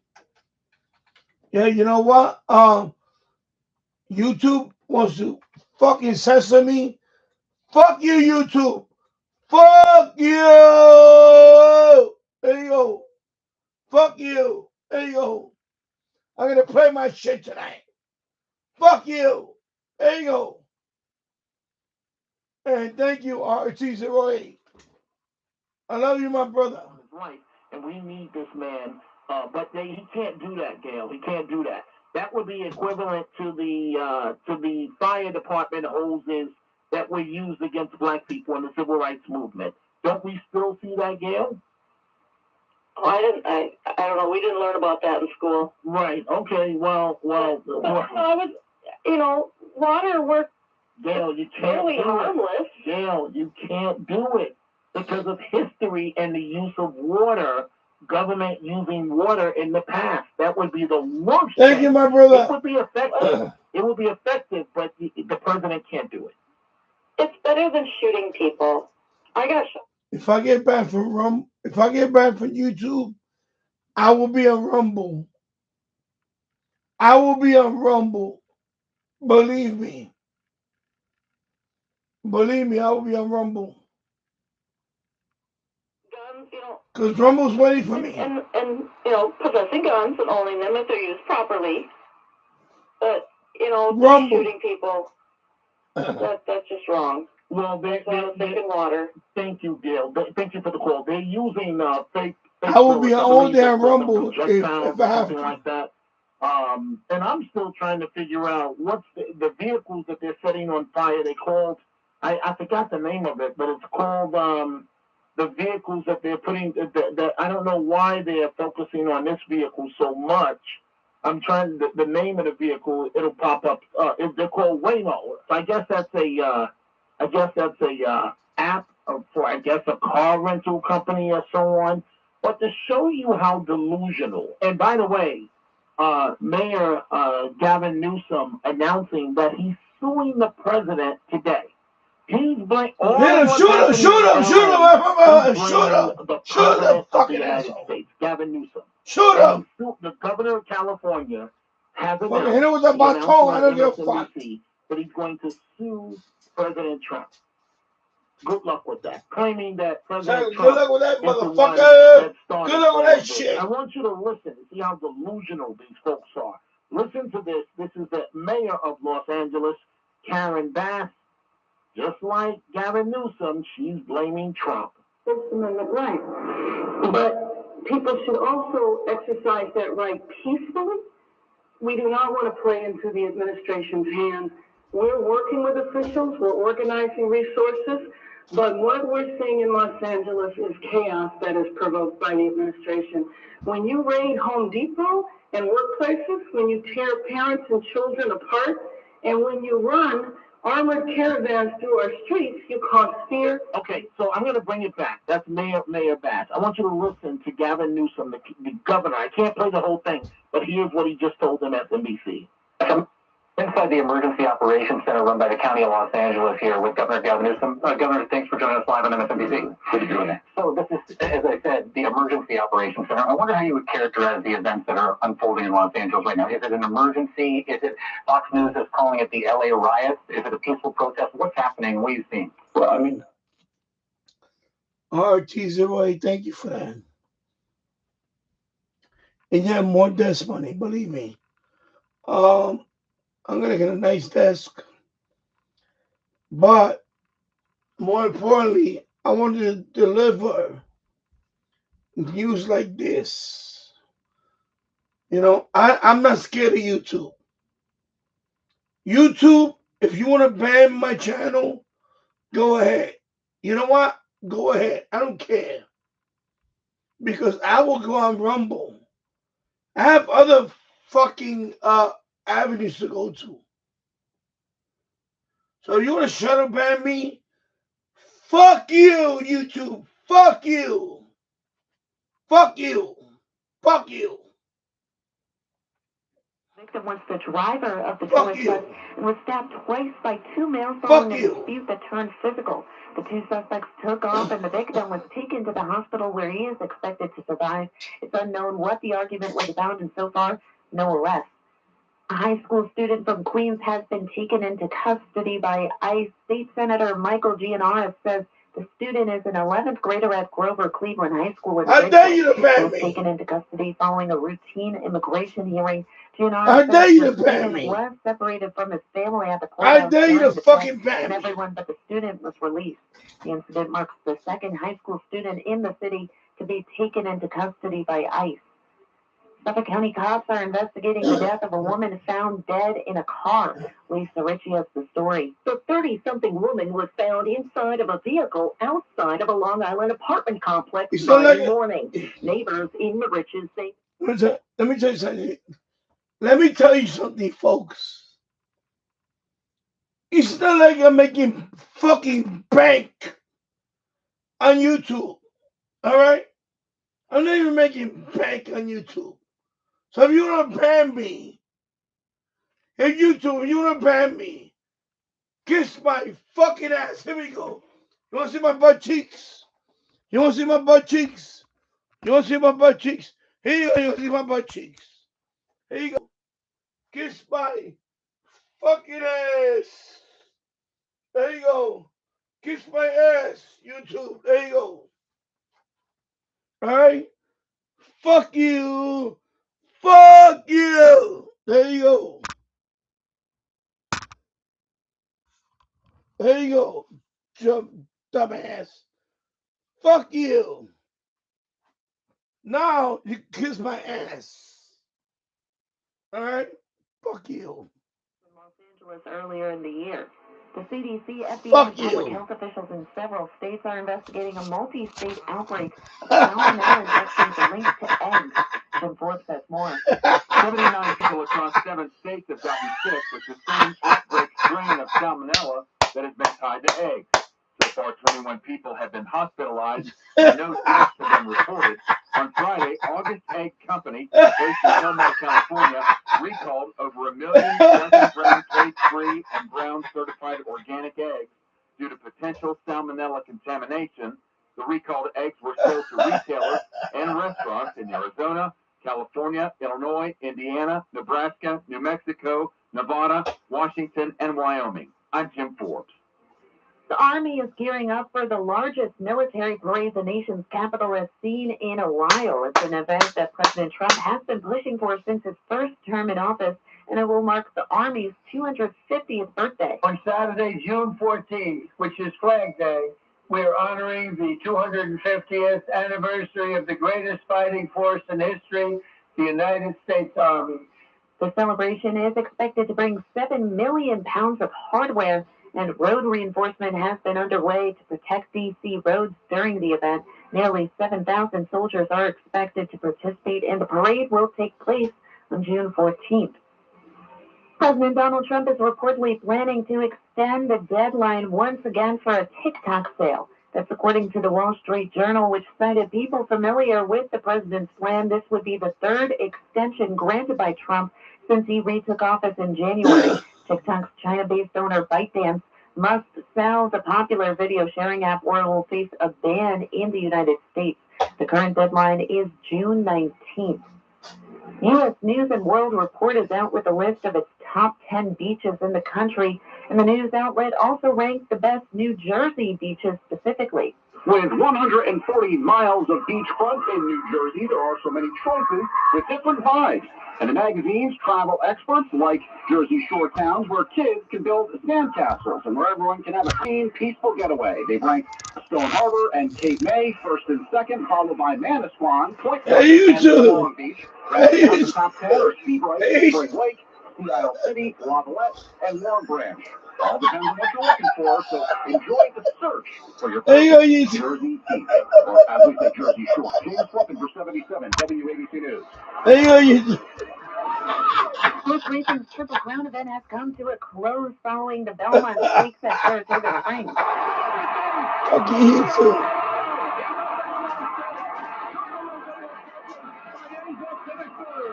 Yeah, you know what? YouTube wants to fucking censor me. Fuck you, YouTube. Fuck you. There you go. Fuck you. There you go. I'm gonna play my shit tonight. Fuck you. There you go. And thank you, RT08. I love you, my brother. Right, and we need this man, but he can't do that, Gail. He can't do that. That would be equivalent to the fire department hoses that were used against black people in the civil rights movement. Don't we still see that, Gail? Oh, I don't know. We didn't learn about that in school. Right. Okay. Well. I was, water worked. Gail, you can't really do harmless. it. Gail, you can't do it because of history and the use of water. Government using water in the past. That would be the worst. Thank you, my brother. It would be effective. It would be effective, but the president can't do it. It's better than shooting people. I got shot. If I get back from YouTube, I will be on Rumble. I will be on Rumble. Believe me. Believe me, I will be on Rumble. Guns, because Rumble's waiting for me. And possessing guns and owning them if they're used properly. But shooting people, that's just wrong. Well, they're water. Thank you, Gail. Thank you for the call. They're using fake. I will be all day on Rumble if I have to. Like that. And I'm still trying to figure out what's the vehicles that they're setting on fire. They called. I forgot the name of it, but it's called the vehicles that they're putting. I don't know why they're focusing on this vehicle so much. I'm trying the name of the vehicle. It'll pop up. They're called Waymo. So I guess that's a app for a car rental company or so on. But to show you how delusional. And by the way, Mayor Gavin Newsom announcing that he's suing the president today. He's blaming all shoot the fucking asshole. Gavin Newsom. Shoot him. The governor of California has announced. Hit him with a baton. I don't give a fuck. But he's going to sue President Trump. Good luck with that. Claiming that President Trump. Good luck with that, motherfucker. Good luck with that shit. I want you to listen and see how delusional these folks are. Listen to this. This is the mayor of Los Angeles, Karen Bass. Just like Gavin Newsom, she's blaming Trump. First Amendment right. But people should also exercise that right peacefully. We do not want to play into the administration's hands. We're working with officials. We're organizing resources. But what we're seeing in Los Angeles is chaos that is provoked by the administration. When you raid Home Depot and workplaces, when you tear parents and children apart, and when you run armored caravans through our streets, you cause fear. Okay, so I'm going to bring it back. That's Mayor Bass. I want you to listen to Gavin Newsom, the governor. I can't play the whole thing, but here's what he just told MSNBC. Inside the Emergency Operations Center run by the County of Los Angeles here with Governor Gavin Newsom. Governor, thanks for joining us live on MSNBC. Good to be here. So this is, as I said, the Emergency Operations Center. I wonder how you would characterize the events that are unfolding in Los Angeles right now. Is it an emergency? Is it, Fox News is calling it the LA riots? Is it a peaceful protest? What's happening? What are you seeing? Well, I mean, RT08, thank you for that. And you have more desk money, believe me. I'm going to get a nice desk. But more importantly, I wanted to deliver news like this. You know, I'm not scared of YouTube. YouTube, if you want to ban my channel, go ahead. You know what? Go ahead. I don't care. Because I will go on Rumble. I have other fucking avenues to go to. So you want to shadow ban me? Fuck you, YouTube. Fuck you. Fuck you. Fuck you. The victim was the driver of the tourist bus and was stabbed twice by two males following a dispute that turned physical. The two suspects took off and the victim was taken to the hospital where he is expected to survive. It's unknown what the argument was about, and so far, no arrests. A high school student from Queens has been taken into custody by ICE. State Senator Michael Gianaris says the student is an 11th grader at Grover Cleveland High School in Ridgewood. He was taken into custody following a routine immigration hearing. Gianaris says the student was separated from his family at the courthouse. And everyone but the student was released. The incident marks the second high school student in the city to be taken into custody by ICE. Suffolk County cops are investigating the death of a woman found dead in a car. Lisa Ritchie has the story. The 30-something woman was found inside of a vehicle outside of a Long Island apartment complex Friday morning. Neighbors in the Riches say... Let me tell you something. Let me tell you something, folks. It's not like I'm making fucking bank on YouTube. All right? I'm not even making bank on YouTube. So if you want to ban me, hey YouTube, if you want to ban me, kiss my fucking ass. Here we go. You want to see my butt cheeks? You want to see my butt cheeks? You want to see my butt cheeks? Here you go. You want to see my butt cheeks? Here you go. Kiss my fucking ass. There you go. Kiss my ass, YouTube. There you go. All right? Fuck you. Fuck you. There you go. There you go. Dumbass. Fuck you. Now you kiss my ass. All right? Fuck you. In Los Angeles earlier in the year. The CDC, FDA, and public health officials in several states are investigating a multi-state outbreak of salmonella infections linked to eggs. Jim Forbes says more. 79 people across 7 states have gotten sick with the same outbreak strain of salmonella that has been tied to eggs. So far, 21 people have been hospitalized and no deaths have been reported. On Friday, August Egg Company, based in Elmore, California, recalled over 1 million brown cage-free and brown certified organic eggs due to potential salmonella contamination. The recalled eggs were sold to retailers and restaurants in Arizona, California, Illinois, Indiana, Nebraska, New Mexico, Nevada, Washington, and Wyoming. I'm Jim Forbes. The Army is gearing up for the largest military parade the nation's capital has seen in a while. It's an event that President Trump has been pushing for since his first term in office, and it will mark the Army's 250th birthday. On Saturday, June 14th, which is Flag Day, we're honoring the 250th anniversary of the greatest fighting force in history, the United States Army. The celebration is expected to bring 7 million pounds of hardware, and road reinforcement has been underway to protect D.C. roads during the event. Nearly 7,000 soldiers are expected to participate, and the parade will take place on June 14th. President Donald Trump is reportedly planning to extend the deadline once again for a TikTok sale. That's according to the Wall Street Journal, which cited people familiar with the president's plan. This would be the third extension granted by Trump since he retook office in January. TikTok's China-based owner ByteDance must sell the popular video sharing app or will face a ban in the United States. The current deadline is June 19th. U.S. News and World Report is out with a list of its top 10 beaches in the country, and the news outlet also ranked the best New Jersey beaches specifically. With 140 miles of beachfront in New Jersey, there are so many choices with different vibes. And the magazine's travel experts like Jersey Shore towns where kids can build sandcastles and where everyone can have a clean, peaceful getaway. They've ranked Stone Harbor and Cape May first and second, followed by Manasquan, Point and Long Beach. The top 10 are Seabright, Spring Lake, Sea Isle City, Lavalette, and Warm Branch. All depends on what you're looking for, so enjoy the search for your perfect Jersey beach, or as we say, Jersey Shore. James Flippin for 77, WABC News. Horse racing's Triple Crown event has come to a close following the Belmont Stakes at Saratoga Springs.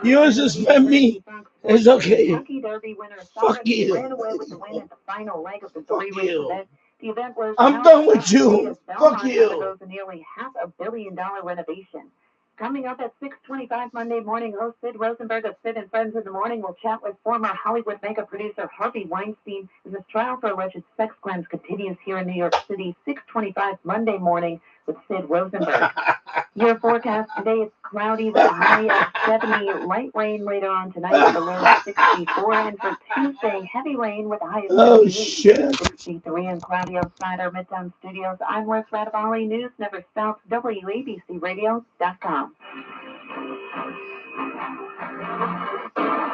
You suspend me. It's okay. Kentucky Derby winner Fuck you. ran away with the win at the final leg of the three-race event. The event was I'm done with you. Fuck you. Undergoes a nearly $500 million renovation. Coming up at 6:25 Monday morning, host Sid Rosenberg of Sid and Friends in the Morning will chat with former Hollywood makeup producer Harvey Weinstein as his trial for alleged sex crimes continues here in New York City. 6:25 Monday morning with Sid Rosenberg. Your forecast today is cloudy with a high of 70, light rain later on tonight with a low of 64, and for Tuesday, heavy rain with a high of 78, 63, and cloudy outside our Midtown studios. I'm Ruth Radavali, News Never Stops, WABCRadio.com.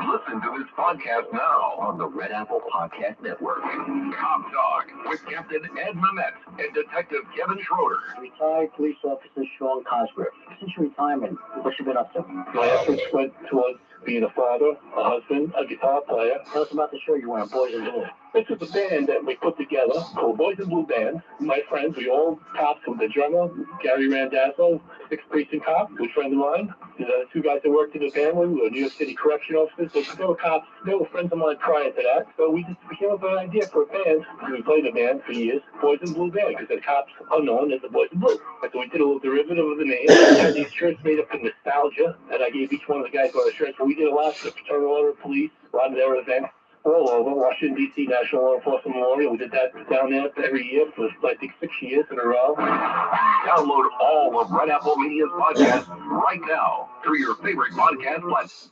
Listen to this podcast now on the Red Apple Podcast Network. Cop Talk with Captain Ed Mamet and Detective Kevin Schroeder. Retired police officer Sean Cosgrove. Since your retirement, what you been up to? My efforts went towards being a father, a husband, a guitar player. Tell us about the show you were on, Boys in Blue. This is a band that we put together called Boys in Blue Band. My friends, we all cops, from the drummer, Gary Randazzo, 6th Precinct cop, good friend of mine. The two guys that worked in the band with me were New York City correction officers. So they were cops. They were friends of mine prior to that. So we came up with an idea for a band. We played a band for years, Boys in Blue Band, because the cops are known as the Boys in Blue. And so we did a little derivative of the name. We had these shirts made up of nostalgia, and I gave each one of the guys one of the shirts. But we did a lot for the Fraternal Order of Police, a lot of their events. All over Washington, D.C. National Law Enforcement Memorial. We did that down there every year for, I think, 6 years in a row. Download all of Red Apple Media's podcasts right now through your favorite podcast platform.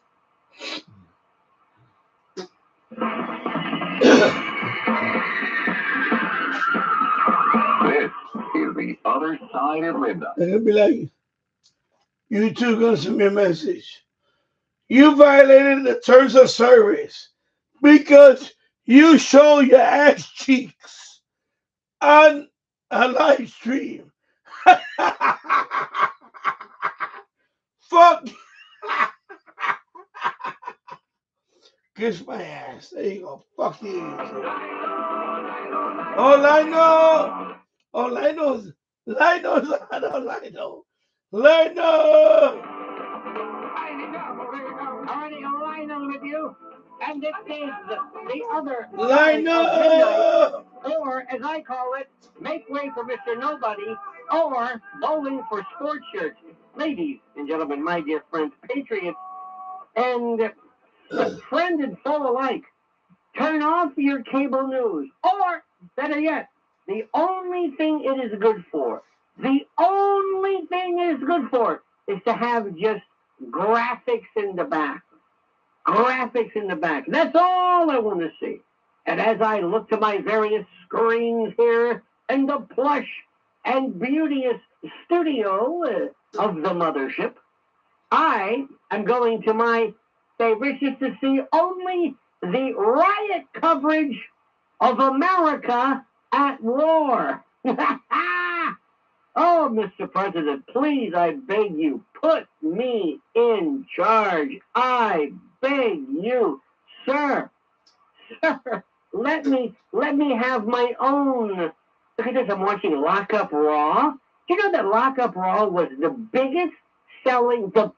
This is the other side of Linda. And it'll be like, you two gonna send me a message. You violated the terms of service because you show your ass cheeks on a live stream. Fuck. Kiss my ass. There you go. Fuck you. All I know. All I know is Lionel. Lionel with you. And this is the other Lionel. Or, as I call it, make way for Mr. Nobody, or bowling for sports shirts. Ladies and gentlemen, my dear friends, patriots, and friend and foe alike, turn off your cable news. Or, better yet, the only thing it is good for, is to have just graphics in the back. Graphics in the back. That's all I want to see. And as I look to my various screens here in the plush and beauteous studio of the mothership, I am going to my favorite just to see only the riot coverage of America at war. Oh, Mr. President, please, I beg you, put me in charge. I beg you, sir, let me have my own Look at this. I'm watching Lockup Raw. Do you know that Lockup Raw was the biggest selling, the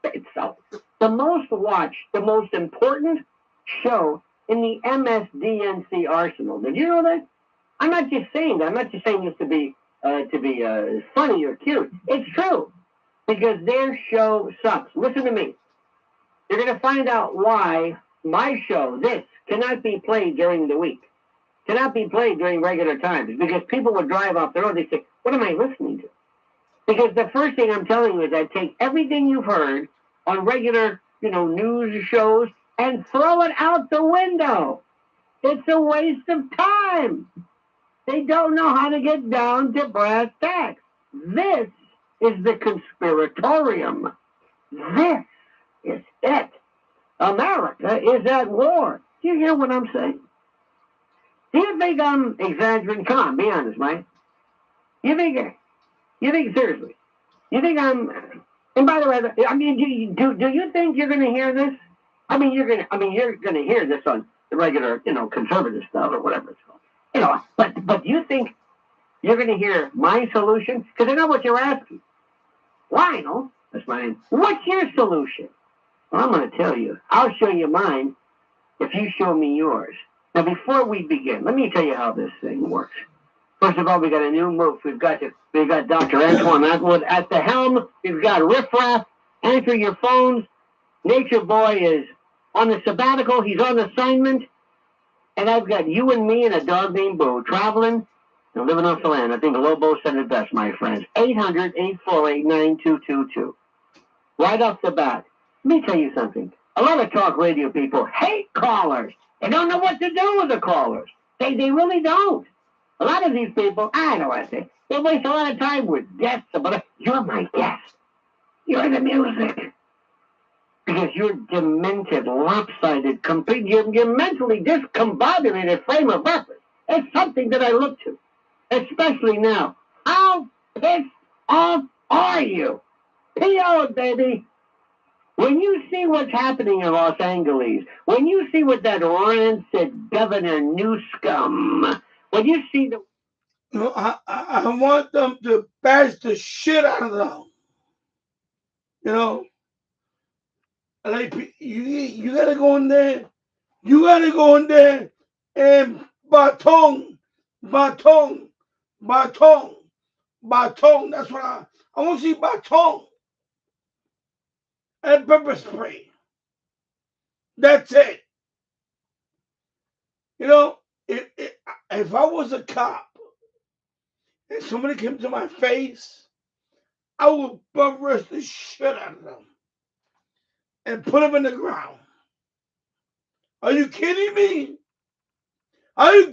most watched, the most important show in the MSDNC arsenal? Did you know that? I'm not just saying that. I'm not just saying this to be funny or cute. It's true. Because their show sucks. Listen to me. You're going to find out why my show, this, cannot be played during the week. Cannot be played during regular times. Because people would drive off the road. They say, what am I listening to? Because the first thing I'm telling you is I take everything you've heard on regular, news shows and throw it out the window. It's a waste of time. They don't know how to get down to brass tacks. This is the conspiratorium. This is it. America is at war. Do you hear what I'm saying? Do you think I'm exaggerating? Come on, be honest, Mike. You think seriously? You think I'm? And by the way, I mean, do you think you're going to hear this? You're going to hear this on the regular, conservative stuff or whatever it's called. But do you think you're going to hear my solution? Because I know what you're asking. Lionel, that's my name. What's your solution? Well, I'm going to tell you. I'll show you mine if you show me yours. Now, before we begin, let me tell you how this thing works. First of all, we got a new move. We've got Dr. Antoine Atwood at the helm. We've got Riff Raff. Answer your phones. Nature Boy is on the sabbatical. He's on assignment. And I've got you and me and a dog named Boo traveling and living off the land. I think Lobo said it best, my friends. 800-848-9222. Right off the bat, let me tell you something. A lot of talk radio people hate callers. They don't know what to do with the callers. They really don't. A lot of these people, I know what I say, they waste a lot of time with guests. But you're my guest. You're the music. Because you're demented, lopsided, complete. You're mentally discombobulated frame of reference. It's something that I look to, especially now. How pissed off are you? P.O., baby. When you see what's happening in Los Angeles, when you see what that rancid Governor Newscomb, when you see the... I want them to bash the shit out of them. Like, you gotta go in there. You gotta go in there and baton. That's what I want to see, baton and pepper spray. That's it. If I was a cop and somebody came to my face, I would bum rush the shit out of them and put them in the ground. Are you kidding me? I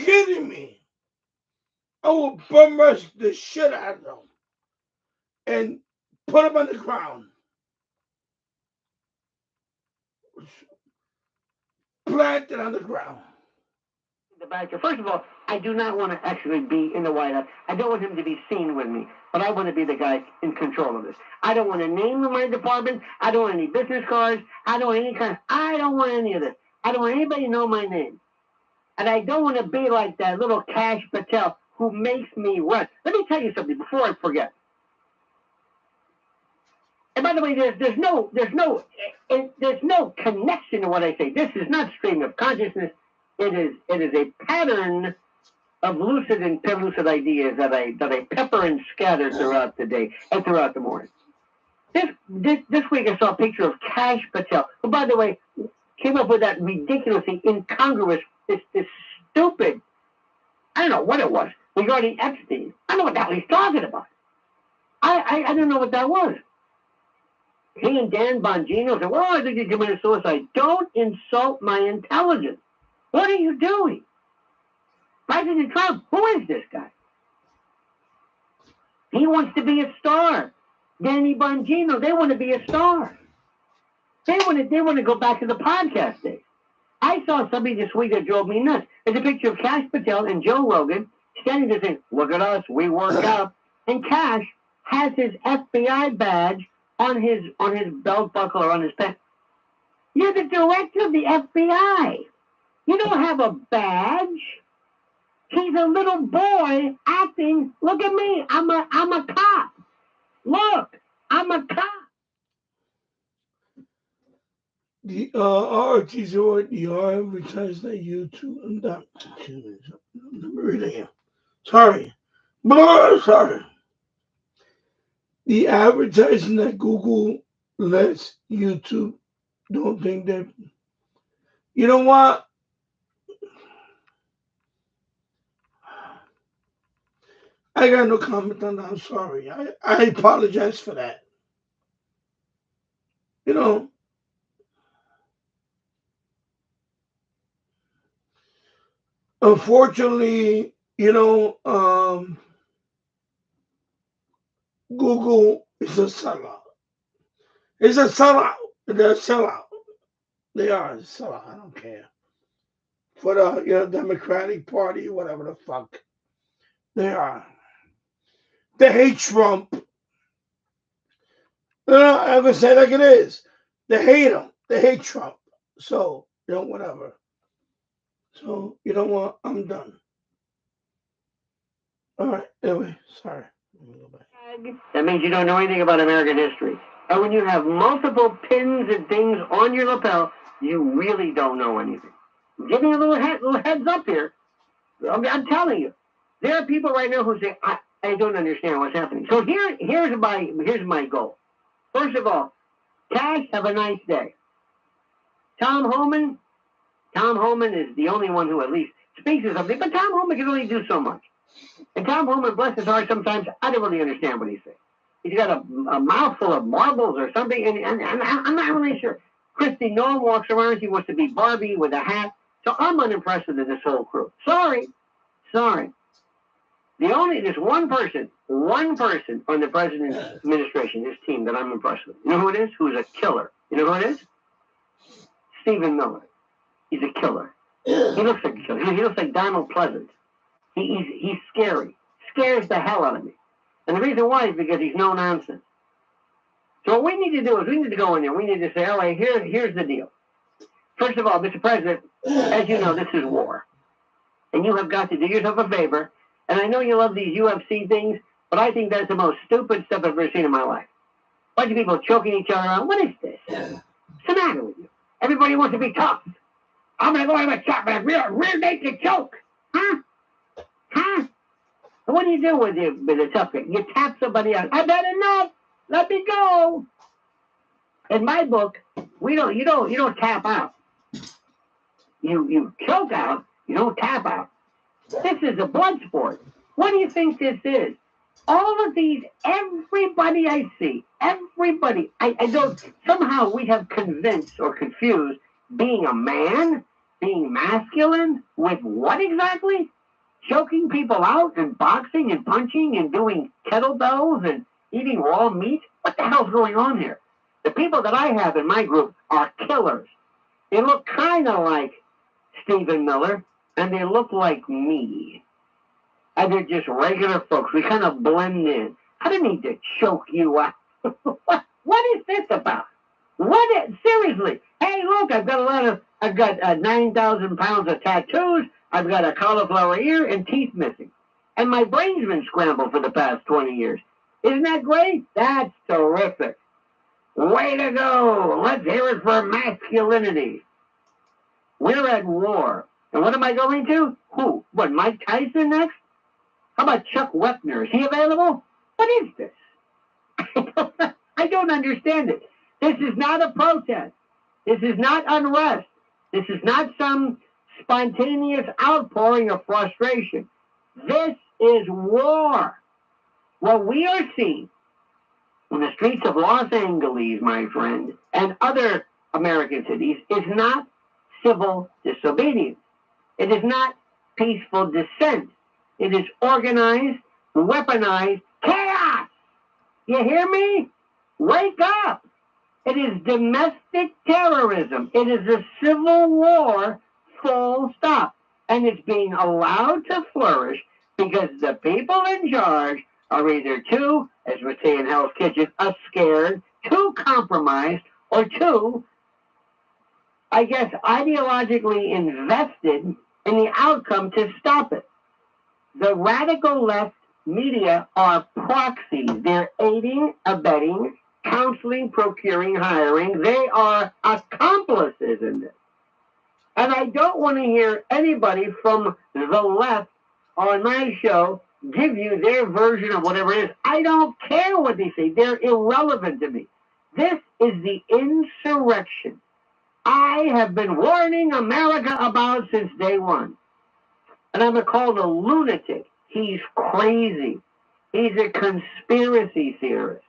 will bum rush the shit out of them and put them on the ground. Planted on the ground. First of all, I do not want to actually be in the White House. I don't want him to be seen with me, but I want to be the guy in control of this. I don't want a name in my department. I don't want any business cards. I don't want I don't want any of this. I don't want anybody to know my name. And I don't want to be like that little Kash Patel who makes me run. Let me tell you something before I forget. And by the way, there's no connection to what I say. This is not stream of consciousness. It is a pattern of lucid and pellucid ideas that I pepper and scatter throughout the day and throughout the morning. This week I saw a picture of Kash Patel, who, by the way, came up with that ridiculously incongruous, this stupid, I don't know what it was, regarding Epstein. I don't know what the hell he's talking about. I don't know what that was. He and Dan Bongino said, well, I think he committed suicide. Don't insult my intelligence. What are you doing? President Trump, who is this guy? He wants to be a star. Danny Bongino, they want to be a star. They want to go back to the podcast days. I saw somebody this week that drove me nuts. There's a picture of Kash Patel and Joe Rogan standing there saying, look at us, we work out. And Kash has his FBI badge on his belt buckle or on his pants. You're the director of the FBI. You don't have a badge He's a little boy acting. Look at me. I'm a cop. Look, I'm a cop. The RTZ, the advertised that YouTube. Let me read it here. Sorry. Sorry. The advertising that Google lets YouTube don't think that. You know what? I got no comment on that. I'm sorry. I apologize for that. You know, unfortunately, Google is a sellout. It's a sellout. They're a sellout. They are a sellout. I don't care. For the Democratic Party, whatever the fuck. They are. They hate Trump. I'm going to say it like it is. They hate him. They hate Trump. So, whatever. So, you know what? I'm done. All right. Anyway, sorry. Let me go back. That means you don't know anything about American history. And when you have multiple pins and things on your lapel, you really don't know anything. Give me a little heads up here. I'm telling you. There are people right now who say, I don't understand what's happening. So here's my goal. First of all, Cash, have a nice day. Tom Homan is the only one who at least speaks of something, but Tom Homan can only do so much. And Tom Homan, bless his heart, sometimes I don't really understand what he's saying. He's got a mouthful of marbles or something, and I'm not really sure. Christy Nolan walks around, she wants to be Barbie with a hat. So I'm unimpressed with this whole crew. Sorry. There's one person on the president's administration, his team, that I'm impressed with. You know who it is? Who's a killer. You know who it is? Stephen Miller. He's a killer. He looks like a killer. He looks like Donald Pleasant. He's scary. Scares the hell out of me. And the reason why is because he's no nonsense. So what we need to do is we need to go in there. We need to say, all right, here's the deal. First of all, Mr. President, as you know, this is war. And you have got to do yourself a favor. And I know you love these UFC things, but I think that's the most stupid stuff I've ever seen in my life. Bunch of people choking each other out. What is this? What's the matter with you? Everybody wants to be tough. I'm going to go have a shot, man. Rear naked choke. Huh? What do you do with a tough guy? You tap somebody out. I've had enough. Let me go. In my book, you don't tap out. You choke out. You don't tap out. This is a blood sport. What do you think this is? All of these, everybody I see, everybody, I don't, somehow we have convinced or confused being a man, being masculine, with what exactly? Choking people out and boxing and punching and doing kettlebells and eating raw meat? What the hell's going on here? The people that I have in my group are killers. They look kind of like Stephen Miller, and they look like me. And they're just regular folks. We kind of blend in. I don't need to choke you out. What is this about? Seriously? Hey, look, I've got 9,000 pounds of tattoos. I've got a cauliflower ear and teeth missing. And my brain's been scrambled for the past 20 years. Isn't that great? That's terrific. Way to go. Let's hear it for masculinity. We're at war. And what am I going to? Who? What, Mike Tyson next? How about Chuck Wepner? Is he available? What is this? I don't understand it. This is not a protest. This is not unrest. This is not some spontaneous outpouring of frustration. This is war. What we are seeing in the streets of Los Angeles, my friend, and other American cities is not civil disobedience. It is not peaceful dissent. It is organized, weaponized chaos. You hear me? Wake up. It is domestic terrorism. It is a civil war, full stop. And it's being allowed to flourish because the people in charge are either too, as we say in Hell's Kitchen, scared, too compromised, or too, I guess, ideologically invested in the outcome to stop it. The radical left media are proxies. They're aiding, abetting, counseling, procuring, hiring. They are accomplices in this. And I don't want to hear anybody from the left on my show give you their version of whatever it is. I don't care what they say. They're irrelevant to me. This is the insurrection I have been warning America about since day one. And I'm called a lunatic. He's crazy. He's a conspiracy theorist.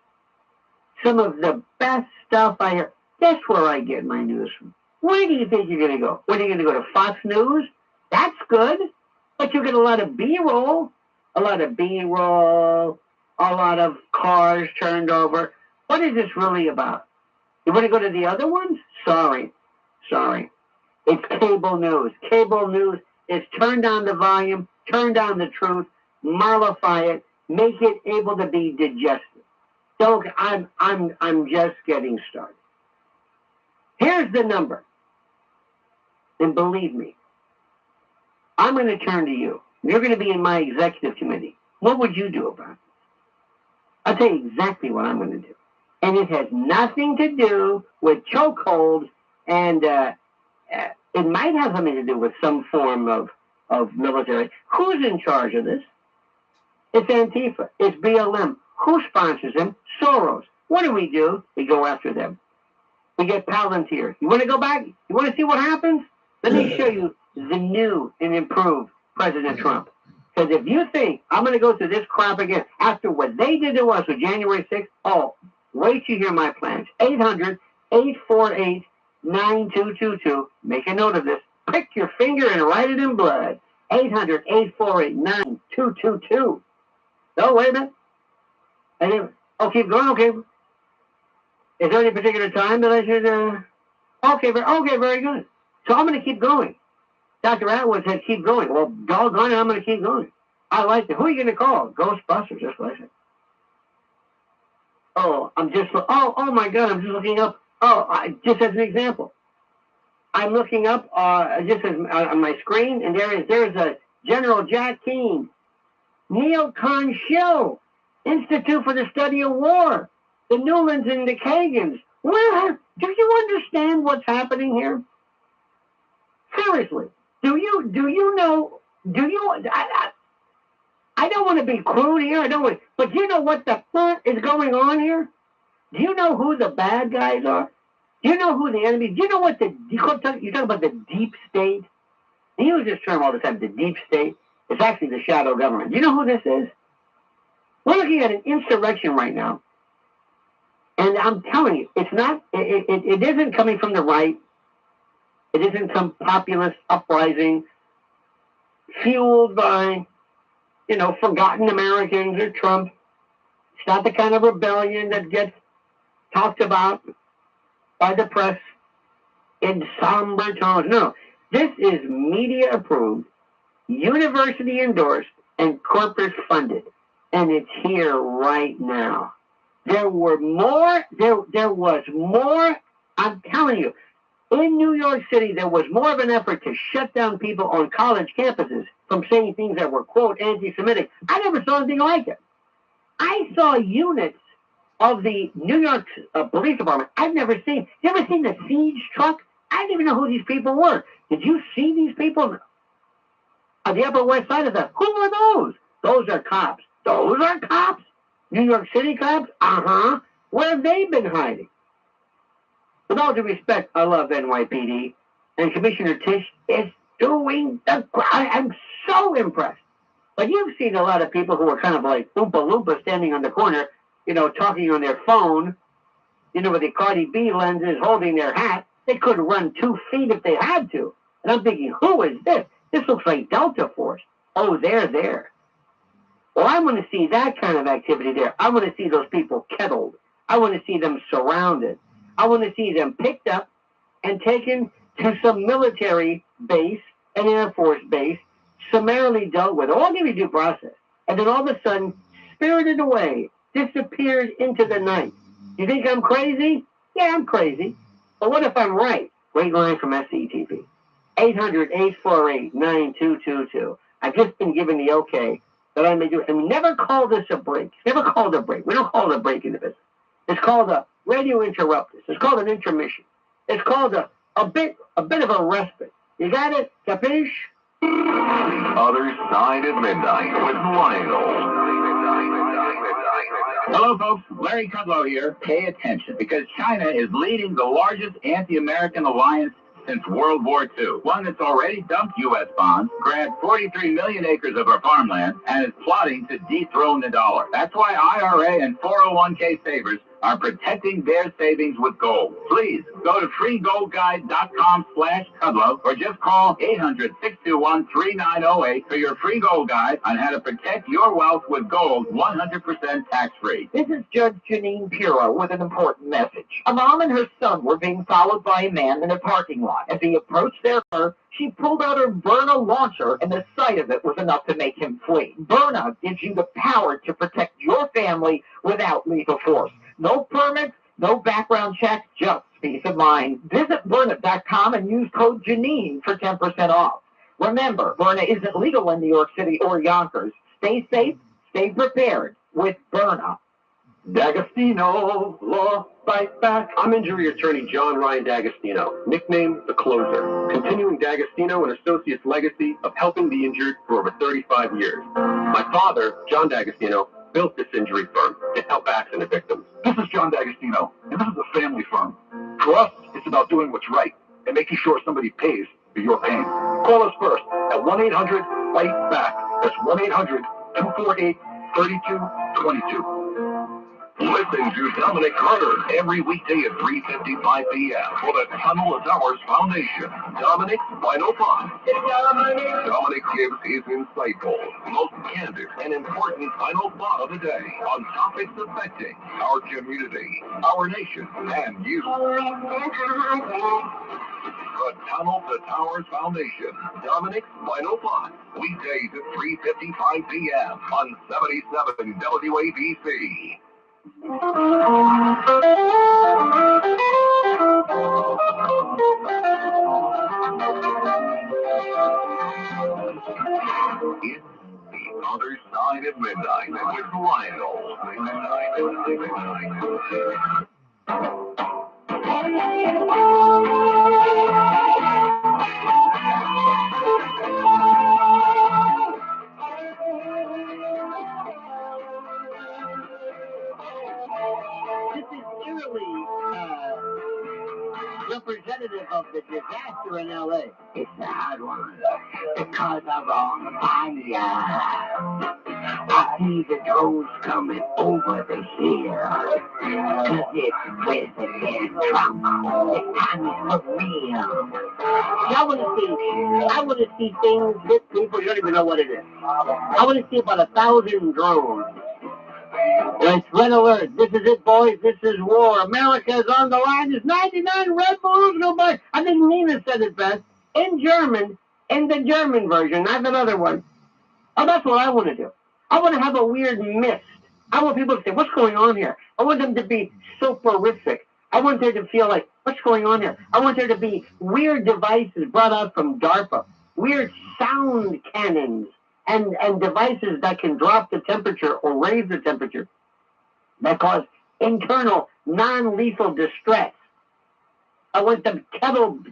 Some of the best stuff I hear. Guess where I get my news from? Where do you think you're going to go? Where are you going to go to Fox News? That's good. But you get a lot of B-roll. A lot of B-roll. A lot of cars turned over. What is this really about? You want to go to the other ones? Sorry. It's cable news. Cable news is turn down the volume, turn down the truth, mollify it, make it able to be digested. So I'm just getting started. Here's the number. And believe me, I'm going to turn to you. You're going to be in my executive committee. What would you do about it? I'll tell you exactly what I'm going to do. And it has nothing to do with chokeholds, and it might have something to do with some form of military. Who's in charge of this? It's Antifa. It's BLM. Who sponsors them? Soros. What do? We go after them. We get Palantir. You want to go back? You want to see what happens? Let me show you the new and improved President Trump. Because if you think I'm going to go through this crap again after what they did to us with January 6th, oh, wait till you hear my plans. 800-848-9222. Make a note of this. Prick your finger and write it in blood. 800-848-9222. Oh, wait a minute. Keep going. Okay. Is there any particular time that I should? Okay, very good. So I'm going to keep going. Dr. Atwood said keep going. Well, doggone it, I'm going to keep going. I like it. Who are you going to call? Ghostbusters, just like it. Oh my God, I'm just looking up. Just as an example. I'm looking up, just as on my screen, and there's a General Jack Keane. Neocon Shill, Institute for the Study of War. The Newlands and the Kagans. Do you understand what's happening here? Seriously. Do you know, I don't want to be crude here, but do you know what the fuck is going on here? Do you know who the bad guys are? Do you know who the enemies? Do you know what you talk about the deep state? They use this term all the time, the deep state. It's actually the shadow government. Do you know who this is? We're looking at an insurrection right now. And I'm telling you, it's not, it isn't coming from the right. It isn't some populist uprising fueled by, forgotten Americans or Trump. It's not the kind of rebellion that gets talked about by the press in somber tones. No, this is media approved, university endorsed, and corporate funded. And it's here right now. There was more, I'm telling you, in New York City, there was more of an effort to shut down people on college campuses from saying things that were, quote, anti-Semitic. I never saw anything like it. I saw units of the New York Police Department I've never seen. You ever seen the siege truck? I didn't even know who these people were. Did you see these people on the Upper West Side of that? Who are those? Those are cops. Those are cops? New York City cops? Uh-huh. Where have they been hiding? With all due respect, I love NYPD. And Commissioner Tisch is doing I'm so impressed. But you've seen a lot of people who are kind of like Oompa Loompa standing on the corner, talking on their phone, with the Cardi B lenses, holding their hat. They could run 2 feet if they had to. And I'm thinking, who is this? This looks like Delta Force. Oh, they're there. Well, I want to see that kind of activity there. I want to see those people kettled. I want to see them surrounded. I want to see them picked up and taken to some military base, an Air Force base, summarily dealt with. All give you due process. And then all of a sudden, spirited away, disappeared into the night. You think I'm crazy? Yeah, I'm crazy. But what if I'm right? Great line from SCTV. 800-848-9222. I've just been given the okay that I may do it. And we never call this a break. It's never called a break. We don't call it a break in the business. It's called a radio interruptus. It's called an intermission. It's called a bit of a respite. You got it? Capiche? Other Side of Midnight with Lionel. Hello, folks. Larry Kudlow here. Pay attention, because China is leading the largest anti-American alliance since World War II. One that's already dumped U.S. bonds, grabbed 43 million acres of our farmland, and is plotting to dethrone the dollar. That's why IRA and 401k savers are protecting their savings with gold. Please go to freegoldguide.com/Kudlow or just call 800-621-3908 for your free gold guide on how to protect your wealth with gold 100% tax-free. This is Judge Janine Pirro with an important message. A mom and her son were being followed by a man in a parking lot. As he approached their car, she pulled out her Byrna launcher, and the sight of it was enough to make him flee. Byrna gives you the power to protect your family without lethal force. No permits, no background checks, just peace of mind. Visit Byrna.com and use code Janine for 10% off. Remember, Byrna isn't legal in New York City or Yonkers. Stay safe, stay prepared with Byrna. D'Agostino, Law, Fight Back. I'm injury attorney John Ryan D'Agostino, nicknamed The Closer, continuing D'Agostino and Associates' legacy of helping the injured for over 35 years. My father, John D'Agostino, built this injury firm to help accident victims. This is John D'Agostino, and this is a family firm. For us, it's about doing what's right and making sure somebody pays for your pain. Call us first at 1-800-FIGHT-BACK. That's 1-800-248-3222. Listen to Dominic Carter every weekday at 3:55 p.m. for the Tunnel of Towers Foundation. Dominic's Final Thought. Dominic gives his insightful, most candid, and important final thought of the day on topics affecting our community, our nation, and you. The Tunnel to Towers Foundation. Dominic's Final Thought. Weekdays at 3:55 p.m. on 77 WABC. It's the Other Side of Midnight with Lionel. This is eerily representative of the disaster in L.A. It's a hard one because of all the fire. I see the drones coming over the hill. Cause it's President Trump. It's time for real. I want to see things that people don't even know what it is. I want to see about 1,000 drones. It's red alert. This is it, boys. This is war. America is on the line. There's 99 red balloons go by. I think Nina said it best. In German, in the German version, not that other one. Oh, that's what I want to do. I want to have a weird mist. I want people to say, what's going on here? I want them to be soporific. I want there to feel like, what's going on here? I want there to be weird devices brought out from DARPA, weird sound cannons, and devices that can drop the temperature or raise the temperature that cause internal non-lethal distress. I want them kettled,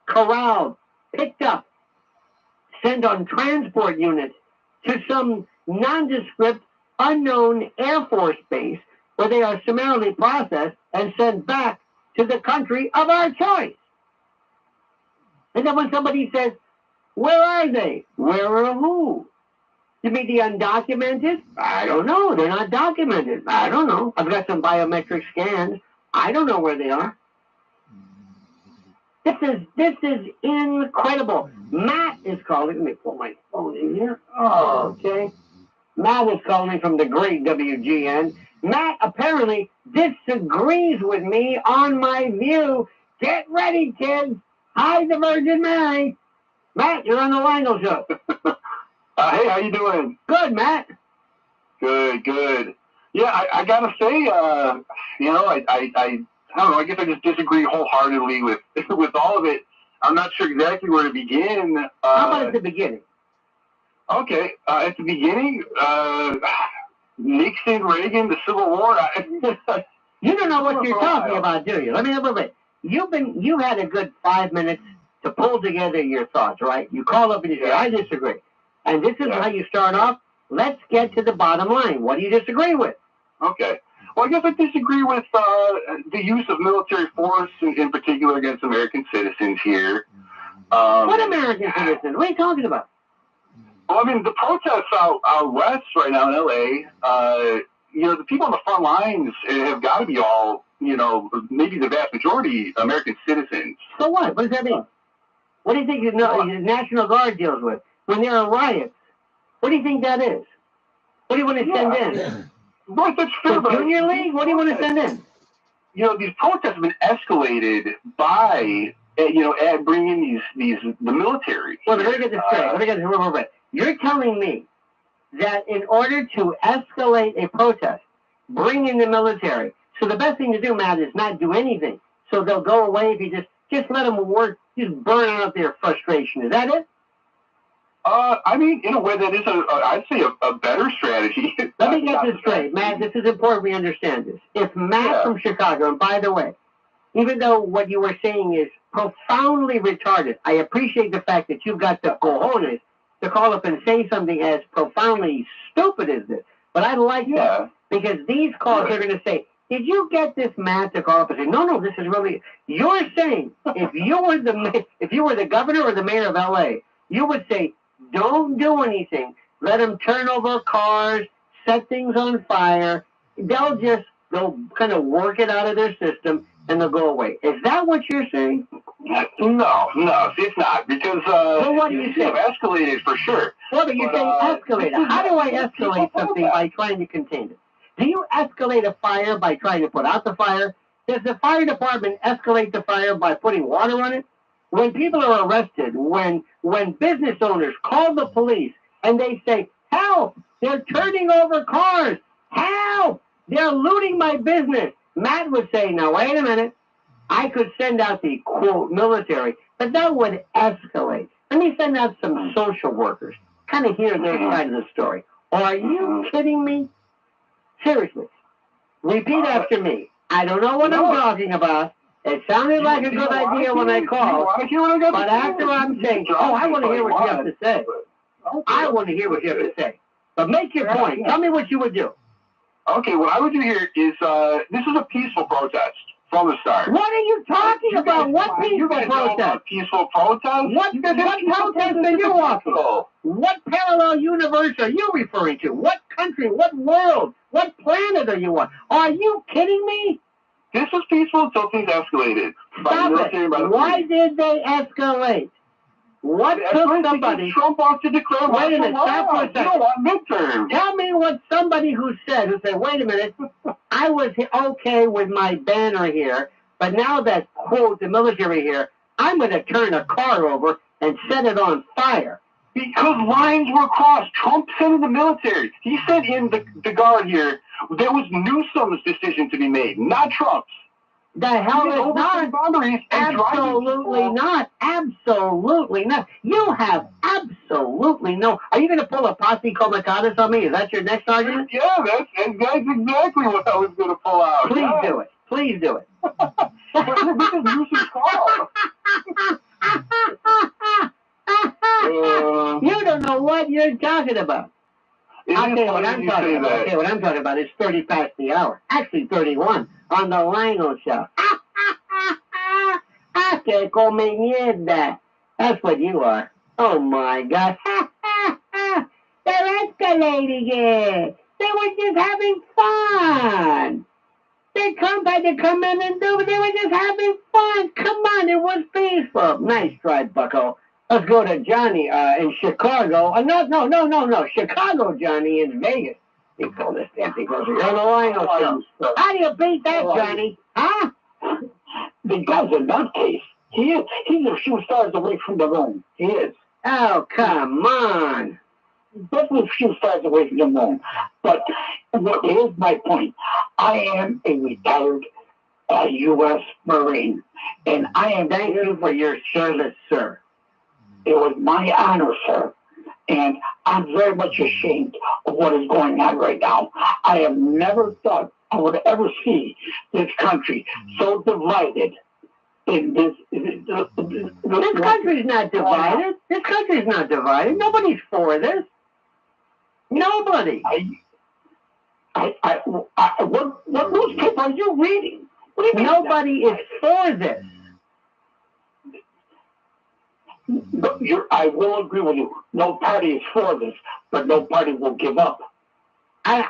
corralled, picked up, sent on transport units to some nondescript, unknown Air Force base where they are summarily processed and sent back to the country of our choice. And then when somebody says, where are they? Where are who? You mean the undocumented? I don't know. They're not documented. I don't know. I've got some biometric scans. I don't know where they are. This is incredible. Matt is calling. Let me pull my phone in here. Oh, okay. Matt is calling me from the great WGN. Matt apparently disagrees with me on my view. Get ready, kids. Hi, the Virgin Mary. Matt, you're on the Lionel Show. Hey, how you doing? Good, Matt. Good. Yeah, I gotta say, I don't know. I guess I just disagree wholeheartedly with all of it. I'm not sure exactly where to begin. How about at the beginning? Okay, at the beginning, Nixon, Reagan, the Civil War. You don't know what you're talking about, do you? Let me wait. You had a good 5 minutes to pull together your thoughts, right? You call up and you say, I disagree. And this is how you start off. Let's get to the bottom line. What do you disagree with? Okay. Well, I guess I disagree with the use of military force, in particular against American citizens here. What American citizens? What are you talking about? Well, I mean, the protests out west right now in L.A., the people on the front lines have got to be all, maybe the vast majority American citizens. So what? What does that mean? What do you think the National Guard deals with when there are riots? What do you think that is? What do you want to send in? Right, that's fair. The Junior League? What do you want to send in? These protests have been escalated by, bringing the military. Well, let me get this straight. You're telling me that in order to escalate a protest, bring in the military. So the best thing to do, Matt, is not do anything. So they'll go away if you just let them work, just burn out their frustration. Is that it? I mean, in a way, that is I'd say a better strategy. Let me get this straight, Matt. This is important we understand this. If Matt from Chicago, and by the way, even though what you were saying is profoundly retarded, I appreciate the fact that you've got the cojones to call up and say something as profoundly stupid as this. But I like that, because these calls are going to say, did you get this Matt to call up and say, no, this is really, you're saying, if you were the governor or the mayor of L.A., you would say, don't do anything. Let them turn over cars, set things on fire. They'll kind of work it out of their system, and they'll go away. Is that what you're saying? No, it's not. Because well, what do you say? Escalated for sure. Well, but you're saying escalated. How do I escalate something by trying to contain it? Do you escalate a fire by trying to put out the fire? Does the fire department escalate the fire by putting water on it? When people are arrested, when business owners call the police and they say, help, they're turning over cars, help, they're looting my business. Matt would say, now wait a minute, I could send out the, quote, military, but that would escalate. Let me send out some social workers, kind of hear their side of the story. Are you kidding me? Seriously. Repeat after me. I don't know what I'm talking about. It sounded like a good idea when I called, but after I'm saying, I want to hear what you have to say. I want to hear what you have to say. But make your point. Tell me what you would do. Okay, what I would do here is, this is a peaceful protest from the start. What are you talking about? What peaceful protest? Peaceful protest? What protest are you walking? What parallel universe are you referring to? What country? What world? What planet are you on? Are you kidding me? This was peaceful until things escalated. Stop it. Why did they escalate? What took somebody? Trump wants to declare. Wait a minute. Stop for a second. You don't want midterms. Tell me what somebody who said, wait a minute, I was okay with my banner here, but now that, quote, the military here, I'm going to turn a car over and set it on fire. Because lines were crossed. Trump sent in the military. He sent in the guard here. There was Newsom's decision to be made, not Trump's. The hell is not. Absolutely not. Absolutely not. You have absolutely no. Are you going to pull a posse comitatus on me? Is that your next argument? Yeah, that's exactly what I was going to pull out. Please do it. Please do it. This is Newsom's call. You don't know what you're talking about. I'll tell you what I'm talking about. I'll tell you what I'm talking about. It's 30 past the hour. Actually, 31 on the Lango Show. Que come mierda. That's what you are. Oh, my God. They're escalating it. They were just having fun. They had to come in and do it. They were just having fun. Come on, it was peaceful. Nice try, bucko. Let's go to Johnny in Chicago. No. Chicago, Johnny, in Vegas. He called this damn thing closer. You're on the line, show. How do you beat that, Johnny? Huh? The guy's a nutcase. He's a few stars away from the moon. He is. Oh, come on. Definitely a few stars away from the moon. But here's my point. I am a retired U.S. Marine, and I am. Thank you for your service, sir. It was my honor, sir. And I'm very much ashamed of what is going on right now. I have never thought I would ever see this country so divided. In this country's not divided. This country's not divided. Nobody's for this. Nobody. What newspaper are you reading? What do you mean? Nobody is for this. I will agree with you. No party is for this, but no party will give up. I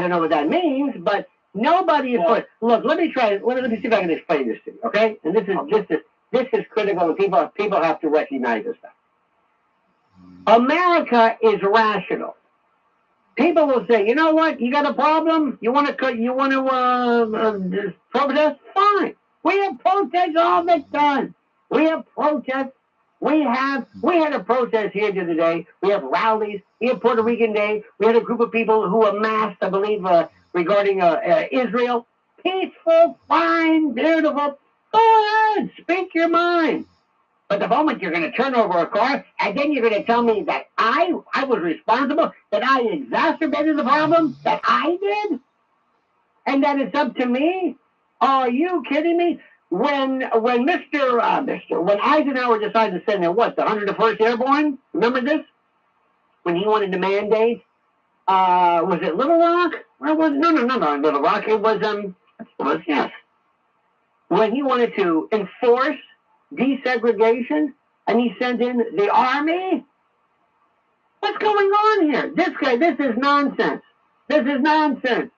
don't know what that means, but nobody is for it. Look, let me see if I can explain this to you, okay? And this is critical, and people have to recognize this stuff. America is rational. People will say, you know what? You got a problem? You want to protest? Fine. We have protests all the time. We have protests. We had a protest here the other day. We have rallies. We have Puerto Rican Day. We had a group of people who amassed, I believe, regarding Israel. Peaceful, fine, beautiful. Go ahead, speak your mind. But the moment you're going to turn over a car, and then you're going to tell me that I was responsible, that I exacerbated the problem, that I did, and that it's up to me? Are you kidding me? When Eisenhower decided to send the 101st Airborne, remember this? When he wanted to mandate, was it Little Rock? Where was it? No, Little Rock. It was yes. When he wanted to enforce desegregation, and he sent in the army. What's going on here? This is nonsense. This is nonsense.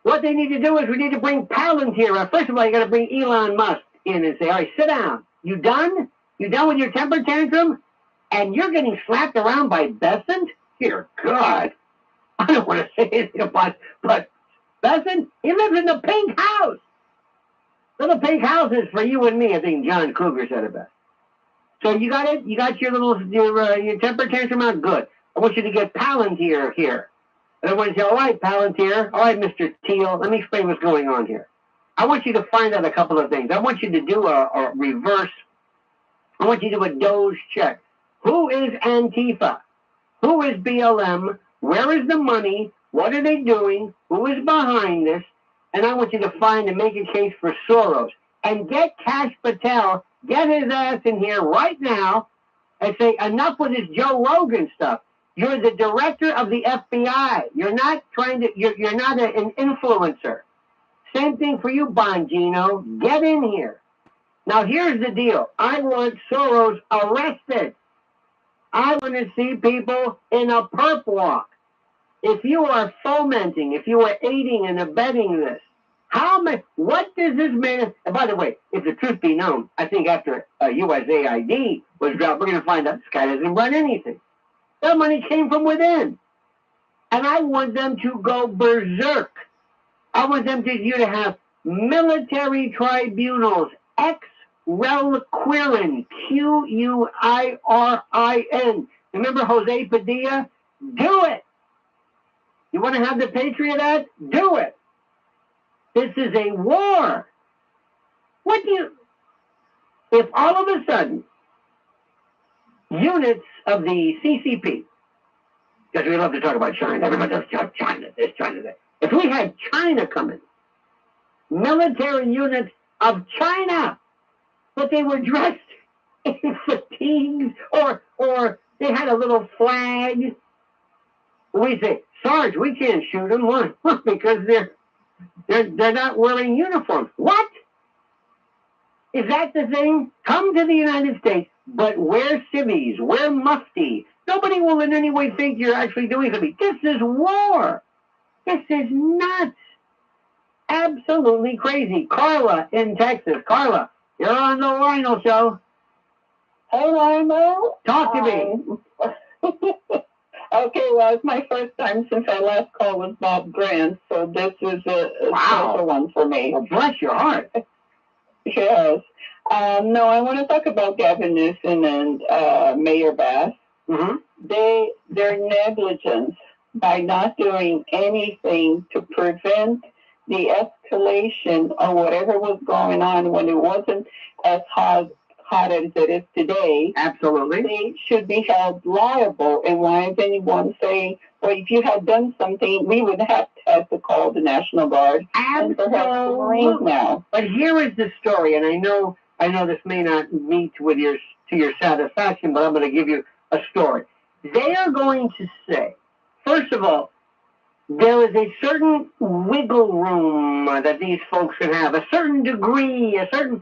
What they need to do is we need to bring Palantir up. First of all, you got to bring Elon Musk in and say, all right, sit down. You done? You done with your temper tantrum? And you're getting slapped around by Besant? Dear God. I don't want to say anything about it, but Besant, he lives in the pink house. Little pink house is for you and me. I think John Cougar said it best. So you got it? You got your temper tantrum out? Good. I want you to get Palantir here. And I want you to say, all right, Palantir, all right, Mr. Teal, let me explain what's going on here. I want you to find out a couple of things. I want you to do a reverse. I want you to do a Doge check. Who is Antifa? Who is BLM? Where is the money? What are they doing? Who is behind this? And I want you to find and make a case for Soros. And get Kash Patel, get his ass in here right now and say, enough with this Joe Rogan stuff. You're the director of the FBI. You're not you're not an influencer. Same thing for you, Bongino. Get in here. Now, here's the deal. I want Soros arrested. I want to see people in a perp walk. If you are fomenting, if you are aiding and abetting this, what does this man, and by the way, if the truth be known, I think after USAID was dropped, we're going to find out this guy doesn't run anything. That money came from within. And I want them to go berserk. I want you to have military tribunals, ex-reliquerin, Q-U-I-R-I-N. Remember Jose Padilla? Do it. You want to have the Patriot Act? Do it. This is a war. If all of a sudden, units of the CCP, because we love to talk about China, everybody does China, this, China, that. If we had China coming, military units of China, but they were dressed in fatigues, or they had a little flag, we say, Sarge, we can't shoot them. Why? Because they're not wearing uniforms. What? Is that the thing? Come to the United States, but wear civvies, wear mufti. Nobody will in any way think you're actually doing something. This is war. This is nuts. Absolutely crazy. Carla in Texas. Carla, you're on the Rhino Show. Hey, Rhino. Talk to me. Okay, well, it's my first time since our last call was Bob Grant, so this is a special one for me. Well, bless your heart. Yes. No, I want to talk about Gavin Newsom and Mayor Bass. Mm-hmm. Their negligence by not doing anything to prevent the escalation of whatever was going on when it wasn't as hard hot as it is today, absolutely, they should be held liable. And why is anyone saying, well, if you had done something, we would have to call the National Guard and perhaps the Marines now. But here is the story, and I know this may not meet with to your satisfaction, but I'm going to give you a story. They are going to say, first of all, there is a certain wiggle room that these folks can have, a certain degree, a certain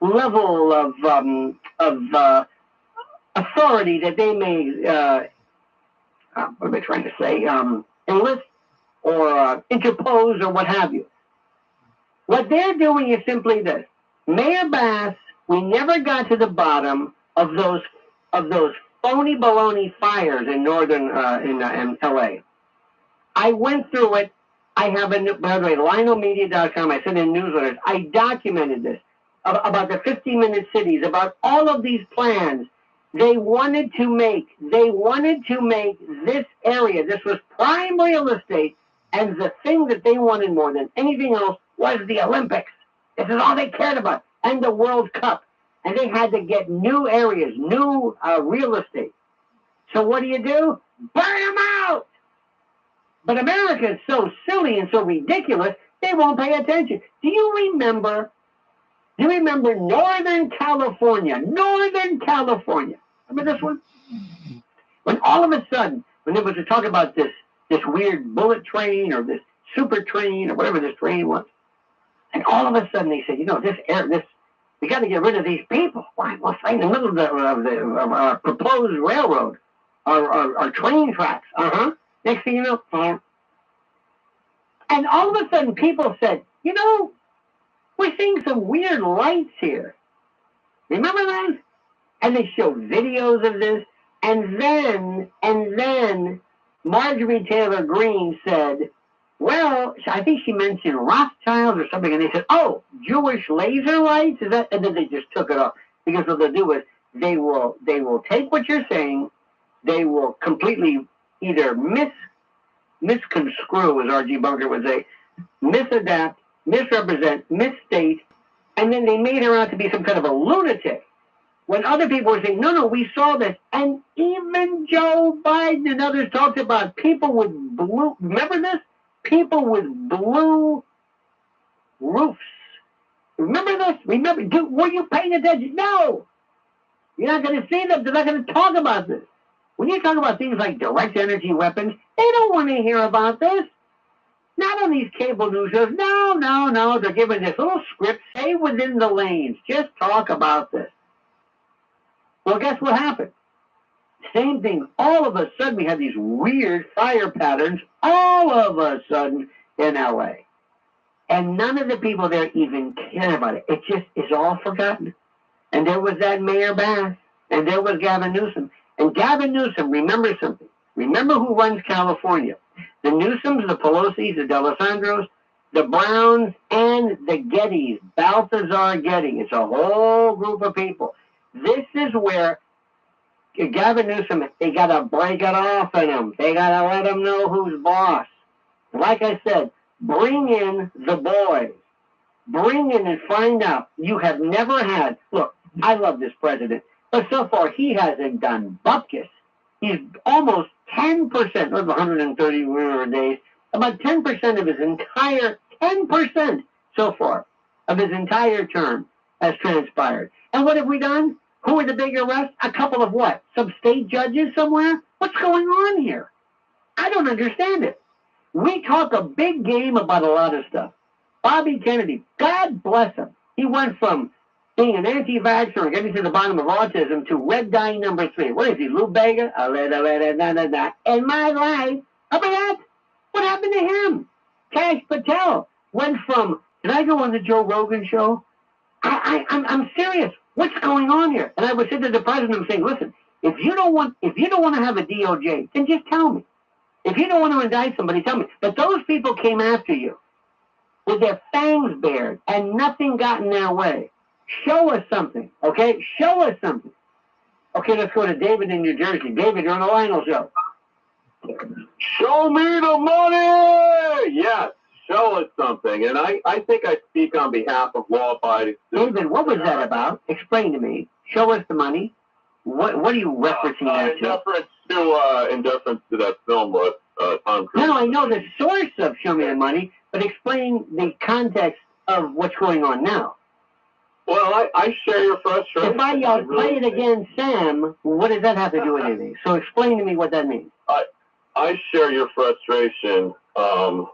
level of authority that they may what am I trying to say? Enlist or interpose or what have you. What they're doing is simply this. Mayor Bass, we never got to the bottom of those phony baloney fires in northern in LA. I went through it. I have by the way, lionelmedia.com. I sent in newsletters. I documented this about the 15-minute cities, about all of these plans. They wanted to make this area. This was prime real estate, and the thing that they wanted more than anything else was the Olympics. This is all they cared about, and the World Cup. And they had to get new areas, new real estate. So what do? Burn them out! But America is so silly and so ridiculous, they won't pay attention. Do you remember Northern California? Northern California. Remember this one? When all of a sudden, when there was a talk about this weird bullet train or this super train or whatever this train was, and all of a sudden they said, we got to get rid of these people. Why? Well, right in the middle of the proposed railroad, our train tracks. Next thing you know, and all of a sudden people said, we're seeing some weird lights here. Remember that? And they showed videos of this. And then Marjorie Taylor Greene said, well, I think she mentioned Rothschild or something, and they said, oh, Jewish laser lights? Is that? And then they just took it off. Because what they'll do is they will take what you're saying, they will completely either misconstrue, as R.G. Bunker would say, misadapt, misrepresent, misstate, and then they made her out to be some kind of a lunatic. When other people were saying, no, we saw this. And even Joe Biden and others talked about people with blue, remember this? People with blue roofs. Remember this? Were you paying attention? No. You're not going to see them. They're not going to talk about this. When you talk about things like direct energy weapons, they don't want to hear about this. Not on these cable news shows. No. They're giving this little script. Stay within the lanes. Just talk about this. Well, guess what happened? Same thing. All of a sudden, we had these weird fire patterns all of a sudden in LA. And none of the people there even care about it. It just is all forgotten. And there was that Mayor Bass. And there was Gavin Newsom. And Gavin Newsom, remember something. Remember who runs California. The Newsoms, the Pelosi's, the D'Alessandros, the Browns, and the Gettys. Balthazar Getty. It's a whole group of people. This is where Gavin Newsom, they got to break it off in him. They got to let him know who's boss. Like I said, bring in the boys. Bring in and find out. You have never had, look, I love this president, but so far he hasn't done bupkis. He's almost 10%, of 130 days, about 10% of his entire, 10% so far of his entire term has transpired. And what have we done? Who are the big arrests? A couple of what? Some state judges somewhere? What's going on here? I don't understand it. We talk a big game about a lot of stuff. Bobby Kennedy, God bless him. He went from being an anti-vaxxer and getting to the bottom of autism to red dye number 3. What is he, Lou Bega? In my life. How about that? What happened to him? Cash Patel went from, did I go on the Joe Rogan show? I'm serious. What's going on here? And I would say to the president, saying, listen, if you don't want to have a DOJ, then just tell me. If you don't want to indict somebody, tell me. But those people came after you with their fangs bared and nothing got in their way. Show us something, okay? Show us something. Okay, let's go to David in New Jersey. David, you're on the Lionel Show. Show me the money! Yes, show us something. And I think I speak on behalf of law-abiding citizens. David, what was that about? Explain to me. Show us the money. What are you referencing that to? In deference to that film with Tom Cruise. No, I know the source of Show Me the Money, but explain the context of what's going on now. Well, I share your frustration. If I yell, play it again, Sam, what does that have to do with anything? So explain to me what that means. I share your frustration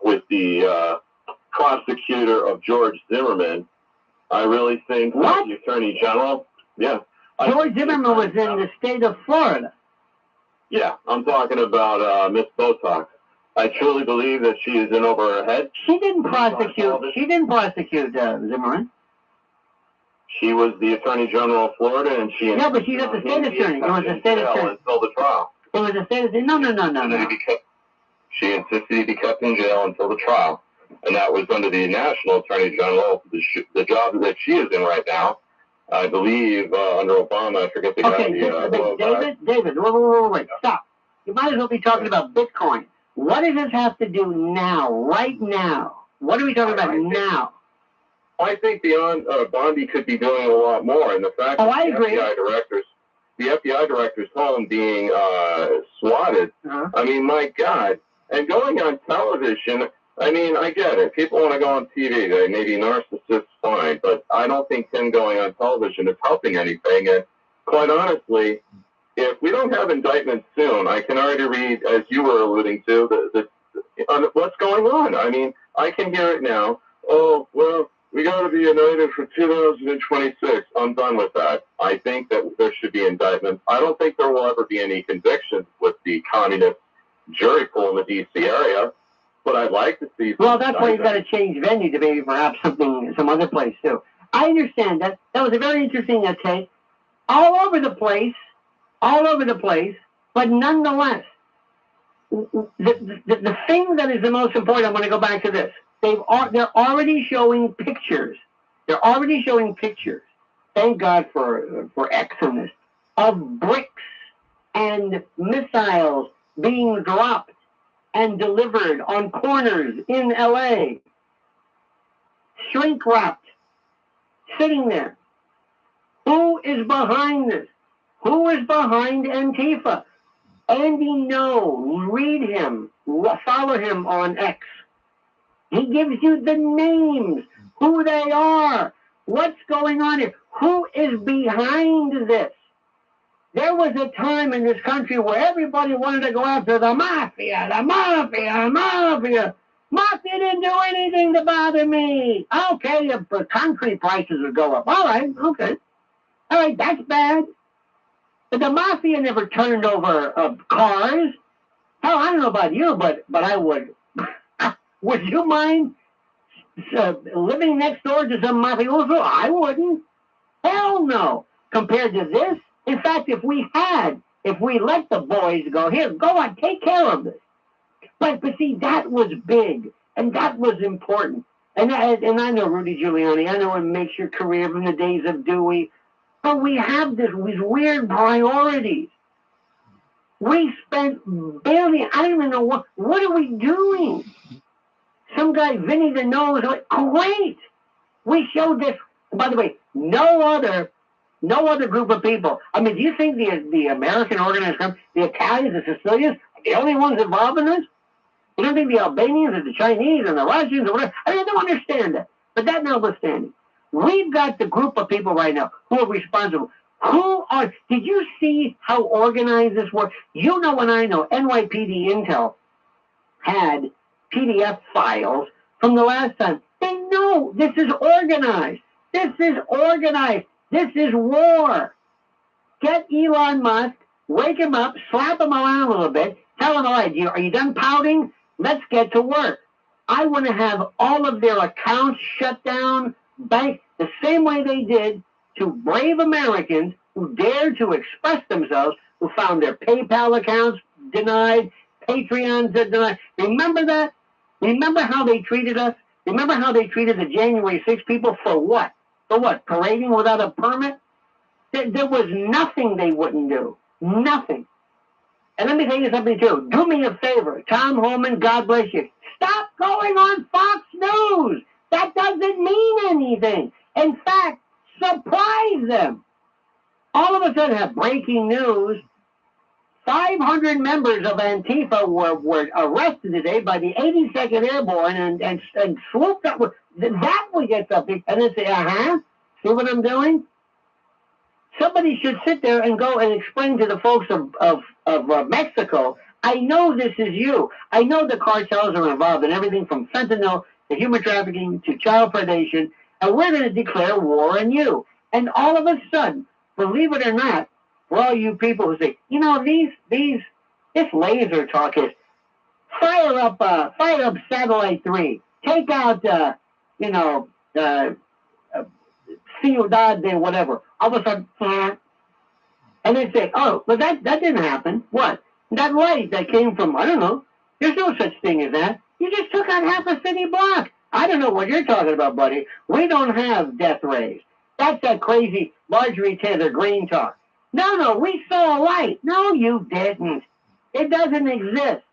with the prosecutor of George Zimmerman. I really think that the Attorney General, George Zimmerman was in the state of Florida. Yeah, I'm talking about Miss Botox. I truly believe that she is in over her head. She didn't prosecute Zimmerman. She was the Attorney General of Florida, and she... Yeah, but she's not the state attorney. It was a state attorney. Until the trial. It was a state attorney. No. She insisted he be kept in jail until the trial. And that was under the National Attorney General, the job that she is in right now. I believe under Obama, I forget the guy. Okay, David, wait, stop. You might as well be talking about Bitcoin. What does this have to do now, right now? What are we talking about now? I think beyond Bondi could be doing a lot more, and the fact that the FBI director's home being swatted. I mean, my God! And going on television. I mean, I get it. People want to go on TV. They may be narcissists, fine, but I don't think him going on television is helping anything. And quite honestly, if we don't have indictments soon, I can already read, as you were alluding to, what's going on. I mean, I can hear it now. Oh, well, we got to be indicted for 2026. I'm done with that. I think that there should be indictments. I don't think there will ever be any convictions with the communist jury pool in the D.C. area, but I'd like to see... Well, that's why you've got to change venue to maybe perhaps some other place, too. I understand that. That was a very interesting take. All over the place, but nonetheless, the thing that is the most important, I'm going to go back to this. They're already showing pictures. Thank God for X on this, of bricks and missiles being dropped and delivered on corners in L.A. Shrink wrapped, sitting there. Who is behind this? Who is behind Antifa? Andy Ngo, read him, follow him on X. He gives you the names, who they are, what's going on here, who is behind this. There was a time in this country where everybody wanted to go after the mafia. Mafia didn't do anything to bother me. Okay, if the concrete prices would go up. All right, okay. All right, that's bad. But the mafia never turned over cars. Hell, I don't know about you, but I would. Would you mind living next door to some mafioso? I wouldn't. Hell no. Compared to this, in fact, if we let the boys go, here, go on, take care of this. But see, that was big, and that was important. And I know Rudy Giuliani, I know it makes your career from the days of Dewey, but we have these weird priorities. We spent barely, I don't even know, what are we doing? Some guy, Vinny the Nose, great. We showed this, by the way, no other group of people. I mean, do you think the American organized crime, the Italians, the Sicilians, are the only ones involved in this? You don't think the Albanians and the Chinese and the Russians or whatever? I don't understand that. But that notwithstanding, we've got the group of people right now who are responsible. Did you see how organized this was? You know and I know NYPD Intel had PDF files from the last time. They know this is organized. This is war. Get Elon Musk, wake him up, slap him around a little bit, tell him, all right, are you done pouting? Let's get to work. I want to have all of their accounts shut down, the same way they did to brave Americans who dared to express themselves, who found their PayPal accounts denied, Patreons denied. Remember that? Remember how they treated us? Remember how they treated the January 6 people for what? For what? Parading without a permit? There was nothing they wouldn't do. Nothing. And let me tell you something, too. Do me a favor. Tom Homan, God bless you. Stop going on Fox News. That doesn't mean anything. In fact, surprise them. All of a sudden, have breaking news. 500 members of Antifa were arrested today by the 82nd Airborne and swooped up. That would get something. And they say, see what I'm doing? Somebody should sit there and go and explain to the folks of Mexico, I know this is you. I know the cartels are involved in everything from fentanyl to human trafficking to child predation, and we're going to declare war on you. And all of a sudden, believe it or not, for all you people who say, you know, this laser talk is fire up Satellite 3, take out, Ciudad de whatever. All of a sudden, and they say, oh, but that didn't happen. What? That light that came from, I don't know, there's no such thing as that. You just took out half a city block. I don't know what you're talking about, buddy. We don't have death rays. That's that crazy Marjorie Taylor Greene talk. No, we saw a light. No, you didn't. It doesn't exist.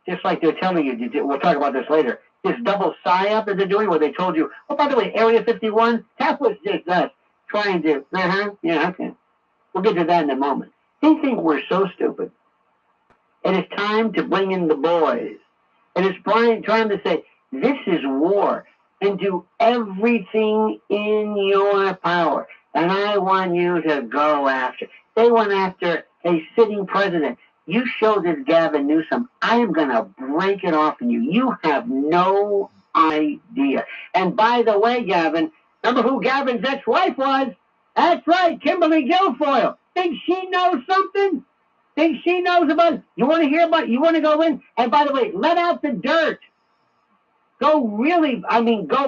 Just like they're telling you, we'll talk about this later, this double psyop that they're doing where they told you, oh, by the way, Area 51, that was just us trying to, yeah, okay. We'll get to that in a moment. They think we're so stupid. And it's time to bring in the boys. And it's trying to say, this is war. And do everything in your power. And I want you to go after. They went after a sitting president. You show this Gavin Newsom, I am going to break it off in you. You have no idea. And by the way, Gavin, remember who Gavin's ex-wife was? That's right, Kimberly Guilfoyle. Think she knows something? Think she knows about it? You want to hear about it? You want to go in? And by the way, let out the dirt. Go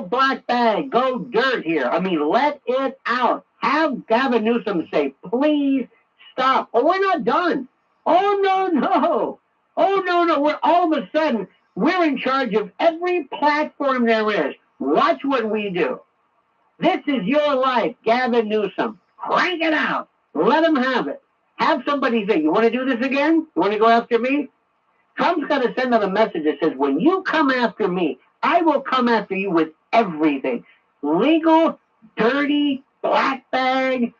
black bag, go dirt here. Let it out. Have Gavin Newsom say, please stop. Oh, we're not done. Oh, no. Oh, no. All of a sudden, we're in charge of every platform there is. Watch what we do. This is your life, Gavin Newsom. Crank it out. Let them have it. Have somebody say, you want to do this again? You want to go after me? Trump's got to send out a message that says, when you come after me, I will come after you with everything. Legal, dirty, black bag,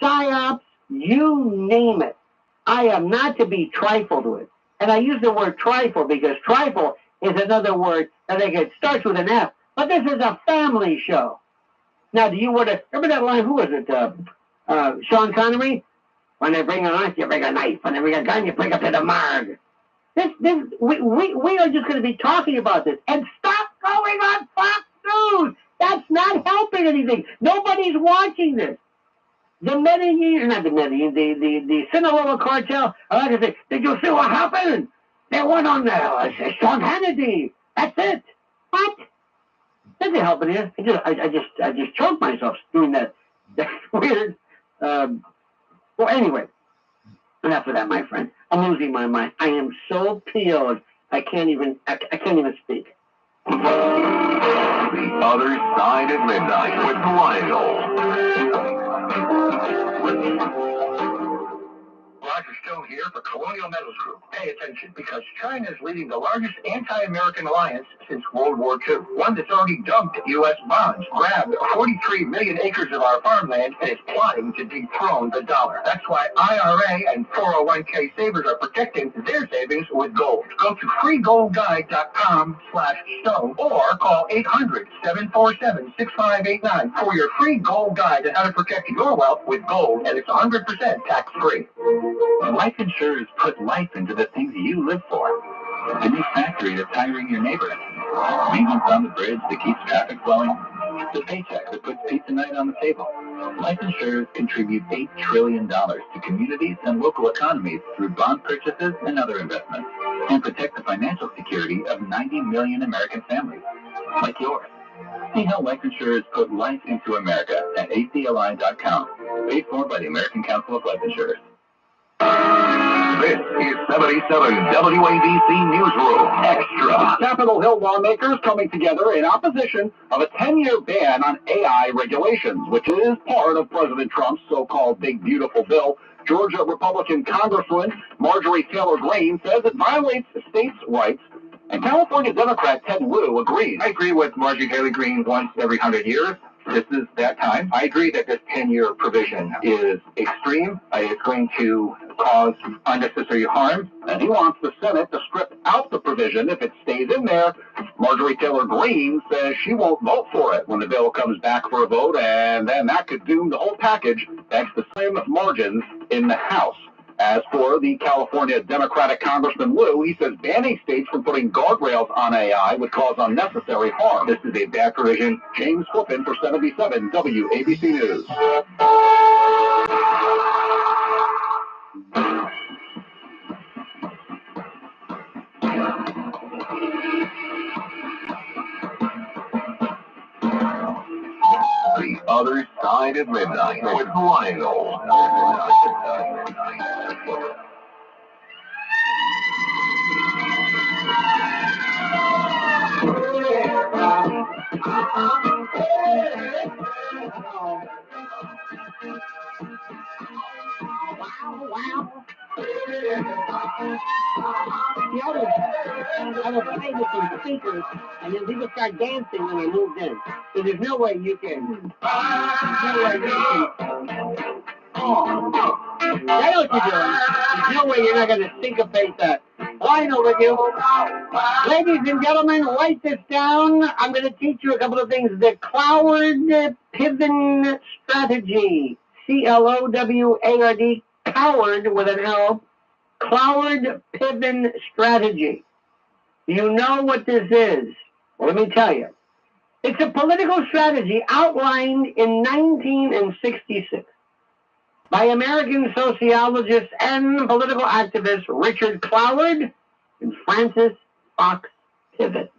psyops, you name it. I am not to be trifled with. And I use the word trifle because trifle is another word that it starts with an F. But this is a family show. Now, do you want to, remember that line, who was it, Sean Connery? When they bring a knife, you bring a knife. When they bring a gun, you bring it to the morgue. We are just going to be talking about this. And stop going on Fox News. That's not helping anything. Nobody's watching this. The Sinaloa cartel, I like to say, did you see what happened? They went on Sean Hannity. That's it. What? Doesn't help it here. I just choked myself doing that. That's weird. Well, anyway, enough of that, my friend. I'm losing my mind. I am so peeled. I can't even speak. The Other Side at Midnight with Lionel. Roger Stone here for Colonial Metals Group. Pay attention, because China is leading the largest anti-American alliance since World War II. One that's already dumped U.S. bonds, grabbed 43 million acres of our farmland, and is plotting to dethrone the dollar. That's why IRA and 401k savers are protecting their savings with gold. Go to freegoldguide.com/stone or call 800-747-6589 for your free gold guide on how to protect your wealth with gold, and it's 100% tax-free. Life insurers put life into the things you live for. The new factory that's hiring your neighbor. Maintenance on the bridge that keeps traffic flowing. The paycheck that puts pizza night on the table. Life insurers contribute $8 trillion to communities and local economies through bond purchases and other investments, and protect the financial security of 90 million American families, like yours. See how life insurers put life into America at acli.com. Paid for by the American Council of Life Insurers. This is 77 WABC Newsroom Extra. Capitol Hill lawmakers coming together in opposition of a 10-year ban on AI regulations, which is part of President Trump's so-called Big Beautiful Bill. Georgia Republican Congresswoman Marjorie Taylor Greene says it violates states' rights And California Democrat Ted Lieu agrees. I agree with Marjorie Taylor Greene once every 100 years. This is that time. I agree that this 10-year provision is extreme. It's going to cause unnecessary harm. And he wants the Senate to strip out the provision if it stays in there. Marjorie Taylor Greene says she won't vote for it when the bill comes back for a vote, and then that could doom the whole package thanks to slim margins in the House. As for the California Democratic Congressman Lieu, he says banning states from putting guardrails on AI would cause unnecessary harm. This is a bad provision. James Flippin for 77 WABC News. The Other Side of Midnight with Lionel. I was playing with some speakers, and then people start dancing when I moved in. So there's no way you can. I know what you're doing. There's no way you're not going to syncopate that. I know with you. Ladies and gentlemen, write this down. I'm going to teach you a couple of things. The Cloward Piven Strategy. C-L-O-W-A-R-D. Coward with an L. Cloward Piven Strategy. You know what this is? Well, let me tell you. It's a political strategy outlined in 1966 by American sociologists and political activists Richard Cloward and Francis Fox Piven.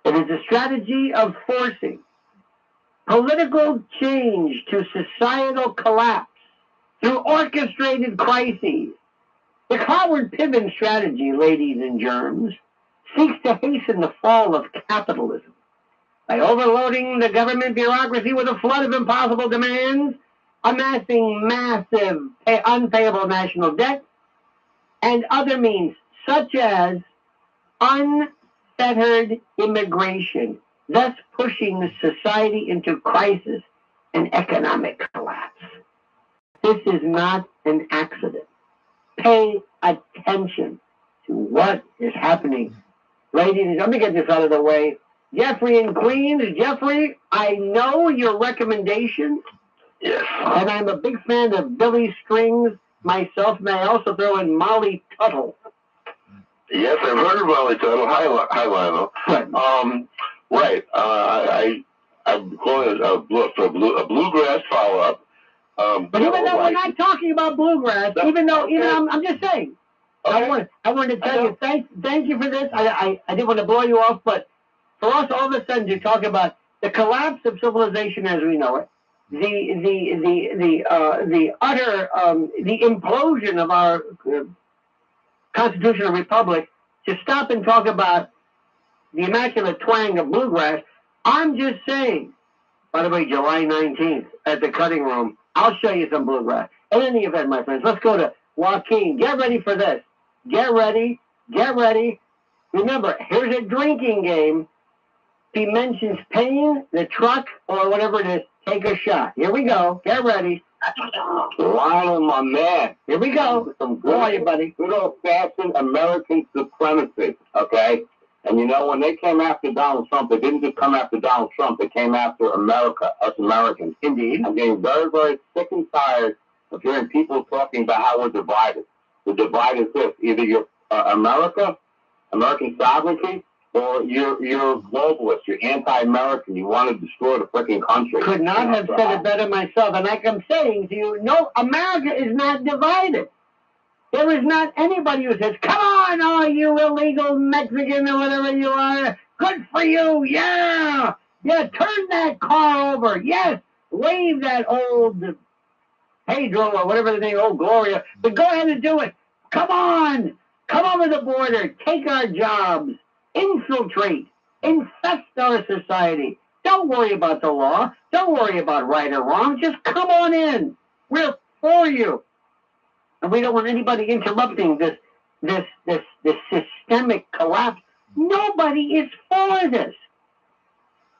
It is a strategy of forcing political change to societal collapse through orchestrated crises. The Cloward-Piven strategy, ladies and germs, seeks to hasten the fall of capitalism by overloading the government bureaucracy with a flood of impossible demands, amassing massive unpayable national debt, and other means such as unfettered immigration, thus pushing society into crisis and economic collapse. This is not an accident. Pay attention to what is happening. Ladies, let me get this out of the way. Jeffrey in Queens. Jeffrey, I know your recommendation. Yes. And I'm a big fan of Billy Strings myself. May I also throw in Molly Tuttle? Yes, I've heard of Molly Tuttle. Hi, Lionel. Right. I'm calling it a bluegrass follow-up. But even though we're not talking about bluegrass, even though I'm just saying. Okay. I wanted to tell you thank you for this. I didn't want to blow you off, but for us, all of a sudden, to talk about the collapse of civilization as we know it, the utter the implosion of our constitutional republic, to stop and talk about the immaculate twang of bluegrass. I'm just saying. By the way, July 19th at the Cutting Room, I'll show you some bluegrass. In any event, my friends, let's go to Joaquin. Get ready for this. Get ready. Get ready. Remember, here's a drinking game. If he mentions pain, the truck, or whatever it is, take a shot. Here we go. Get ready. Lionel, my man. Here we go. How are you, buddy? Good old-fashioned American supremacy, okay? And you know, when they came after Donald Trump, they didn't just come after Donald Trump, they came after America, us Americans. Indeed. I'm getting very, very sick and tired of hearing people talking about how we're divided. The divide is this: either you're American sovereignty, or you're globalist, you're anti-American, you want to destroy the freaking country. Could not have said it better myself. And like I'm saying to you, no, America is not divided. There is not anybody who says, come on, all you illegal Mexican or whatever you are. Good for you. Yeah. Yeah, turn that car over. Yes. Wave that old Pedro or whatever the name, old Gloria. But go ahead and do it. Come on. Come over the border. Take our jobs. Infiltrate. Infest our society. Don't worry about the law. Don't worry about right or wrong. Just come on in. We're for you. And we don't want anybody interrupting this systemic collapse Nobody is for this.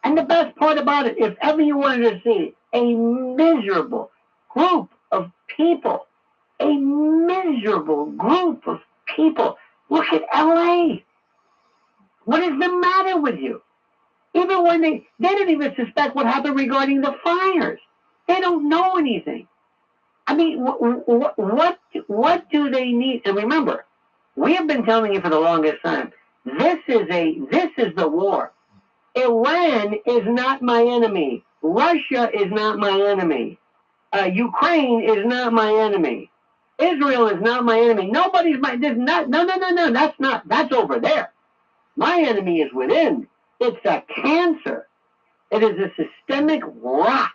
And the best part about it, if ever you wanted to see a miserable group of people, look at LA. What is the matter with you? Even when they don't even suspect what happened regarding the fires. They don't know anything. I mean, what do they need? And remember, we have been telling you for the longest time, this is the war. Iran is not my enemy. Russia is not my enemy. Ukraine is not my enemy. Israel is not my enemy. Nobody's my. No. That's over there. My enemy is within. It's a cancer. It is a systemic rot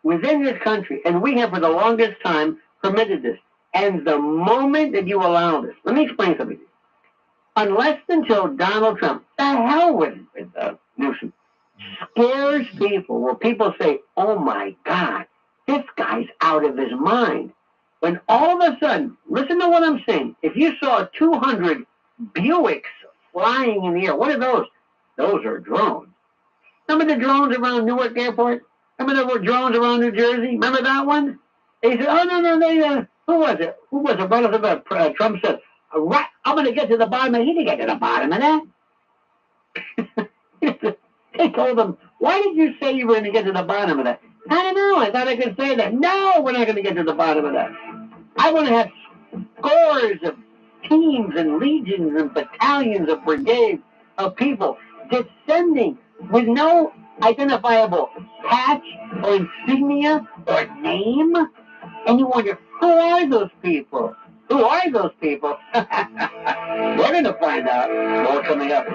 within this country, and we have for the longest time permitted this. And the moment that you allow this, let me explain something. Unless until Donald Trump, the hell with Newsom, scares people, where people say, oh my God, this guy's out of his mind. When all of a sudden, listen to what I'm saying, if you saw 200 Buicks flying in the air, what are those? Those are drones. Remember the drones around Newark Airport? Remember the drones around New Jersey? Remember that one? They said, oh, no, who was it? Trump said, right, I'm going to get to the bottom of it. He didn't get to the bottom of that. They told him, why did you say you were going to get to the bottom of that? I don't know. I thought I could say that. No, we're not going to get to the bottom of that. I want to have scores of teams and legions and battalions of brigades of people descending with no identifiable patch or insignia or name. And you wonder, who are those people? Who are those people? We're going to find out. More coming up.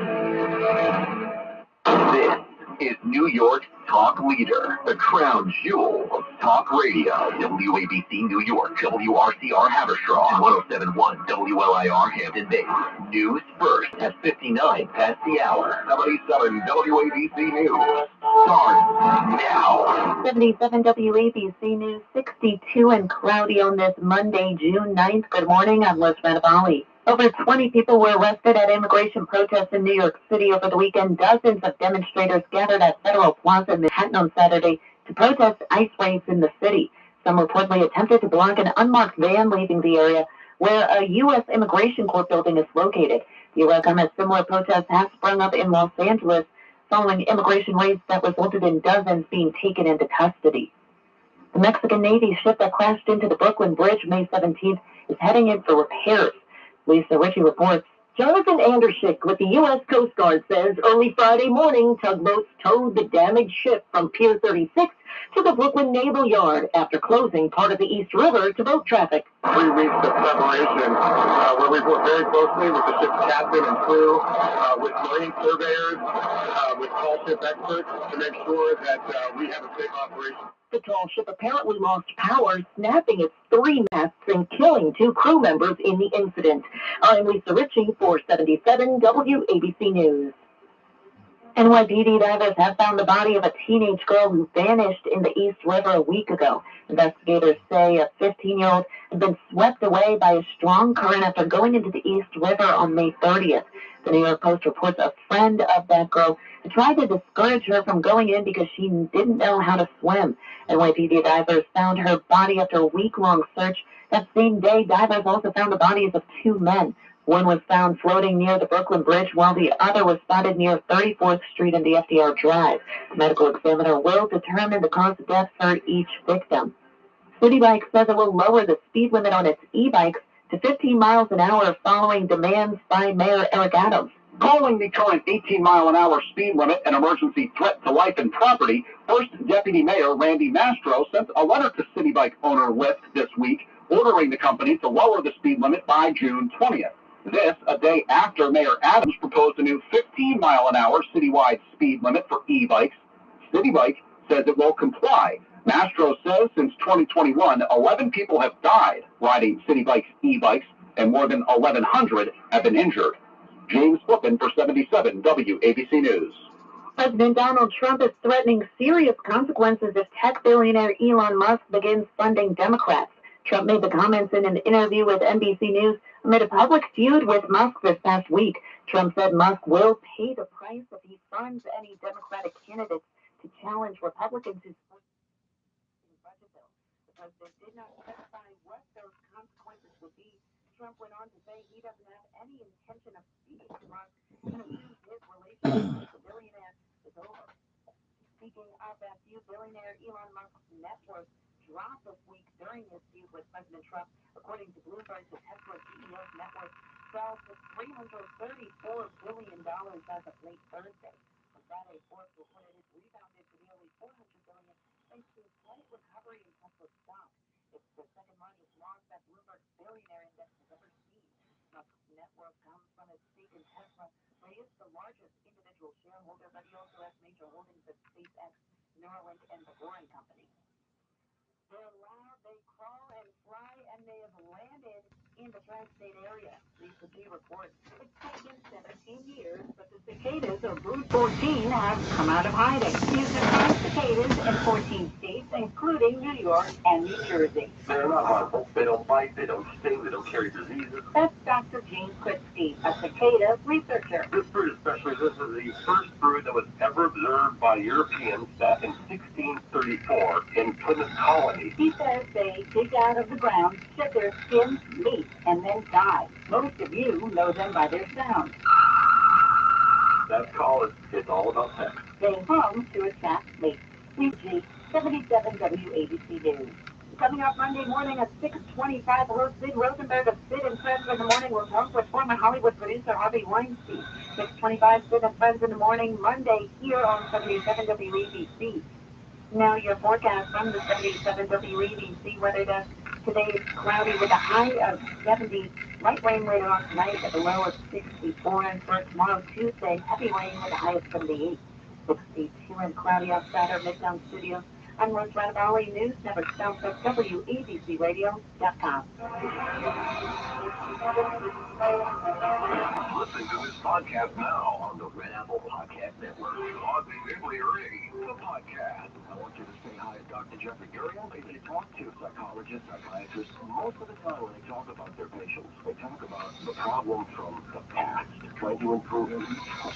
This is New York's talk leader, the crown jewel of talk radio. WABC New York, WRCR Haverstraw, 1071 WLIR Hampton Bays. News first at 59 past the hour. 77 WABC News starts now. 77 WABC News, 62 and cloudy on this Monday, June 9th. Good morning, I'm Liz Manavali. Over 20 people were arrested at immigration protests in New York City over the weekend. Dozens of demonstrators gathered at Federal Plaza in Manhattan on Saturday to protest ICE raids in the city. Some reportedly attempted to block an unmarked van leaving the area where a U.S. Immigration Court building is located. The arrest of a similar protest has sprung up in Los Angeles following immigration raids that resulted in dozens being taken into custody. The Mexican Navy ship that crashed into the Brooklyn Bridge May 17th is heading in for repairs. Lisa Ritchie reports. Jonathan Anderschick with the U.S. Coast Guard says early Friday morning, tugboats towed the damaged ship from Pier 36 to the Brooklyn Naval Yard after closing part of the East River to boat traffic. 3 weeks of preparation where we've worked very closely with the ship's captain and crew, with marine surveyors, with call ship experts to make sure that we have a safe operation. The tall ship apparently lost power, snapping its 3 masts and killing 2 crew members in the incident. I'm Lisa Ritchie for 77 WABC News. NYPD divers have found the body of a teenage girl who vanished in the East River a week ago. Investigators say a 15-year-old had been swept away by a strong current after going into the East River on May 30th. The New York Post reports a friend of that girl tried to discourage her from going in because she didn't know how to swim. NYPD divers found her body after a week-long search. That same day, divers also found the bodies of 2 men. One was found floating near the Brooklyn Bridge, while the other was spotted near 34th Street and the FDR Drive. The medical examiner will determine the cause of death for each victim. City Bike says it will lower the speed limit on its e-bikes to 15 miles an hour following demands by Mayor Eric Adams. Calling the current 18-mile-an-hour speed limit an emergency threat to life and property, First Deputy Mayor Randy Mastro sent a letter to City Bike owner Lyft this week, ordering the company to lower the speed limit by June 20th. This, a day after Mayor Adams proposed a new 15-mile-an-hour citywide speed limit for e-bikes. City Bike says it will comply. Mastro says since 2021, 11 people have died riding City Bike's e-bikes, and more than 1,100 have been injured. James Flippin for 77 WABC News. President Donald Trump is threatening serious consequences if tech billionaire Elon Musk begins funding Democrats. Trump made the comments in an interview with NBC News Amid a public feud with Musk this past week, Trump said Musk will pay the price if he funds any Democratic candidates to challenge Republicans who support the budget bill. The president did not specify what those consequences would be. Trump went on to say he doesn't have any intention of speaking to Musk and assumes his relationship with the billionaire is over. Speaking of that feud, billionaire Elon Musk's net worth dropped this week during his feud with President Trump. According to Bloomberg, the Tesla CEO's net worth fell to $334 billion as of late Thursday. On Friday, Forbes reported it rebounded to nearly $400 billion thanks to a slight recovery in Tesla's stock. It's the second largest loss that Bloomberg's billionaire index has ever seen. Musk's net worth comes from his stake in Tesla, where he is the largest individual shareholder, but he also has major holdings at SpaceX, Neuralink, and the Boring Company. They're loud, they crawl and fly, and they have landed in the tri-state area. Lisa G reports it's taken 17 years, but the cicadas of Brood 14 have come out of hiding. These are 5 cicadas in 14 states, including New York and New Jersey. They're not harmful. They don't bite, they don't sting, they don't carry diseases. That's Dr. James Kritzky, a cicada researcher. This brood especially, this is the first brood that was ever observed by Europeans back in 1634 in Plymouth Colony. He says they dig out of the ground, shed their skin, mate, and then die. Most of you know them by their sound. That call is, it's all about sex. They hum to attract mates. UG 77 WABC News. Coming up Monday morning at 6:25, host Sid Rosenberg of Sid and Friends in the Morning will talk with former Hollywood producer Harvey Weinstein. 6:25, Sid and Friends in the Morning, Monday, here on 77 WABC. Now your forecast from the 77 WABC weather desk. Today it's cloudy with a high of 70. Light rain later on tonight at a low of 64. And for tomorrow, Tuesday, heavy rain with a high of 78. 62 and cloudy outside our Midtown studio. I'm Rose Radabali, News Network South of WABCRadio.com. Listen to this podcast now on the Red Apple Podcast Network. On Delivery Ring, the podcast. I want you to say hi to Dr. Jeffrey Gurion. If you talk to psychologists, psychiatrists, most of the time when they talk about their patients, they talk about the problem from the past, trying to improve it.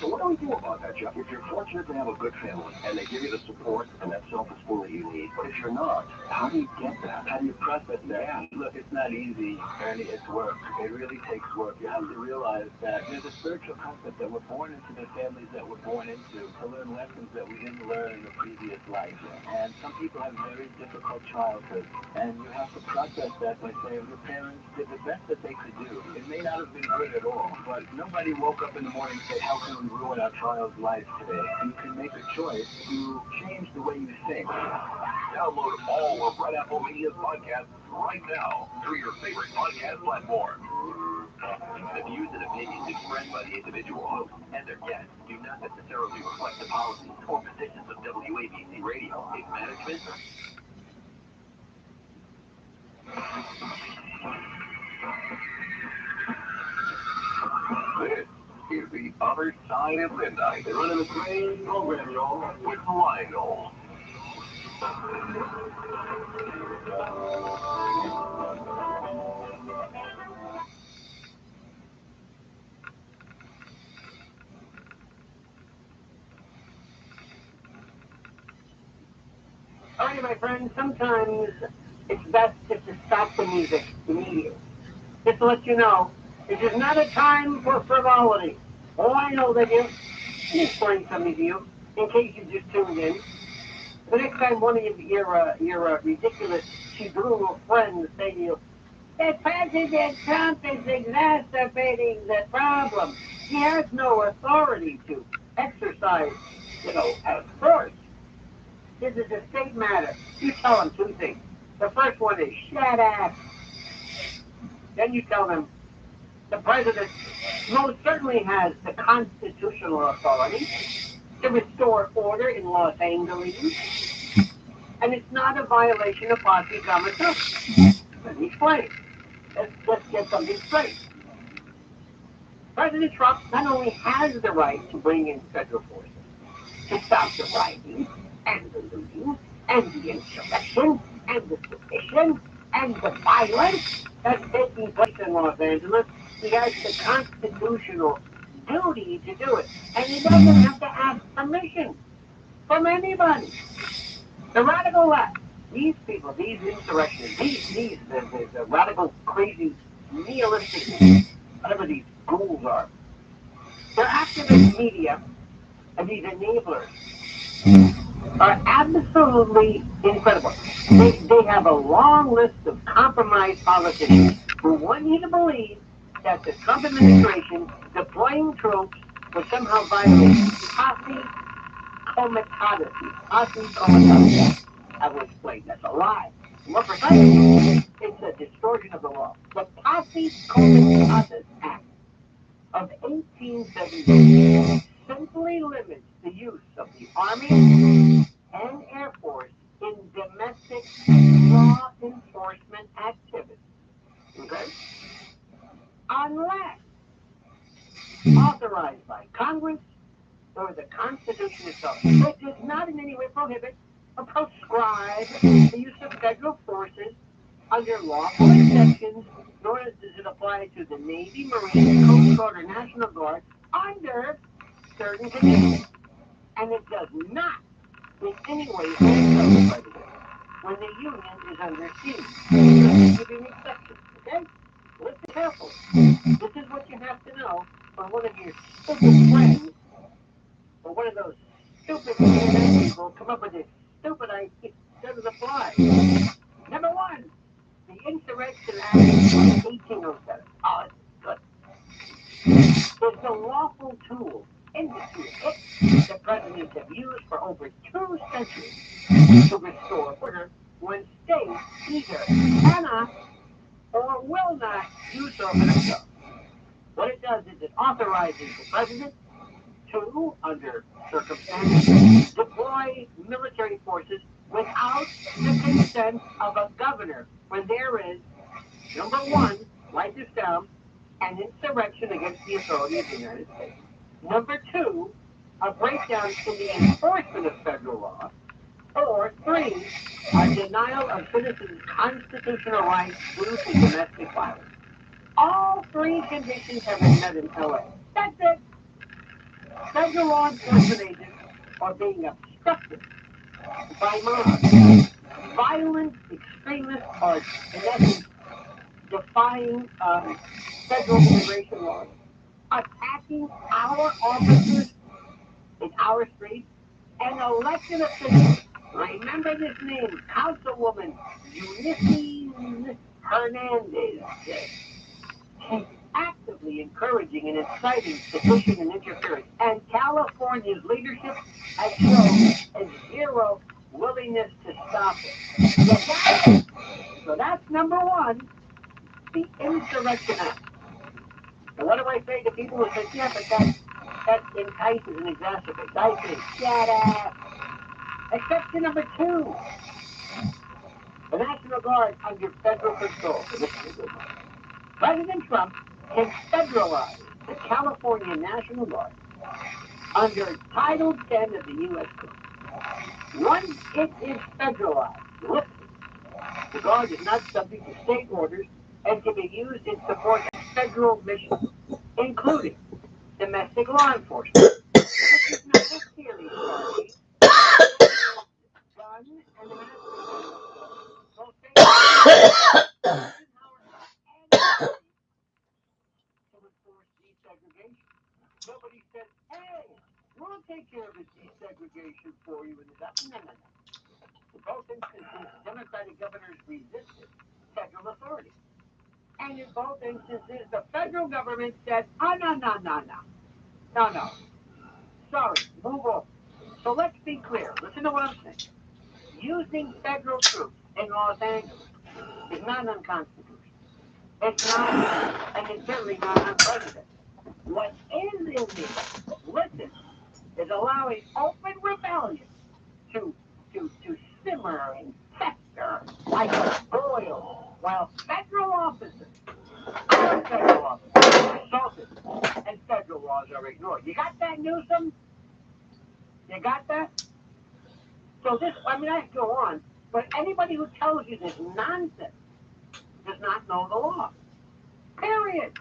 So what do we do about that, Jeff? If you're fortunate to have a good family and they give you the support and that self-esteem that you need, but if you're not, how do you get that? How do you process that? Yeah, look, it's not easy, Ernie. It's work. It really takes work. You have to realize that there's a spiritual concept that we're born into the families that we're born into to learn lessons that we didn't learn in the previous life. And some people have very difficult childhoods, and you have to process that by saying your parents did the best that they could do. It may not have been good at all, but nobody woke up in the morning and said, how can we ruin our child's life today? You can make a choice to change the way you think. Download all of Red Apple Media's podcasts right now through your favorite podcast platform. The views and opinions expressed by the individual hosts and their guests do not necessarily reflect the policies or positions of WABC Radio, its management. This is the other side of midnight. They're running a great program, y'all. With Lionel. All right, my friends, sometimes it's best just to stop the music immediately. Just to let you know, this is not a time for frivolity. Oh, I know that you. Let me explain something to you, in case you just tuned in. The next time one of your ridiculous Hebrew friends say to you, that President Trump is exacerbating the problem. He has no authority to exercise, as force. This is a state matter. You tell them 2 things. The first one is, shut up. Then you tell them, the president most certainly has the constitutional authority to restore order in Los Angeles, and it's not a violation of Party Commissar. Let me explain. Let's get something straight. President Trump not only has the right to bring in federal forces to stop the rioting and the looting and the insurrection and the sedition And the violence that's taking place in Los Angeles, he has the constitutional duty to do it. And he doesn't have to ask permission from anybody. The radical left, these people, these insurrectionists, the radical, crazy, nihilistic, whatever these ghouls are, their activist media and these enablers are absolutely incredible. They have a long list of compromised politicians who want you to believe that the Trump administration deploying troops would somehow violate posse comitatus. Posse comitatus. I will explain. That's a lie. More precisely, it's a distortion of the law. The Posse Comitatus Act of 1870 simply limits the use of the Army and Air Force in domestic law enforcement activities. Okay? Unless authorized by Congress or the Constitution itself. It does not in any way prohibit or proscribe the use of federal forces under lawful exceptions, nor does it apply to the Navy, Marine, Coast Guard, or National Guard under certain conditions. And it does not in any way handcuff the president when the Union is under siege. There's giving exceptions, okay? Listen carefully. This is what you have to know when one of your stupid friends or one of those stupid CNN people come up with this stupid idea instead of the fly. Number one, the Insurrection Act of 1807. Oh, it's good. It's a lawful tool in the toolkit that presidents have used for over 2 centuries to restore order when states either cannot or will not do so for themselves. What it does is it authorizes the president to, under circumstances, deploy military forces without the consent of a governor when there is, number one, write this down, an insurrection against the authority of the United States. Number two, a breakdown in the enforcement of federal law. Or 3, a denial of citizens' constitutional rights due to domestic violence. All 3 conditions have been met in LA. That's it. Federal law enforcement agents are being obstructed by mobs. Violent extremists are, in essence, defying federal immigration laws, attacking our officers in our streets, and elected officials. Remember this name, Councilwoman Ulysses Hernandez. She's actively encouraging and inciting sedition and interference, and California's leadership has shown a zero willingness to stop it. So that's number one, the Insurrection Act. And what do I say to people who say, yeah, but that entices and exacerbates? I say, shut up. Exception number 2, the National Guard under federal control. President Trump can federalize the California National Guard under Title 10 of the U.S. Code. Once it is federalized, the Guard is not subject to state orders and can be used in support of federal missions, including domestic law enforcement. This is not a theory party. Gun and Nobody said, hey, we'll take care of the desegregation for you. No. In both instances, Democratic governors resisted federal authority. And in both instances, the federal government said, oh, no. Sorry, move on. So let's be clear. Listen to what I'm saying. Using federal troops in Los Angeles is not unconstitutional. It's not, and it's certainly not unprecedented. What is illegal, listen, is allowing open rebellion to simmer and fester like a boil while federal officers, our federal officers, are assaulted and federal laws are ignored. You got that, Newsom? You got that? So this, I could go on, but anybody who tells you this nonsense does not know the law. Period.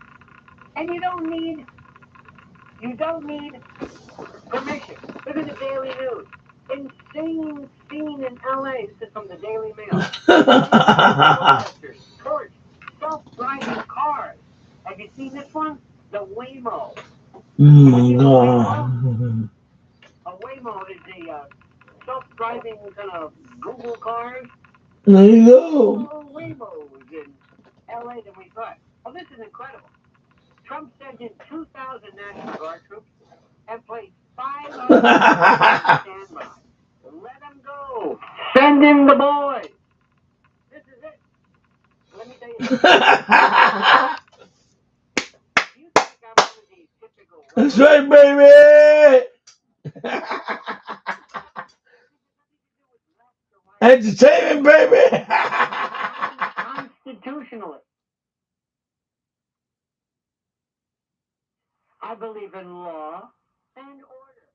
And you don't need permission. Look at the Daily News. Insane scene in LA. This is from the Daily Mail. Protesters torch self-driving cars. Have you seen this one? The Waymo. No. A Waymo is the self-driving kind of Google cars. There you go. More Waymos in LA than we thought. Oh, this is incredible. Trump sent in 2,000 National Guard troops and placed 500 standby. Let them go. Send in the boys. This is it. Let me tell you something. You think I'm one of these typical... That's right, baby. Entertainment, baby. Constitutionally. I believe in law and order.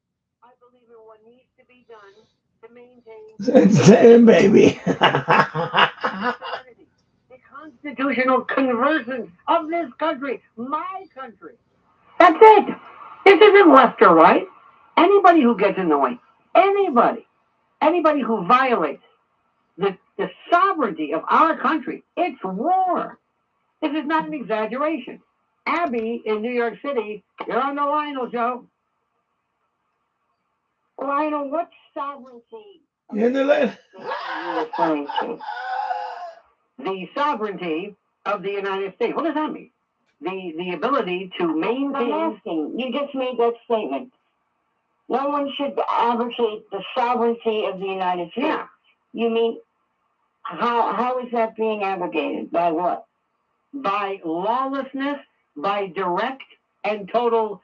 I believe in what needs to be done to maintain... Entertainment, baby. The constitutional convergence of this country, my country. That's it. This isn't left or right. Anybody who gets in the way, anybody who violates the sovereignty of our country, it's war. This is not an exaggeration. Abby in New York City, you're on the Lionel Show. Lionel, what sovereignty In the land. are you referring to? The sovereignty of the United States. What does that mean? The ability to maintain... I'm asking. You just made that statement. No one should advocate the sovereignty of the United States. Yeah. You mean, how is that being abrogated? By what? By lawlessness, by direct and total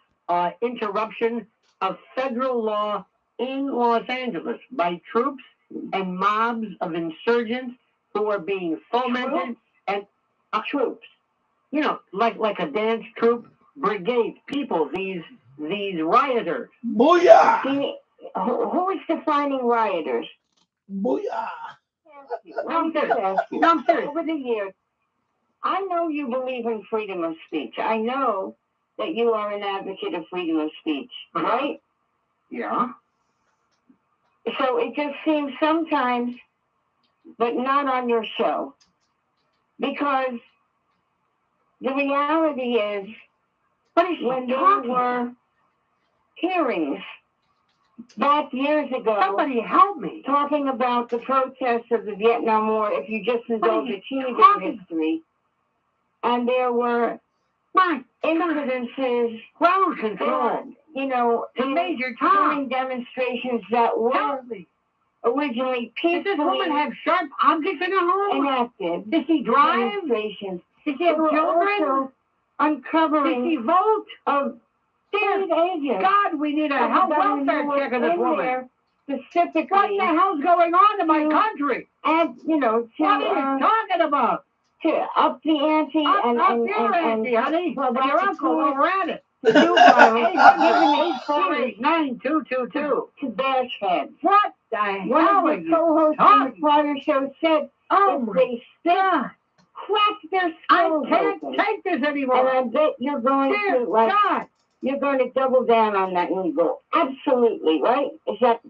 interruption of federal law in Los Angeles, by troops and mobs of insurgents who are being fomented and troops. You know, like a dance troupe, brigade, people, these rioters. Booyah! See, who is defining rioters? Booyah! I'm serious. Over the years, I know you believe in freedom of speech. I know that you are an advocate of freedom of speech, right? Yeah. So it just seems sometimes, but not on your show, because the reality is, when there were hearings back years ago, somebody help me, talking about the protests of the Vietnam War, if you just indulge a teeny bit of history, and there were incidences, ground control, you know, during demonstrations that were originally peacefully. Does this woman have sharp objects in her home? Enacted. Does she drive? Demonstrations. Does she have children? Uncovering. Does she vote? Of state agents. God, we need a health welfare check of this woman. Specifically. What the hell's going on in my country? And, you know, what are you talking about? To up the ante up your ante, honey. Well, your uncle, while we're at it. 800-848-9222. To bash heads. What the hell? One of the co-hosts on the prior show said, they spit, crack their skulls. I can't take this anymore. And I bet you're going to, you're going to double down on that and you go, absolutely, right? Is that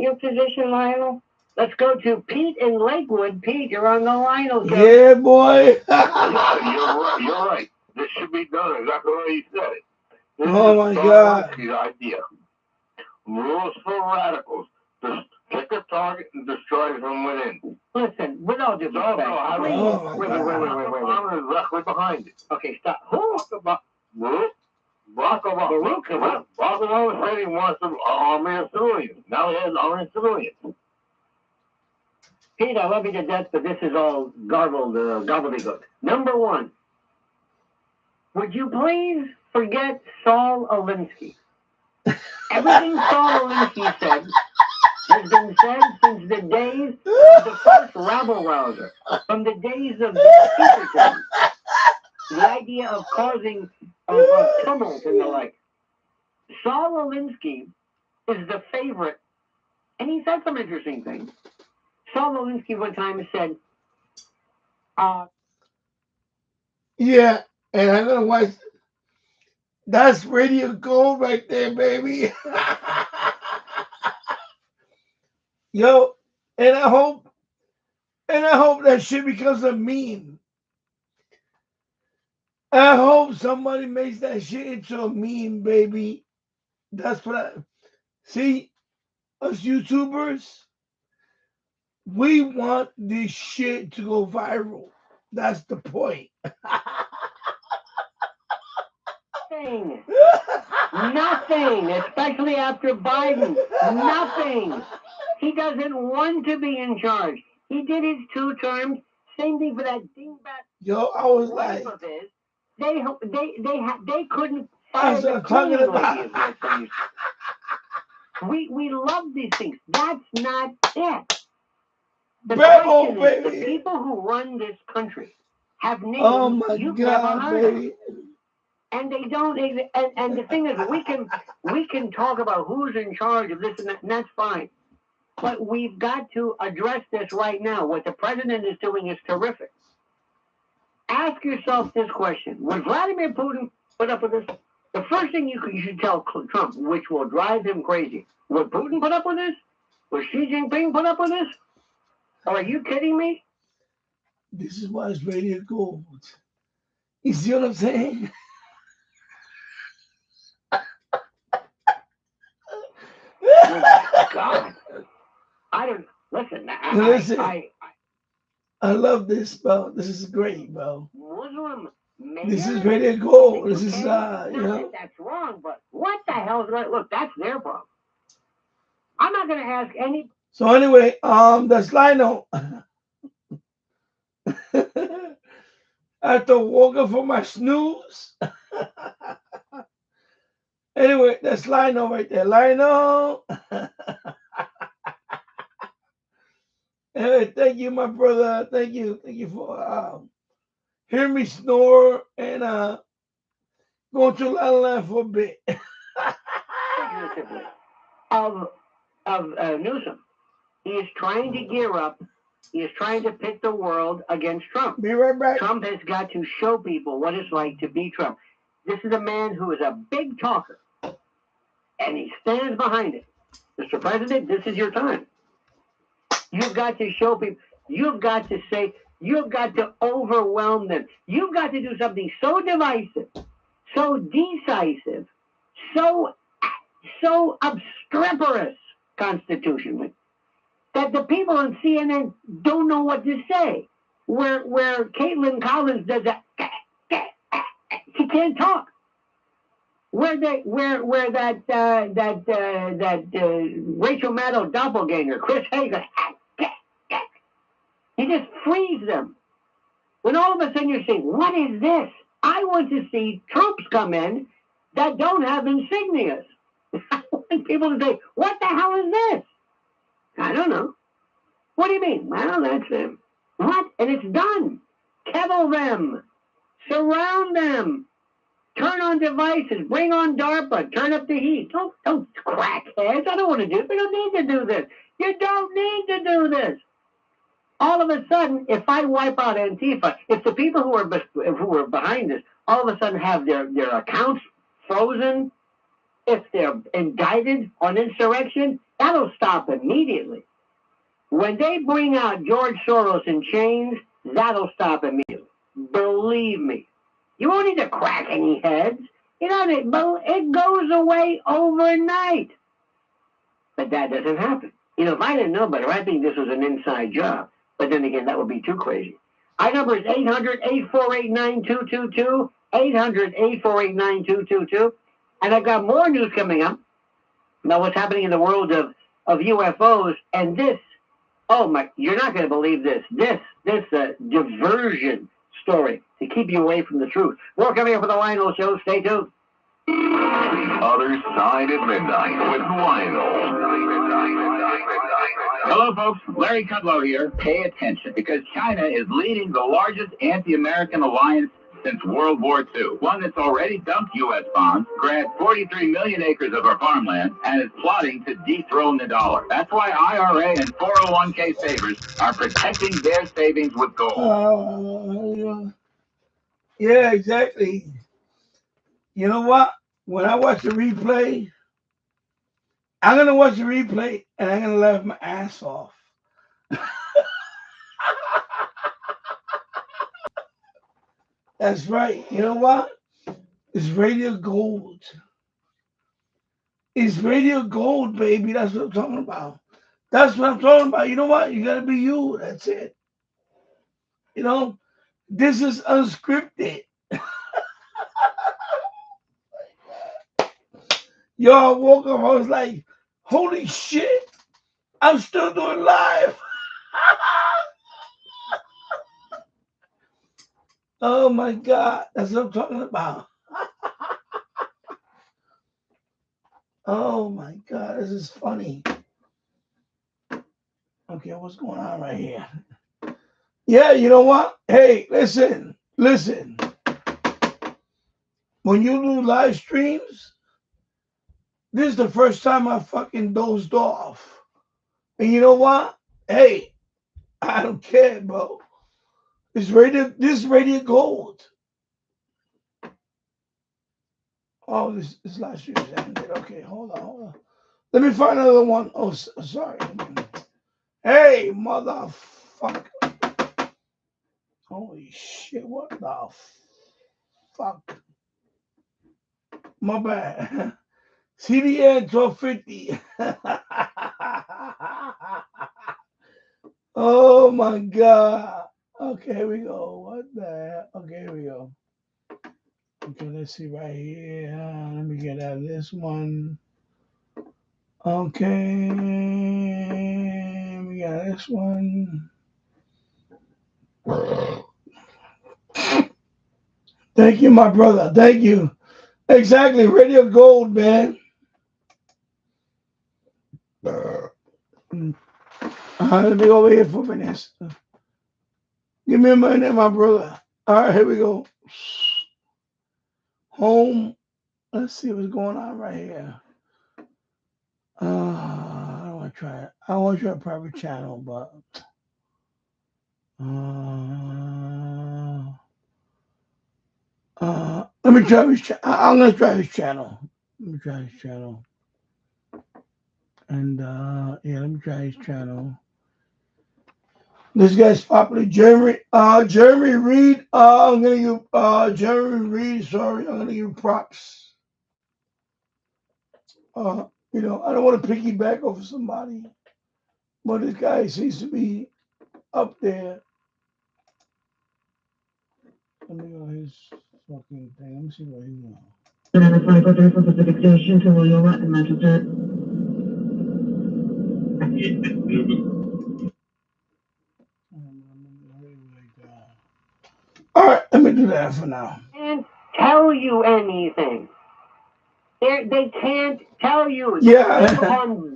your position, Lionel? Let's go to Pete in Lakewood. Pete, you're on the Lionel Show. Yeah, boy. You're right. This should be done exactly the way you said it. This Oh, my God. The idea. Rules for radicals. Just pick a target and destroy it from within. Listen, with all due respect. Wait. I'm directly behind it. Okay, stop. Who? Barack Obama said he wants an army of civilians. Now he has an army of civilians. Pete, I love you to death, but this is all gobbledygook. Number one, would you please forget Saul Alinsky? Everything Saul Alinsky said has been said since the days of the first rabble-rouser, from the days of the Pinkerton, the idea of causing tumult and the like. Saul Alinsky is the favorite, and he said some interesting things. Saul Alinsky one time said, Yeah, and I'm gonna watch. That's radio gold right there, baby. Yo, and I hope that shit becomes a meme. I hope somebody makes that shit into a meme, baby. That's what I see. Us YouTubers, we want this shit to go viral. That's the point. Nothing, especially after Biden. Nothing. He doesn't want to be in charge. He did his 2 terms. Same thing for that dingbat. Yo, I was like, of his. They couldn't that's fire what the I'm talking cleaning about. lady as they used to. We love these things. That's not it. The question is, the people who run this country have names you've never heard of. And they don't even, and the thing is, we can talk about who's in charge of this and that's fine. But we've got to address this right now. What the president is doing is terrific. Ask yourself this question. Would Vladimir Putin put up with this? The first thing you should tell Trump, which will drive him crazy, would Putin put up with this? Would Xi Jinping put up with this? Are you kidding me? This is why it's radio gold. You see what I'm saying? God, I don't listen. I love this, bro. This is great, bro. Muslim. This is radio gold. This is you know. That's wrong, but what the hell is right? Look, that's their problem. I'm not going to ask any. So anyway, that's Lionel. After walking for my snooze. Anyway, that's Lionel right there. Lionel. Hey, thank you, my brother. Thank you for hearing me snore and going to La La Land for a bit. of Newsom, he is trying to gear up. He is trying to pit the world against Trump. Be right back. Trump has got to show people what it's like to be Trump. This is a man who is a big talker, and he stands behind it. Mr. President, this is your time. You've got to show people. You've got to say. You've got to overwhelm them. You've got to do something so divisive, so decisive, so obstreperous constitutionally that the people on CNN don't know what to say. Where Caitlin Collins does that, she can't talk. Where that Rachel Maddow doppelganger, Chris Hager, he just frees them. When all of a sudden you're saying, what is this? I want to see troops come in that don't have insignias. I want people to say, what the hell is this? I don't know. What do you mean? Well, that's them. What? And it's done. Kettle them. Surround them. Turn on devices. Bring on DARPA. Turn up the heat. Don't crackheads. I don't want to do it. We don't need to do this. You don't need to do this. All of a sudden, if I wipe out Antifa, if the people who are behind this all of a sudden have their accounts frozen, if they're indicted on insurrection, that'll stop immediately. When they bring out George Soros in chains, that'll stop immediately. Believe me. You won't need to crack any heads. It goes away overnight. But that doesn't happen. If I didn't know better, I think this was an inside job. But then again, that would be too crazy. Our number is 800-848-9222, 800-848-9222. And I've got more news coming up about what's happening in the world of UFOs. And this, you're not going to believe this. This diversion story to keep you away from the truth. More coming up with the Lionel Show. Stay tuned. Other Side at Midnight with Lionel. Hello, folks. Larry Kudlow here. Pay attention, because China is leading the largest anti-American alliance since World War II. One that's already dumped U.S. bonds, grabbed 43 million acres of our farmland, and is plotting to dethrone the dollar. That's why IRA and 401k savers are protecting their savings with gold. Yeah, exactly. You know what? When I watch the replay, I'm gonna watch the replay and I'm gonna laugh my ass off. That's right. You know what? It's radio gold. It's radio gold, baby. That's what I'm talking about. That's what I'm talking about. You know what? You gotta be you. That's it. You know, this is unscripted. Yo, I woke up. I was like, holy shit. I'm still doing live. Oh my God. That's what I'm talking about. Oh my God. This is funny. Okay, what's going on right here? Yeah, you know what? Hey, listen. When you do live streams, this is the first time I fucking dozed off. And you know what? Hey, I don't care, bro. This is radio gold. Oh, this last year's ended. Okay, hold on. Let me find another one. Oh, sorry. Hey, motherfucker. Holy shit, what the fuck? My bad. CDN 1250. Oh my God. Okay, here we go. What the hell? Okay, here we go. Okay, let's see right here. Let me get out of this one. Okay, we got this one. Thank you, my brother. Thank you. Exactly, Radio Gold, man. Let me go over here for a minute. Give me a minute, my brother. All right, here we go. Home. Let's see what's going on right here. I don't want to try it. I want to try a private channel, but let me try his channel. I'm gonna try his channel. Let me try his channel. And yeah, let me try his channel. This guy's popular, Jeremy Reed. I'm gonna give Jeremy Reed. Sorry, I'm gonna give props. You know, I don't want to piggyback off of somebody, but this guy seems to be up there. Let me go his fucking thing. Let me see what he's on. All right, let me do that for now. Can't tell you anything. They can't tell you. Yeah.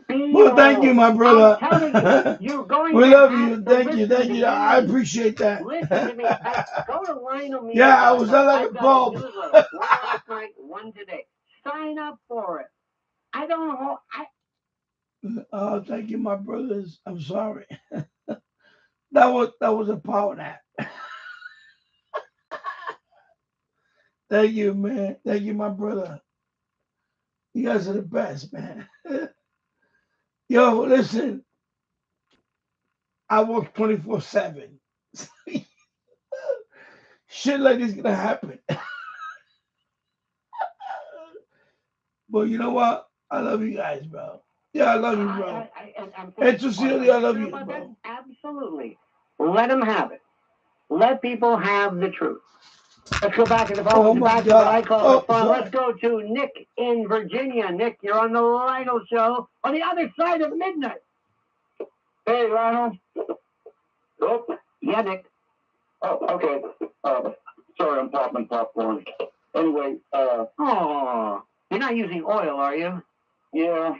Well, thank you, my brother. I'm telling you, you're going we to love have you. to Thank you. listen Thank to you. me. I appreciate that. Listen to me. Go to Lionel Media. Yeah, I was not like a bulb. Newsletter. One last night, one today. Sign up for it. I don't know. Oh, thank you, my brothers. I'm sorry. that was a power nap. Thank you, man. Thank you, my brother. You guys are the best, man. Yo, listen. I work 24/7. Shit like this gonna happen. But you know what? I love you guys, bro. Yeah, I love you, bro. And sincerely, I love you, bro. Absolutely. Let them have it. Let people have the truth. Let's go back to the phone. Back to what I call the fun. Let's go to Nick in Virginia. Nick, you're on the Lionel Show on the other side of midnight. Hey, Lionel. Oh, yeah, Nick. Oh, okay. Sorry, I'm popping popcorn. Anyway, oh, you're not using oil, are you? Yeah.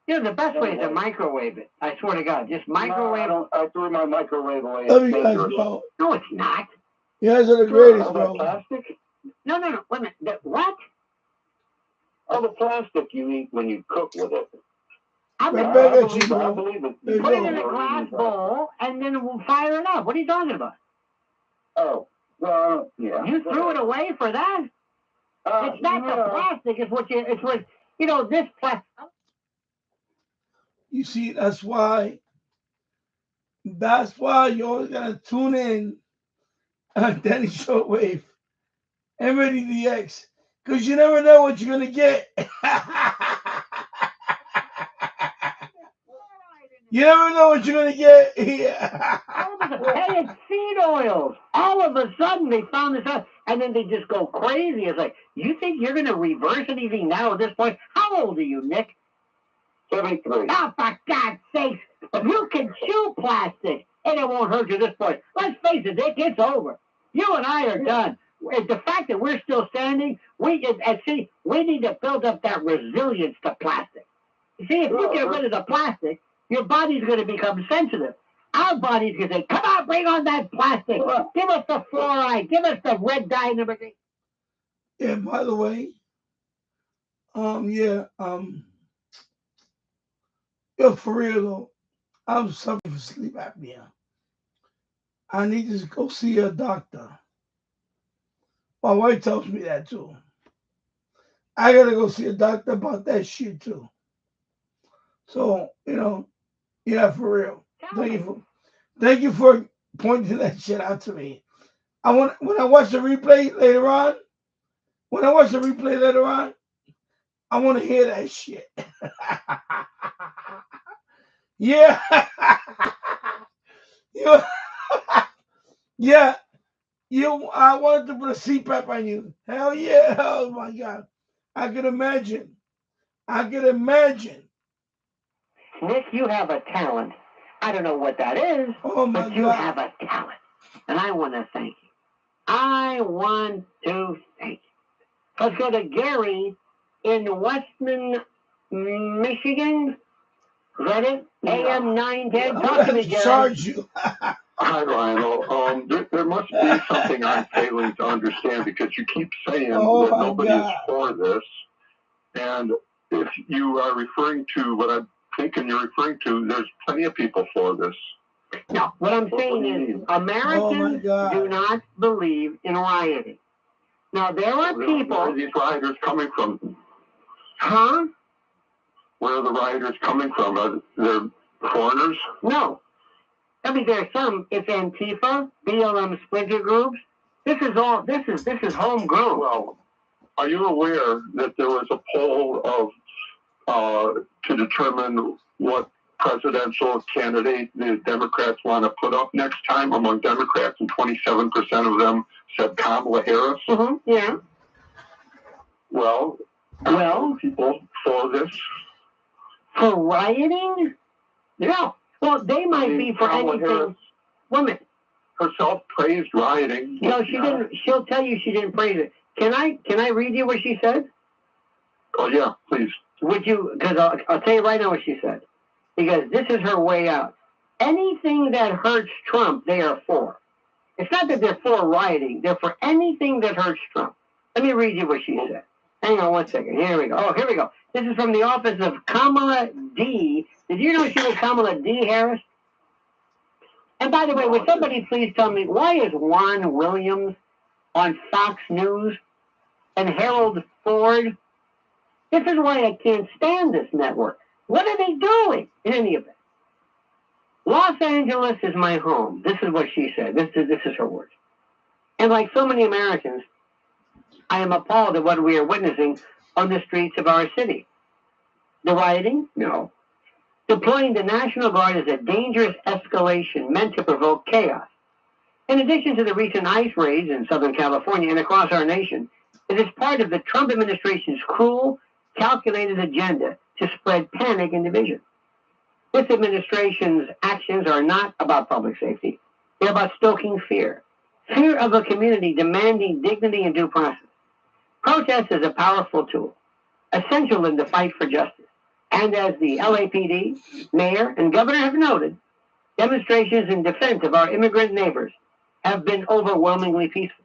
You know, the best way is to microwave it. I swear to God, just microwave. No, I threw my microwave away. Love you guys, bro. No, it's not. You guys are the greatest, bro. Plastic? No. Wait a minute. What? Oh, the plastic you eat when you cook with it. I believe it. Put it in a glass bowl and then we'll fire it up. What are you talking about? Oh, Well, yeah. You threw it away for that? It's not the plastic. It's what this plastic. You see, that's why you always gotta tune in on Danny Shortwave and Radio DX, because you never know what you're gonna get. You never know what you're gonna get. Hey, it's seed oils. All of a sudden they found this out, and then they just go crazy. It's like, you think you're gonna reverse anything now at this point? How old are you, Nick? 73. Oh, for God's sake! You can chew plastic, and it won't hurt you at this point. Let's face it, Nick, it's over. You and I are done. The fact that we're still standing, we need to build up that resilience to plastic. You see, if you get rid of the plastic, your body's going to become sensitive. Our body's going to say, come on, bring on that plastic. Give us the fluoride. Give us the red dye and everything. Yeah, by the way, for real though, I'm suffering from sleep apnea. I need to go see a doctor. My wife tells me that too. I gotta go see a doctor about that shit too. So, yeah, for real. Thank you for pointing that shit out to me. When I watch the replay later on, I want to hear that shit. Yeah. Yeah. I wanted to put a CPAP on you. Hell yeah. Oh my God. I could imagine. Nick, you have a talent. I don't know what that is, but you have a talent. And I want to thank you. Let's go to Gary in Westman, Michigan. Is that it? AM 910. Talk to me, Gary. Charge you. Hi, Lionel. There must be something I'm failing to understand, because you keep saying that nobody is for this. And if you are referring to what I'm thinking you're referring to, there's plenty of people for this. No, what I'm saying is Americans do not believe in rioting. Now, there are people... Where are these rioters coming from? Huh? Where are the rioters coming from? Are they foreigners? No. I mean, there's some. It's Antifa, BLM splinter groups. This is homegrown. Well, are you aware that there was a poll to determine what presidential candidate the Democrats want to put up next time among Democrats, and 27% of them said Kamala Harris? Mm-hmm. Yeah. Well, people for this. For rioting? Yeah. Well, they might be for Kamala anything. Harris Women herself praised rioting. No, she didn't. She'll tell you she didn't praise it. Can I read you what she said? Oh yeah, please. Would you? Because I'll tell you right now what she said. Because this is her way out. Anything that hurts Trump, they are for. It's not that they're for rioting. They're for anything that hurts Trump. Let me read you what she said. Hang on one second. Here we go. Oh, here we go. This is from the office of Kamala D. Did you know she was Kamala D. Harris? And by the way, would somebody please tell me, why is Juan Williams on Fox News and Harold Ford? This is why I can't stand this network. What are they doing in any event? Los Angeles is my home. This is what she said. This is her words. And like so many Americans, I am appalled at what we are witnessing on the streets of our city. The rioting? No. Deploying the National Guard is a dangerous escalation meant to provoke chaos. In addition to the recent ICE raids in Southern California and across our nation, it is part of the Trump administration's cruel, calculated agenda to spread panic and division. This administration's actions are not about public safety. They're about stoking fear. Fear of a community demanding dignity and due process. Protest is a powerful tool, essential in the fight for justice. And as the LAPD, mayor, and governor have noted, demonstrations in defense of our immigrant neighbors have been overwhelmingly peaceful.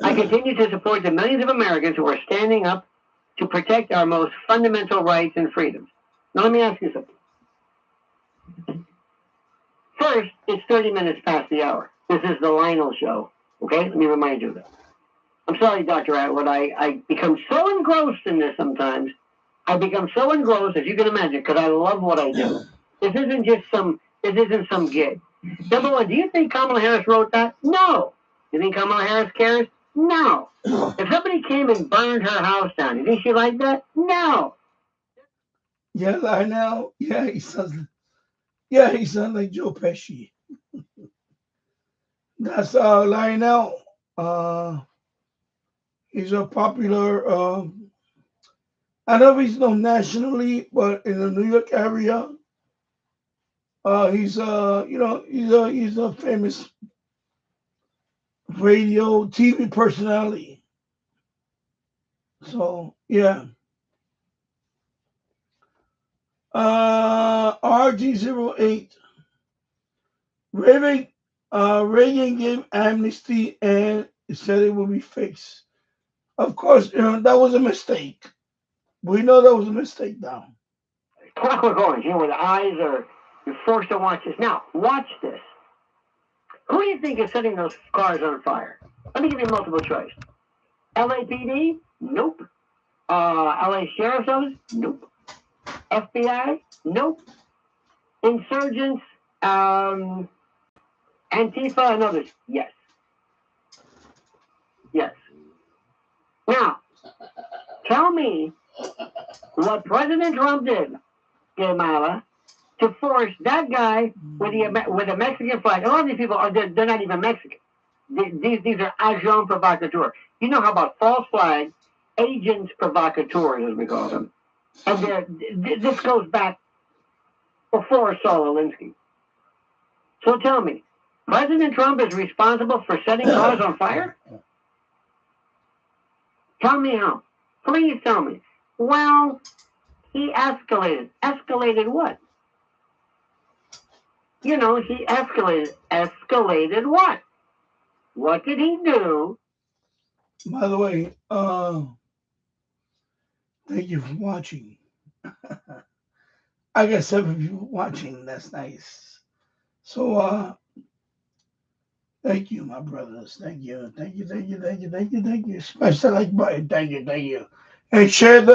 I continue to support the millions of Americans who are standing up to protect our most fundamental rights and freedoms. Now let me ask you something. First, it's 30 minutes past the hour. This is the Lionel Show. Okay, let me remind you of that. I'm sorry, Dr. Atwood. I become so engrossed in this sometimes. I become so engrossed, as you can imagine, because I love what I do. This isn't some gig. Number one, do you think Kamala Harris wrote that? No. You think Kamala Harris cares? No. If somebody came and burned her house down, you think she liked that? No. Yeah, Lionel. Yeah, he sounds like Joe Pesci. That's Lionel. He's a popular. I don't know if he's known nationally, but in the New York area, he's he's a famous radio TV personality. So yeah. RG08. Reagan gave amnesty and said it will be fixed. Of course, that was a mistake. We know that was a mistake now. Clockwork Orange, where the eyes are, you're forced to watch this. Now, watch this. Who do you think is setting those cars on fire? Let me give you multiple choice. LAPD? Nope. LA Sheriff's Office? Nope. FBI? Nope. Insurgents? Antifa and others? Yes. Yes. Now, tell me what President Trump did, Guatemala, to force that guy with a Mexican flag. A lot of these people they're not even Mexican. These are agents provocateurs. You know how about false flags, agents provocateurs, as we call them. And this goes back before Saul Alinsky. So tell me, President Trump is responsible for setting cars on fire? Tell me how. Please tell me. Well, he escalated. Escalated what? He escalated. Escalated what? What did he do? By the way, thank you for watching. I got 7 people watching. That's nice. So, thank you, my brothers. Thank you. Smash the like button. Thank you. And share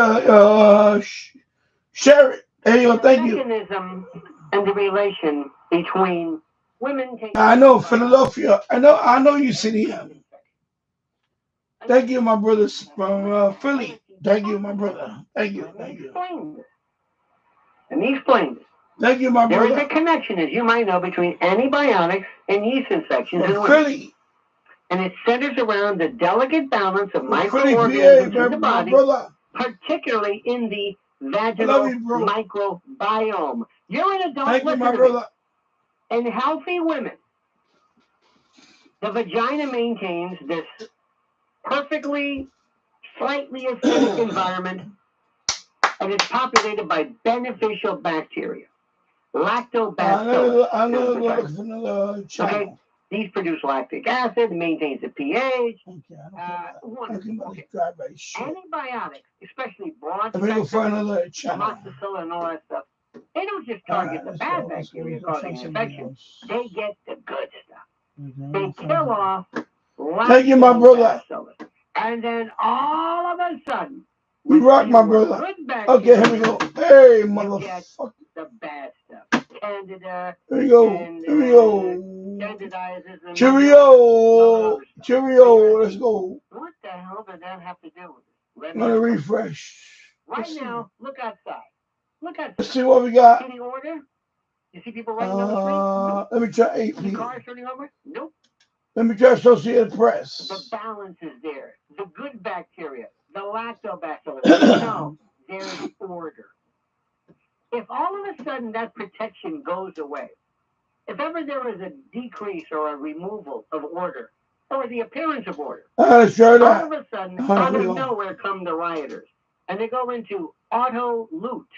share it. There you go. Thank you. The mechanism and the relation between women taking. I know Philadelphia. I know you, city. Thank you, my brothers from Philly. Thank you, my brother. Thank you. And he explained it. Thank you, my brother. There is a connection, as you might know, between antibiotics and yeast infections in women. Philly. And it centers around the delicate balance of microorganisms in the body, particularly in the vaginal microbiome. You're an adult. Thank you, my brother. In healthy women, the vagina maintains this perfectly, slightly acidic environment, and it's populated by beneficial bacteria. Lactobacillus. I'm going to look for another channel. Okay. These produce lactic acid, maintains the pH. Antibiotics, especially broad spectrum, amoxicillin and all that stuff, they don't just target the bad bacteria causing infection. They get the good stuff. They kill off Thank you, my brother. And then all of a sudden, we rock, my brother. Okay, here we go. Hey, motherfucker. The bad stuff. Candida. Here we go. Candidiasis. Cheerio. Let's go. What the hell did that have to do with it? I'm going to refresh. Right now, look outside. Let's see what we got. Any order? You see people running down the street? Let me try AP. The cars turning over? Nope. Let me try Associated Press. The balance is there. The good bacteria. The lactobacillus. No, there's order. If all of a sudden that protection goes away, if ever there is a decrease or a removal of order, or the appearance of order, all of a sudden, out of nowhere come the rioters. And they go into auto loot.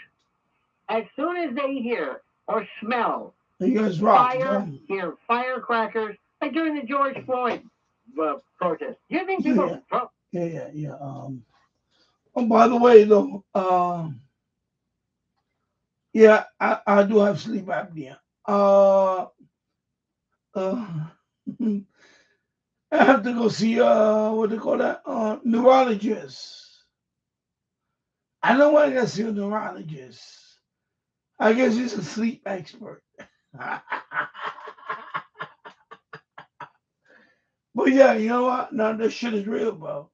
As soon as they hear or smell fire, hear firecrackers, like during the George Floyd protest. Do you think people... Yeah. Oh, by the way, though, yeah, I do have sleep apnea. I have to go see what they call that neurologist. I know why I got to see a neurologist. I guess he's a sleep expert. But yeah, you know what? No, this shit is real, bro.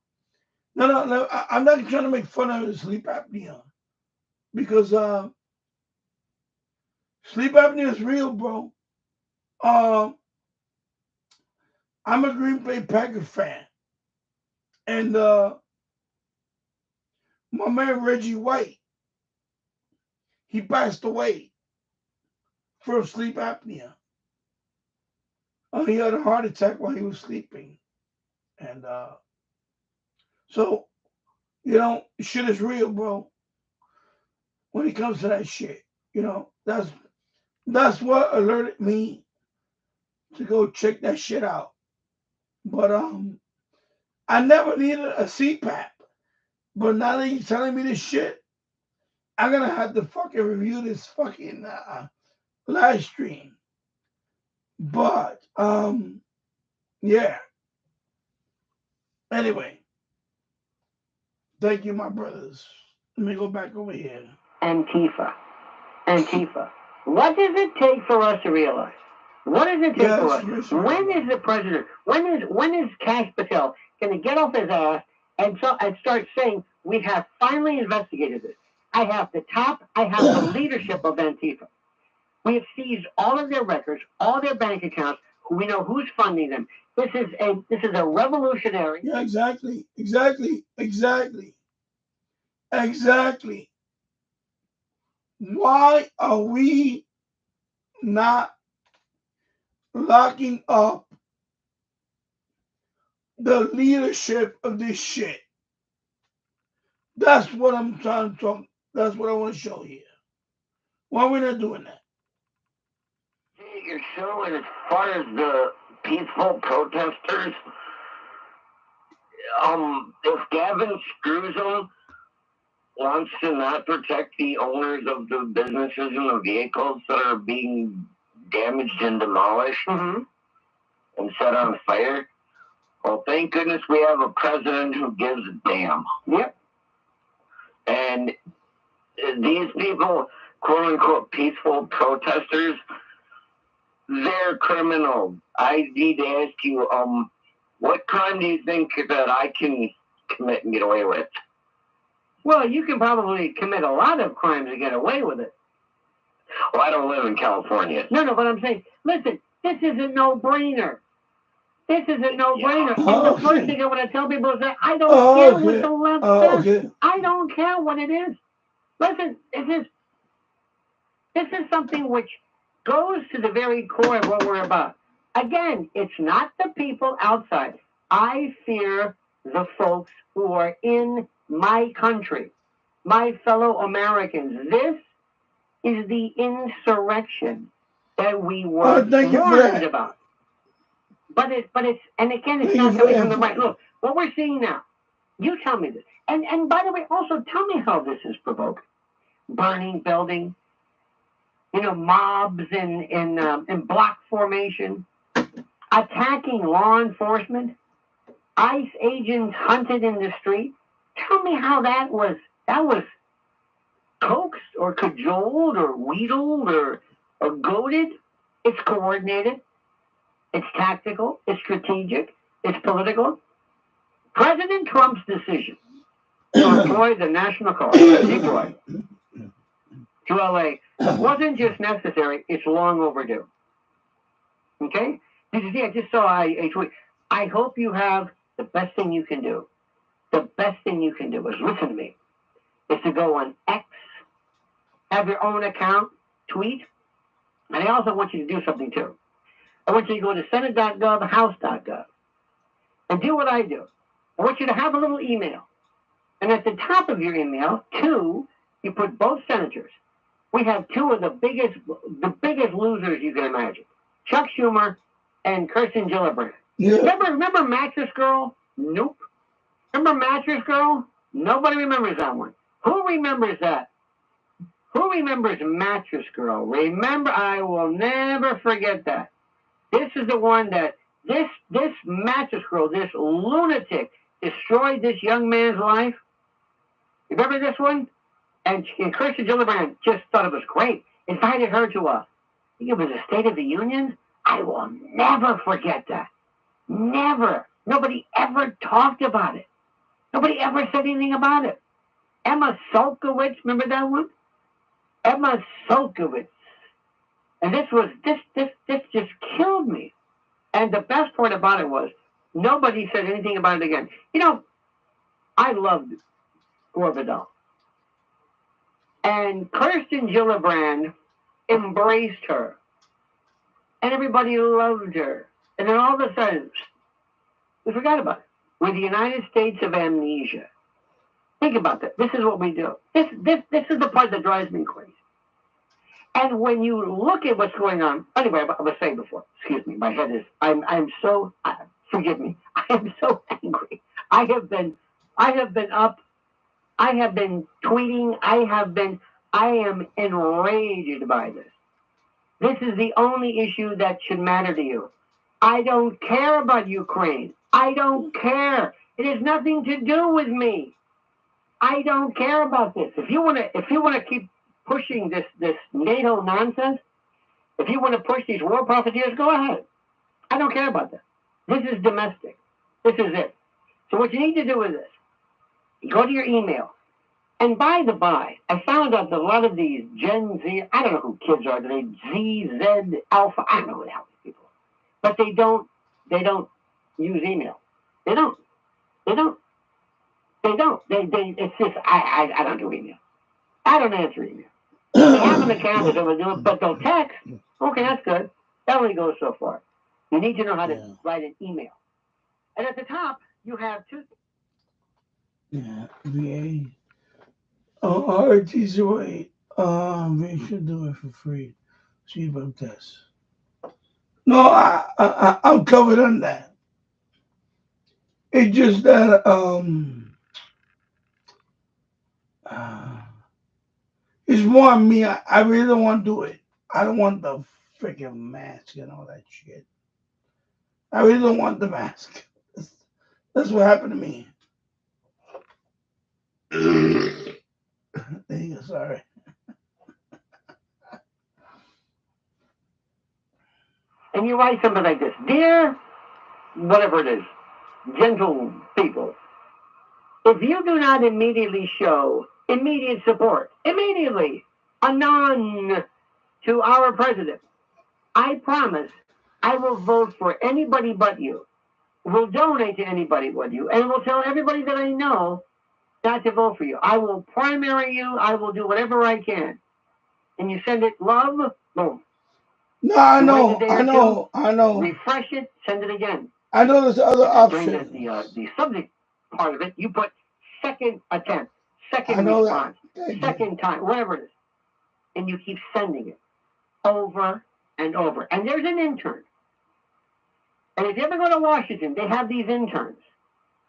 No, I'm not trying to make fun of the sleep apnea because sleep apnea is real, bro. I'm a Green Bay Packers fan, and my man Reggie White, he passed away from sleep apnea. He had a heart attack while he was sleeping, and so you know, shit is real, bro. When it comes to that shit, you know, that's what alerted me to go check that shit out. But I never needed a CPAP. But now that you're telling me this shit, I'm gonna have to fucking review this fucking live stream. But yeah. Anyway, thank you, my brothers. Let me go back over here. Antifa. What does it take for us to realize? What does it take for us? When is the president? When is Kash Patel going to get off his ass and start saying we have finally investigated this? I have the leadership of Antifa. We have seized all of their records, all their bank accounts. We know who's funding them. This is a revolutionary. Yeah, exactly. Why are we not locking up the leadership of this shit? That's what I'm trying to talk. That's what I want to show here. Why are we not doing that? You're showing as far as the peaceful protesters. If Gavin Screwsum wants to not protect the owners of the businesses and the vehicles that are being damaged and demolished and set on fire, well, thank goodness we have a president who gives a damn. Yep. And these people, quote unquote, peaceful protesters, they're criminals. I need to ask you, what crime do you think that I can commit and get away with? Well, you can probably commit a lot of crimes and get away with it. Well, I don't live in California. No, but I'm saying, listen, this is a no-brainer. And the first thing I want to tell people is that I don't care what the left says. I don't care what it is. Listen, this is something which goes to the very core of what we're about. Again, it's not the people outside. I fear the folks who are in my country, my fellow Americans. This is the insurrection that we were warned about. But it's not coming from the right. Look, what we're seeing now, you tell me this. And by the way, also tell me how this is provoking. Burning buildings, mobs in block formation, attacking law enforcement, ICE agents hunted in the street. Tell me how that was coaxed or cajoled or wheedled or goaded. It's coordinated. It's tactical. It's strategic. It's political. President Trump's decision to employ the National Guard, deploy to LA, wasn't just necessary. It's long overdue. Okay? Did you see? I just saw a tweet. I hope you have the best thing you can do. The best thing you can do is, listen to me, is to go on X, have your own account, tweet, and I also want you to do something too. I want you to go to Senate.gov, House.gov, and do what I do. I want you to have a little email. And at the top of your email, you put both senators. We have two of the biggest losers you can imagine. Chuck Schumer and Kirsten Gillibrand. Yeah. Remember Mattress Girl? Nope. Remember Mattress Girl? Nobody remembers that one. Who remembers that? Who remembers Mattress Girl? Remember, I will never forget that. This is the one that This massacre, this lunatic destroyed this young man's life. You remember this one? And Kirsten Gillibrand just thought it was great. Invited her to I think it was a State of the Union. I will never forget that. Never. Nobody ever talked about it. Nobody ever said anything about it. Emma Solkowitz, remember that one? Emma Solkowitz. And this just killed me. And the best part about it was nobody said anything about it again. You know, I loved Gore Vidal. And Kirsten Gillibrand embraced her. And everybody loved her. And then all of a sudden, we forgot about it. We're the United States of amnesia. Think about that. This is what we do. This is the part that drives me crazy. And when you look at what's going on, anyway, I was saying before, excuse me, my head is, I'm so, forgive me, I am so angry. I have been up, I have been tweeting, I am enraged by this. This is the only issue that should matter to you. I don't care about Ukraine. I don't care. It has nothing to do with me. I don't care about this. If you want to keep pushing this NATO nonsense, if you want to push these war profiteers, go ahead. I don't care about that. This is domestic. This is it. So what you need to do is this. You go to your email. And by the by, I found out that a lot of these Gen Z, I don't know who kids are today, Z, Z, Alpha, I don't know who the hell these people are. But they don't use email. They don't. It's just, I don't do email. I don't answer email. They have an account that they'll do it, but they'll text. Okay, that's good. That only goes so far. You need to know how to write an email. And at the top, you have two. Yeah, VA. Oh, RT's away. We should do it for free. See about this. No, I'm covered on that. It's just that it's more on me. I really don't want to do it. I don't want the freaking mask and all that shit. I really don't want the mask. That's what happened to me. There you go, sorry. And you write something like this. Dear, whatever it is, gentle people, if you do not immediately show immediate support, immediately, anon to our president, I promise I will vote for anybody but you, will donate to anybody but you, and will tell everybody that I know not to vote for you. I will primary you. I will do whatever I can. And you send it, love, boom. No, I know. Refresh it, send it again. I know there's other options. During the subject part of it, you put second attempt, second response, second time, whatever it is. And you keep sending it over and over. And there's an intern. And if you ever go to Washington, they have these interns.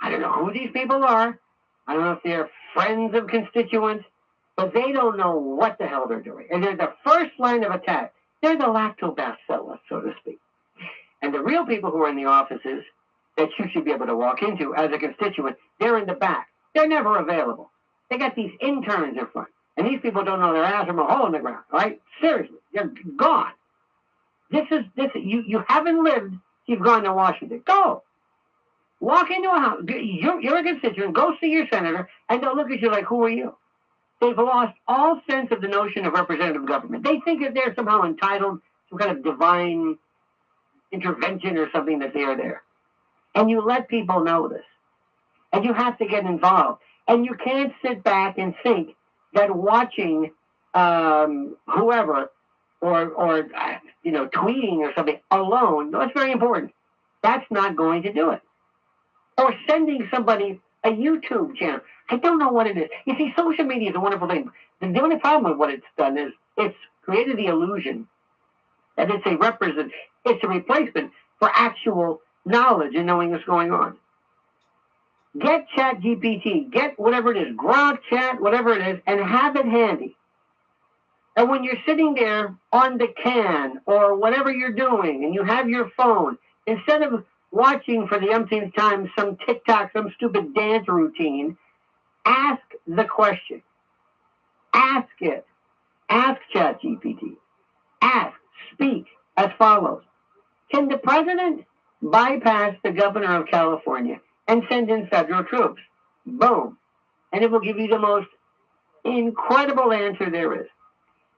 I don't know who these people are. I don't know if they're friends of constituents, but they don't know what the hell they're doing. And they're the first line of attack. They're the lactobacillus, so to speak. And the real people who are in the offices that you should be able to walk into as a constituent, they're in the back. They're never available. They got these interns in front. And these people don't know their ass from a hole in the ground, right? Seriously, they're gone. You haven't lived, you've gone to Washington. Go. Walk into a house. You're a constituent. Go see your senator, and they'll look at you like, who are you? They've lost all sense of the notion of representative government. They think that they're somehow entitled to some kind of divine intervention or something, that they are there. And you let people know this. And you have to get involved. And you can't sit back and think that watching whoever or tweeting or something alone, that's very important. That's not going to do it. Or sending somebody a YouTube channel. I don't know what it is. You see, social media is a wonderful thing. The only problem with what it's done is it's created the illusion that it's a replacement for actual knowledge and knowing what's going on. Get ChatGPT, get whatever it is, Grok Chat, whatever it is, and have it handy. And when you're sitting there on the can or whatever you're doing and you have your phone, Instead of watching for the umpteenth time some TikTok, some stupid dance routine, ask the question. Ask it. Ask ChatGPT. Ask. Speak as follows. Can the president bypass the governor of California and send in federal troops? Boom. And it will give you the most incredible answer there is.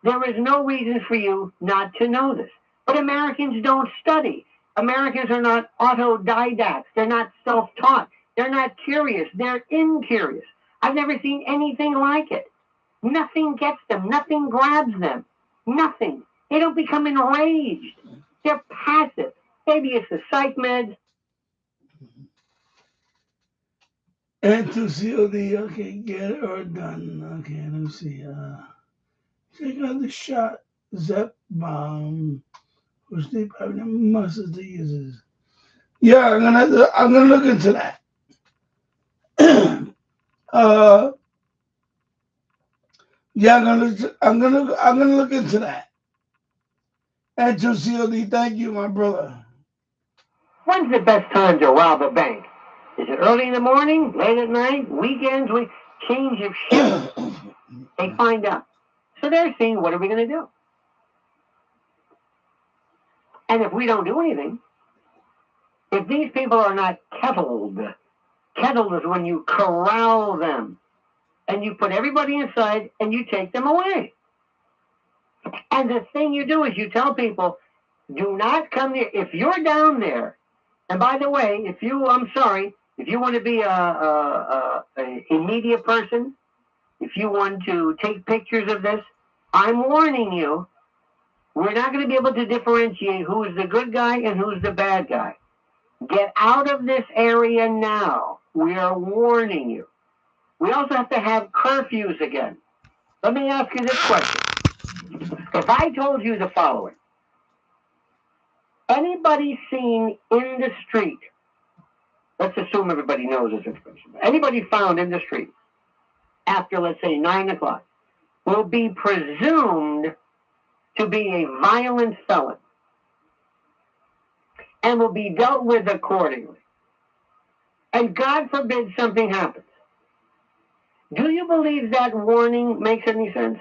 There is no reason for you not to know this. But Americans don't study. Americans are not autodidacts. They're not self-taught. They're not curious. They're incurious. I've never seen anything like it. Nothing gets them. Nothing grabs them. Nothing. They don't become enraged. They're passive. Maybe it's the psych meds. And to seal the, okay, get it or done. Okay, let me see. Check out the shot Zep bomb, which they probably must the users. Yeah, I'm gonna look into that. Yeah, I'm gonna look into that. And to COD, thank you, my brother. When's the best time to rob a bank? Is it early in the morning, late at night, weekends? We change of shift. They find out. So they're saying, what are we going to do? And if we don't do anything, if these people are not kettled is when you corral them and you put everybody inside and you take them away. And the thing you do is you tell people, do not come here. If you're down there, and by the way, if you want to be a media person, if you want to take pictures of this, I'm warning you, we're not going to be able to differentiate who is the good guy and who's the bad guy. Get out of this area now. We are warning you. We also have to have curfews again. Let me ask you this question. If I told you the following, anybody seen in the street, let's assume everybody knows this information, anybody found in the street after, let's say, 9 o'clock, will be presumed to be a violent felon and will be dealt with accordingly. And God forbid something happens. Do you believe that warning makes any sense?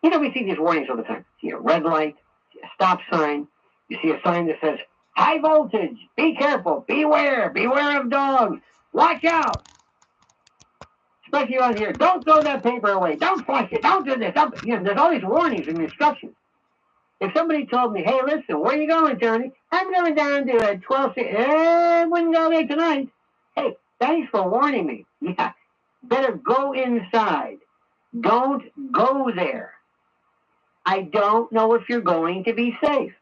You know, we see these warnings all the time. You see a red light, you see a stop sign, you see a sign that says, high voltage, be careful, beware of dogs, watch out. Especially on here, don't throw that paper away, don't flush it, don't do this. There's all these warnings and instructions. If somebody told me, hey, listen, where are you going, Johnny? I'm going down to 12. I wouldn't go there tonight. Hey, thanks for warning me. Yeah, better go inside. Don't go there. I don't know if you're going to be safe.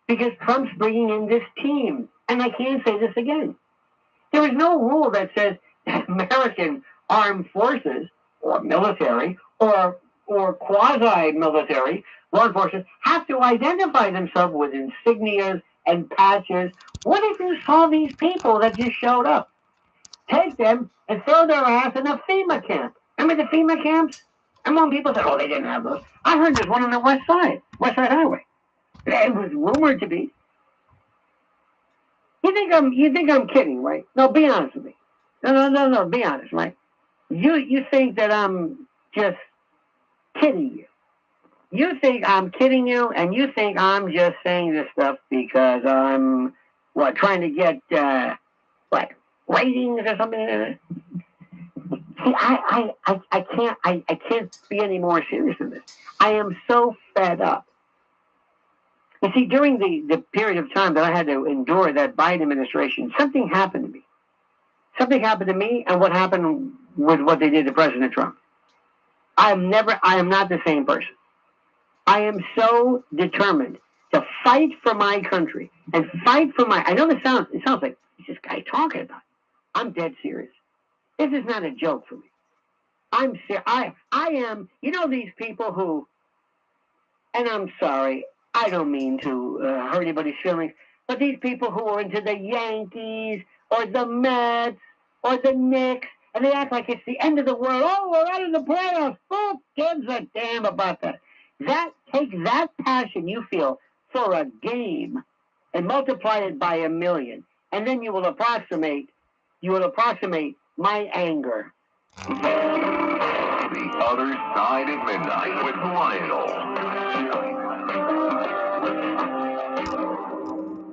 Because Trump's bringing in this team. And I can't say this again. There is no rule that says that American armed forces or military or quasi-military law enforcement have to identify themselves with insignias and patches. What if you saw these people that just showed up? Take them and throw their ass in a FEMA camp. Remember the FEMA camps? And when people said, oh, they didn't have those. I heard there's one on the West Side Highway. It was rumored to be. You think I'm kidding, right? No, be honest with me. No, be honest, right? You think that I'm just kidding you. You think I'm kidding you, and you think I'm just saying this stuff because I'm, trying to get, ratings or something? See, I can't be any more serious than this. I am so fed up. You see, during the period of time that I had to endure that Biden administration, something happened to me. Something happened to me, and what happened with what they did to President Trump. I am not the same person. I am so determined to fight for my country and fight for I know it sounds like this guy talking about it. I'm dead serious. This is not a joke for me. I'm serious. I am, these people who, and I'm sorry, I don't mean to hurt anybody's feelings, but these people who are into the Yankees or the Mets or the Knicks, and they act like it's the end of the world. Oh, we're out of the playoffs. Who gives a damn about that? Take that passion you feel for a game and multiply it by 1,000,000, and then you will approximate my anger. The Other Side at Midnight with Lionel.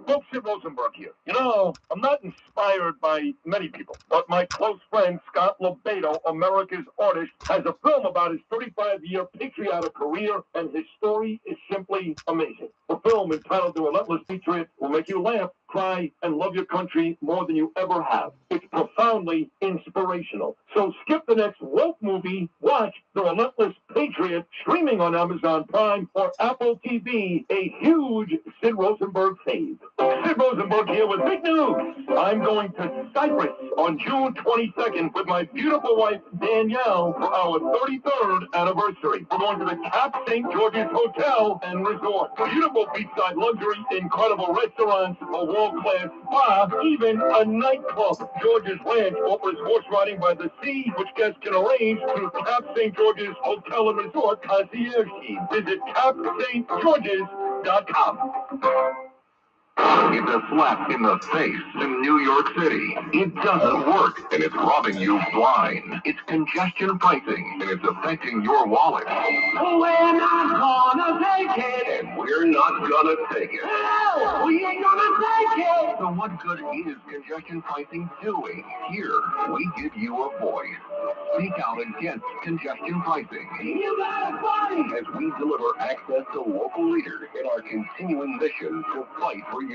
Folks, Sid Rosenberg here. You know, I'm not inspired by many people, but my close friend Scott Lobato, America's Artist, has a film about his 35-year patriotic career, and his story is simply amazing. A film entitled The Relentless Patriot will make you laugh, cry, and love your country more than you ever have. It's profoundly inspirational. So skip the next woke movie, watch The Relentless Patriot, streaming on Amazon Prime or Apple TV, a huge Sid Rosenberg fave. Sid Rosenberg here with big news. I'm going to Cyprus on June 22nd with my beautiful wife, Danielle, for our 33rd anniversary. We're going to the Cap St. George's Hotel and Resort. Beautiful beachside luxury, incredible restaurants, a world-class spa, even a nightclub. George's Ranch offers horse riding by the sea, which guests can arrange through Cap St. George's Hotel and Resort concierge team. Visit capstgeorges.com. It's a slap in the face in New York City. It doesn't work, and it's robbing you blind. It's congestion pricing, and it's affecting your wallet. We're not gonna take it. And we're not gonna take it. No, we ain't gonna take it. So what good is congestion pricing doing? Here, we give you a voice. Speak out against congestion pricing. You gotta fight. As we deliver access to local leaders in our continuing mission to fight for you.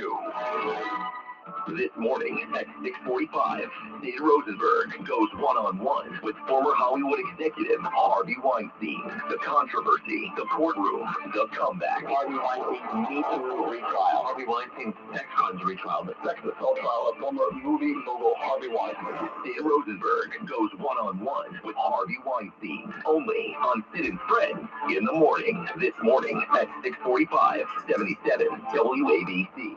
This morning at 6:45, Sid Rosenberg goes one-on-one with former Hollywood executive Harvey Weinstein. The controversy, the courtroom, the comeback. Harvey Weinstein needs a retrial. Harvey Weinstein's sex crimes retrial, the sex assault trial of former movie mogul Harvey Weinstein. Sid Rosenberg goes one-on-one with Harvey Weinstein. Only on Sid and Friends in the morning. This morning at 6:45, 77 WABC.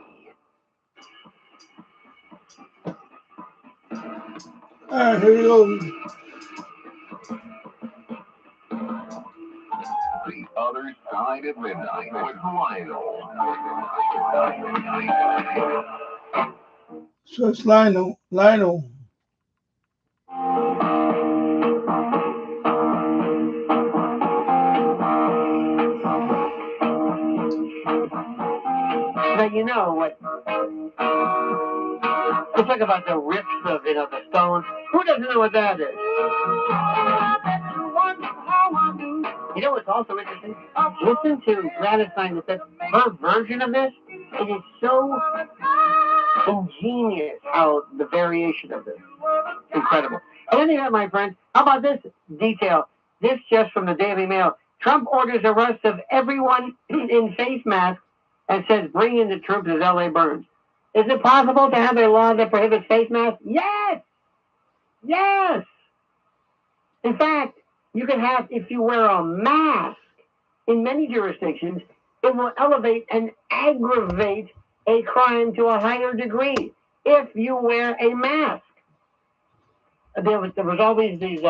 All right, here we go. The Other Side at Midnight with Lionel. So it's Lionel. Now, you know what? Let's talk about the riffs of, the Stones. Who doesn't know what that is? You know what's also interesting? Listen to Gladys Knight. Her version of this, it is so ingenious how the variation of this. Incredible. And then you have, my friend, how about this detail? This just from the Daily Mail. Trump orders arrest of everyone in face masks and says bring in the troops as LA burns. Is it possible to have a law that prohibits face masks? Yes! Yes! In fact, you can have, if you wear a mask in many jurisdictions, it will elevate and aggravate a crime to a higher degree if you wear a mask. There was always these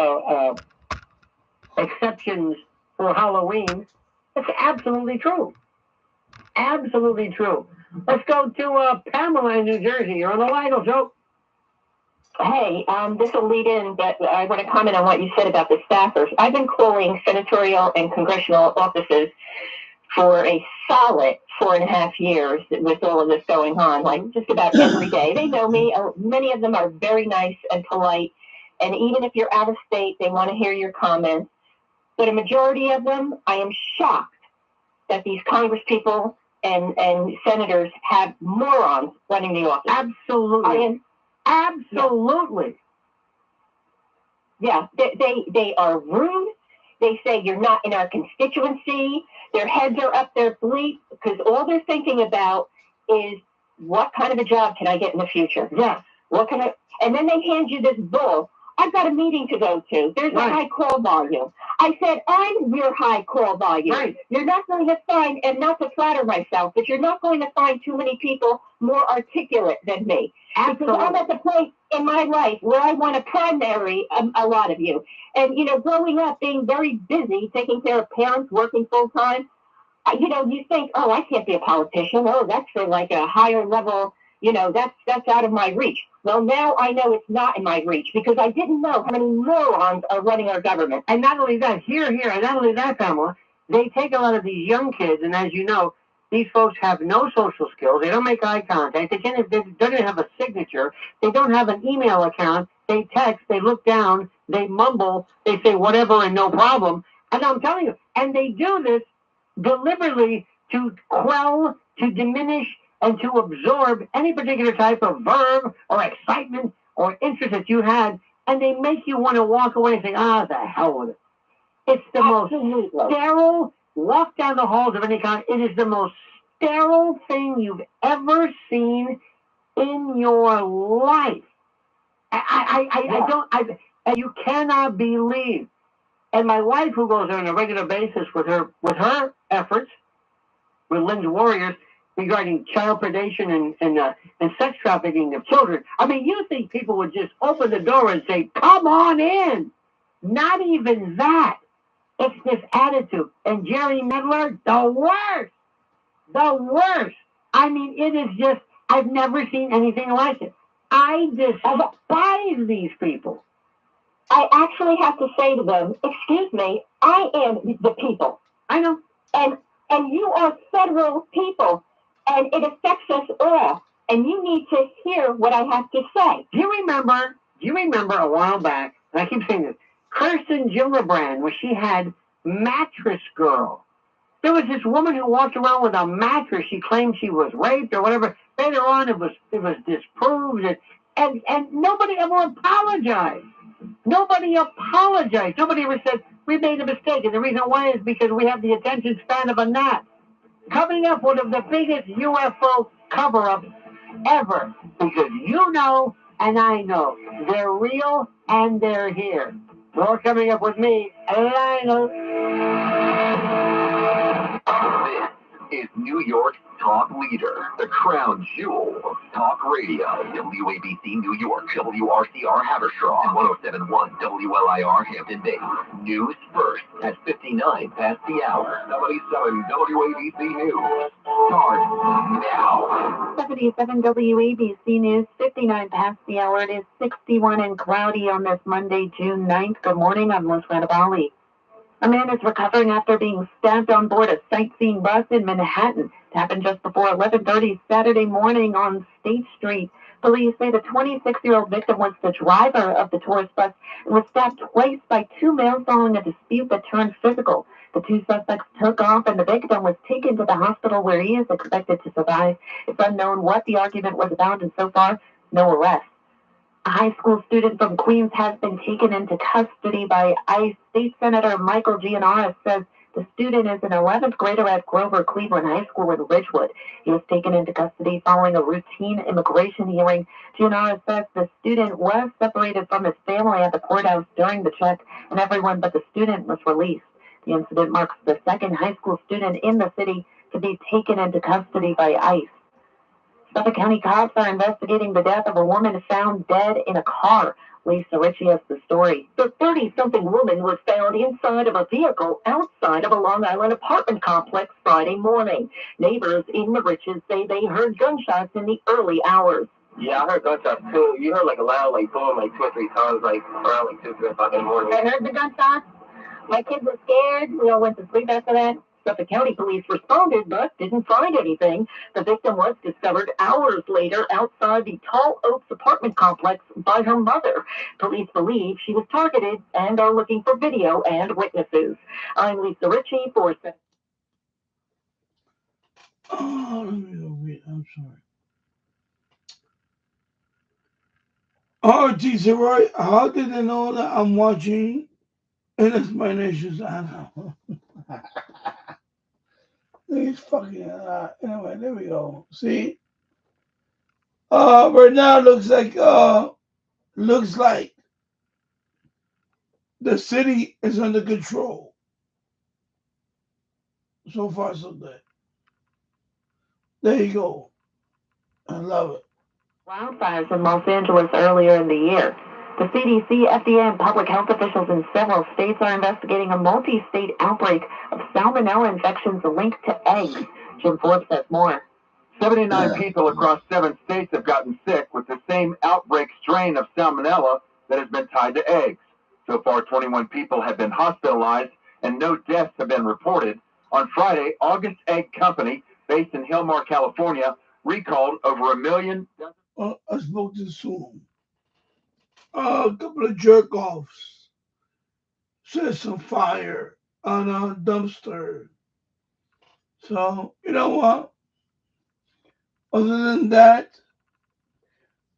exceptions for Halloween. It's absolutely true. Absolutely true. Let's go to Pamela in New Jersey. You're on the Lionel Show. Hey, this will lead in, but I want to comment on what you said about the staffers. I've been calling senatorial and congressional offices for a solid 4.5 years with all of this going on, like just about every day. They know me. Many of them are very nice and polite. And even if you're out of state, they want to hear your comments. But a majority of them, I am shocked that these congresspeople and senators have morons running the office. Absolutely. Absolutely. Yeah, they are rude. They say you're not in our constituency. Their heads are up their sleeve because all they're thinking about is what kind of a job can I get in the future? Yes. And then they hand you this bull. I've got a meeting to go to. There's a high call volume. I said, I'm your high call volume. Right. You're not going to find, and not to flatter myself, but you're not going to find too many people more articulate than me. Absolutely. Because I'm at the point in my life where I want to primary a lot of you. And, growing up, being very busy, taking care of parents, working full time, you know, you think, oh, I can't be a politician. Oh, that's for like a higher level, you know, that's out of my reach. Well, now I know it's not in my reach because I didn't know how many morons are running our government. And not only that, and not only that, Pamela, they take a lot of these young kids, and as you know, these folks have no social skills. They don't make eye contact. They don't even have a signature. They don't have an email account. They text. They look down. They mumble. They say whatever and no problem. And I'm telling you, and they do this deliberately to quell, to diminish, and to absorb any particular type of verb or excitement or interest that you had, and they make you want to walk away and say, the hell with it. It's the most sterile walk down the halls of any kind. It is the most sterile thing you've ever seen in your life. And you cannot believe. And my wife, who goes there on a regular basis with her efforts, with Lynn's Warriors, regarding child predation and sex trafficking of children. I mean, you think people would just open the door and say, come on in. Not even that. It's this attitude. And Jerry Medler, the worst. The worst. I mean, it is just, I've never seen anything like it. I despise these people. I actually have to say to them, excuse me, I am the people. I know. And you are federal people, and it affects us all. And you need to hear what I have to say. Do you remember a while back, and I keep saying this, Kirsten Gillibrand, where she had Mattress Girl. There was this woman who walked around with a mattress. She claimed she was raped or whatever. Later on, it was disproved, and nobody ever apologized. Nobody apologized. Nobody ever said, we made a mistake. And the reason why is because we have the attention span of a gnat. Coming up, one of the biggest UFO cover-ups ever. Because you know, and I know, they're real and they're here. More coming up with me, Lionel. This is New York's talk leader, the crown jewel of talk radio. WABC New York, WRCR Haverstraw, and 107.1 WLIR Hampton Bays. News first at 59 past the hour. 77 WABC News. Start now. 77 WABC News, 59 past the hour. It is 61 and cloudy on this Monday, June 9th. Good morning, I'm Liz Radabali. A man is recovering after being stabbed on board a sightseeing bus in Manhattan. It happened just before 11:30 Saturday morning on State Street. Police say the 26-year-old victim was the driver of the tourist bus and was stabbed twice by two males following a dispute that turned physical. The two suspects took off and the victim was taken to the hospital where he is expected to survive. It's unknown what the argument was about, and so far, no arrests. A high school student from Queens has been taken into custody by ICE. State Senator Michael Gianaris says the student is an 11th grader at Grover Cleveland High School in Ridgewood. He was taken into custody following a routine immigration hearing. Gianaris says the student was separated from his family at the courthouse during the check, and everyone but the student was released. The incident marks the second high school student in the city to be taken into custody by ICE. Suffolk County cops are investigating the death of a woman found dead in a car. Lisa Ritchie has the story. The 30-something woman was found inside of a vehicle outside of a Long Island apartment complex Friday morning. Neighbors in the Riches say they heard gunshots in the early hours. Yeah, I heard gunshots too. You heard like a loud, like boom, like 2 or 3 times, like around like 2, 3 o'clock in the morning. I heard the gunshots. My kids were scared. We all went to sleep after that. Suffolk County police responded but didn't find anything. The victim was discovered hours later outside the Tall Oaks apartment complex by her mother. Police believe she was targeted and are looking for video and witnesses. I'm Lisa Ritchie for... Oh, let me go read. I'm sorry. Oh, geez, Roy, how did they know that I'm watching? And it's my nation's animal. He's fucking anyway, there we go. See? Right now looks like the city is under control. So far, so good. There you go. I love it. Wildfires in Los Angeles earlier in the year. The CDC, FDA, and public health officials in several states are investigating a multi-state outbreak of salmonella infections linked to eggs. Jim Forbes has more. 79 people across 7 states have gotten sick with the same outbreak strain of salmonella that has been tied to eggs. So far, 21 people have been hospitalized and no deaths have been reported. On Friday, August Egg Company, based in Hillmar, California, recalled over 1 million. I spoke to soon. A couple of jerk-offs set some fire on a dumpster. So, you know what? Other than that,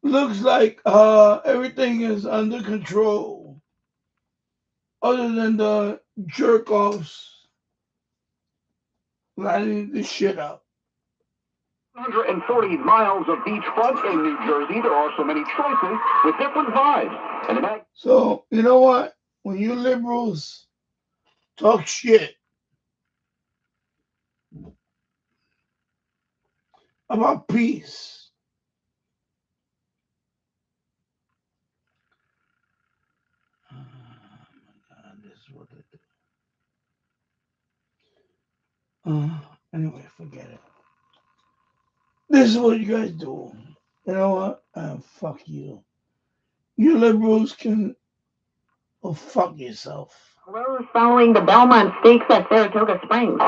looks like everything is under control. Other than the jerk-offs lighting the shit up. 140 miles of beachfront in New Jersey. There are so many choices with different vibes. And so, you know what? When you liberals talk shit about peace, oh my God, this is what they do. Anyway, forget it. This is what you guys do. You know what? Fuck you. You liberals can fuck yourself. Rose following the Belmont Stakes at Saratoga Springs.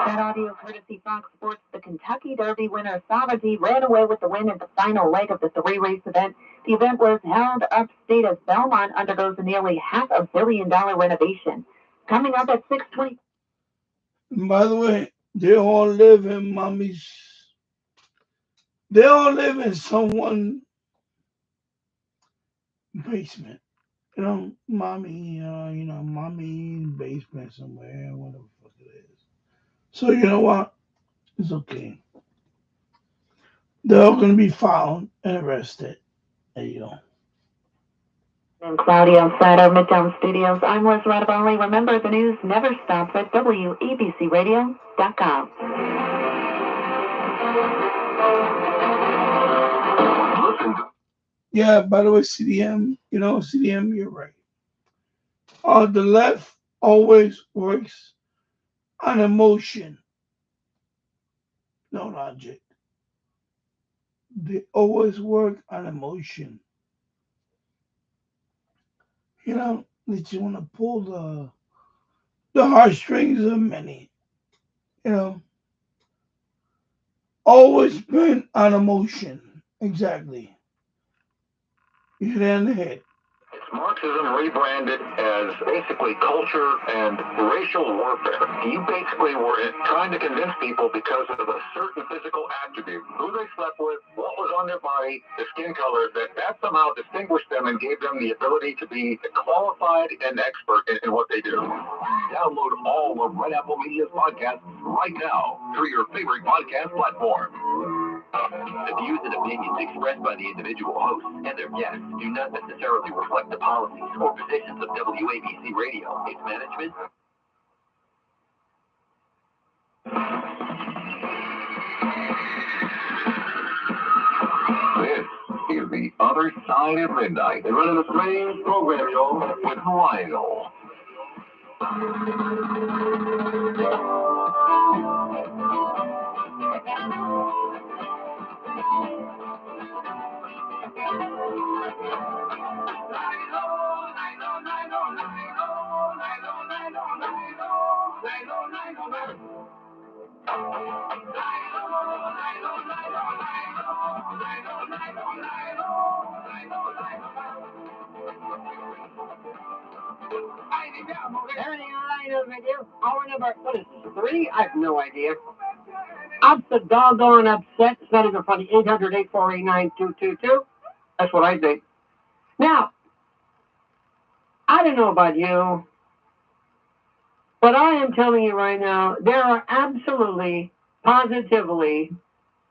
That audio courtesy Fox Sports. The Kentucky Derby winner Savage ran away with the win in the final leg of the 3-race event. The event was held upstate as Belmont undergoes a nearly $500 million renovation. Coming up at 6:20. And by the way, they all live in mommy's. They all live in someone's basement. You know, mommy, mommy's basement somewhere, whatever the fuck it is. So you know what? It's okay. They're all going to be found and arrested. There you go. And cloudy outside our Midtown studios. I'm Liz Radabali. Remember, the news never stops at WABCRadio.com. Yeah, by the way, CDM, CDM, you're right. The left always works on emotion, no logic. They always work on emotion. You know, they just want to pull the heartstrings of many. You know, always been on emotion. Exactly. You hit it on the head. It's Marxism rebranded as basically culture and racial warfare. You basically were trying to convince people because of a certain physical attribute, who they slept with, what was on their body, the skin color, that somehow distinguished them and gave them the ability to be qualified and expert in what they do. Download all of Red Apple Media's podcasts right now through your favorite podcast platform. The views and opinions expressed by the individual hosts and their guests do not necessarily reflect the policies or positions of WABC Radio, its management. This is The Other Side of Midnight. They're running a strange program, y'all, with Lionel. Hour number, what is this, 3? I have no idea. I'm so doggone upset. It's not even funny. 800-848-9222. That's what I think. Now, I don't know about you, but I am telling you right now, there are absolutely, positively,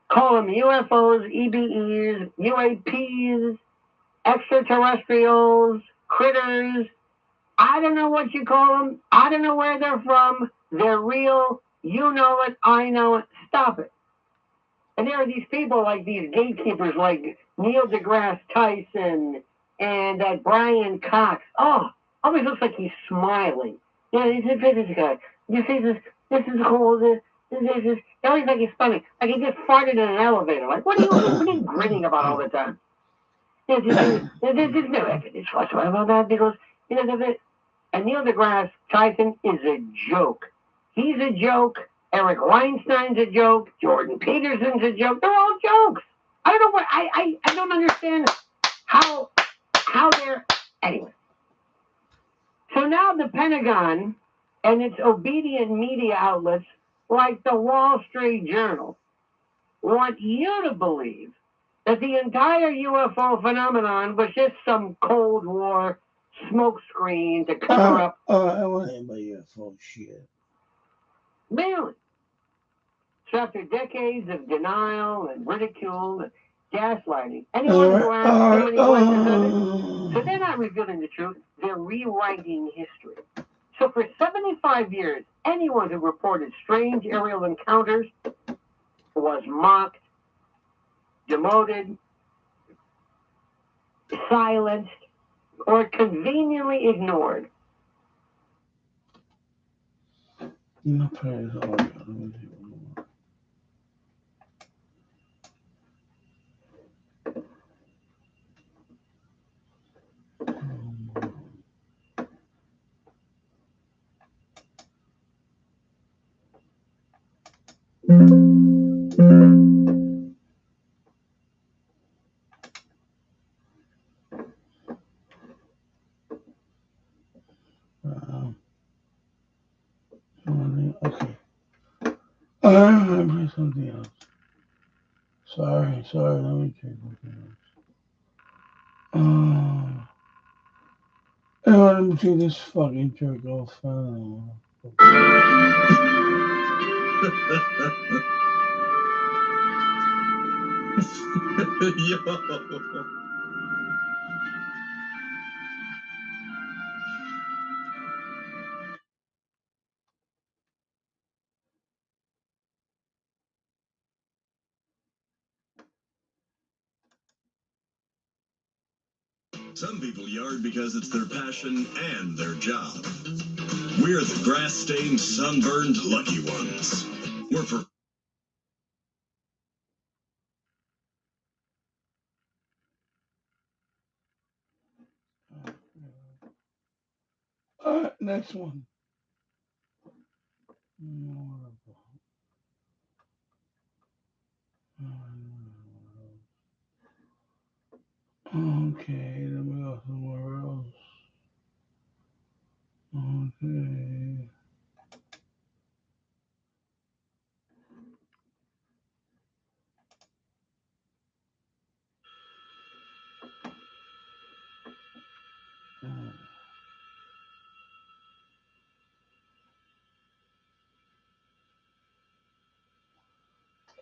call them UFOs, EBEs, UAPs, extraterrestrials, critters. I don't know what you call them. I don't know where they're from. They're real. You know it. I know it. Stop it. And there are these people like these gatekeepers like Neil deGrasse Tyson and that Brian Cox. Oh, always looks like he's smiling. Yeah, he's a business guy. You see this is cool. This. He always like he's funny. Like he just farted in an elevator. Like, what are you grinning about all the time? There's no evidence whatsoever about that because, and Neil deGrasse Tyson is a joke. He's a joke. Eric Weinstein's a joke. Jordan Peterson's a joke. They're all jokes. I don't know what I don't understand how they're anyway. So now the Pentagon and its obedient media outlets like the Wall Street Journal want you to believe that the entire UFO phenomenon was just some Cold War smokescreen to cover up. I want to hear my UFO shit. Really? So after decades of denial and ridicule and gaslighting, anyone who asks too many questions of it, so they're not revealing the truth, they're rewriting history. So for 75 years, anyone who reported strange aerial encounters was mocked, demoted, silenced, or conveniently ignored. No praise. Okay. I remember something else. Sorry. Let me check something else. Let me see this fucking jerk off. Yo. Some people yard because it's their passion and their job. We're the grass-stained, sunburned lucky ones. We're for... All right, next one. Okay, then we go somewhere else. Okay.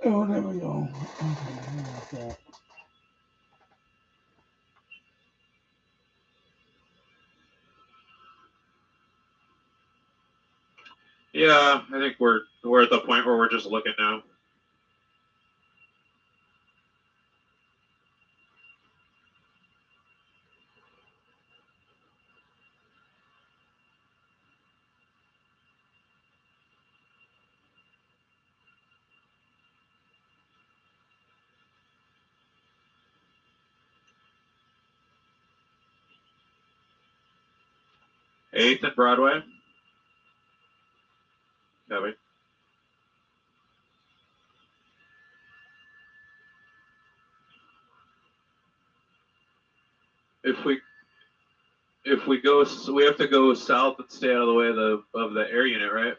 Oh, there we go. Okay, Yeah, I think we're at the point where we're just looking now. Eighth and Broadway. Copy. If we go, so we have to go south and stay out of the way of the air unit, right?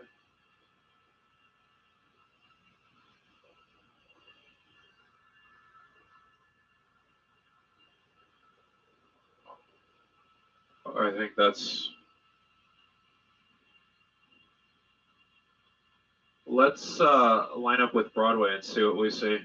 I think that's. Let's line up with Broadway and see what we see.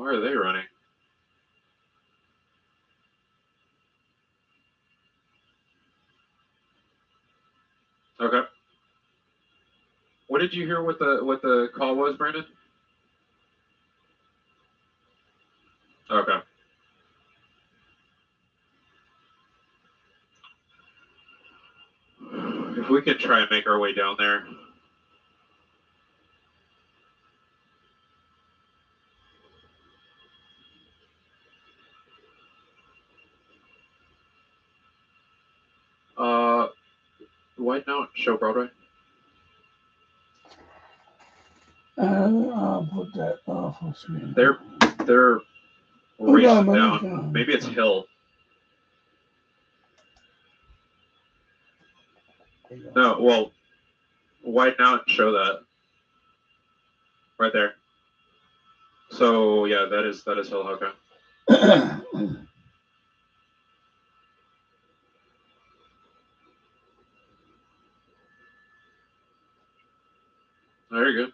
Why are they running? Okay. What did you hear? What the call was, Brandon? Okay. If we could try and make our way down there. White Note, show Broadway. I'll put that off on screen. They're racing down. Maybe it's Hill. No, well, White Note, show that. Right there. So yeah, that is Hill. Okay. Very good.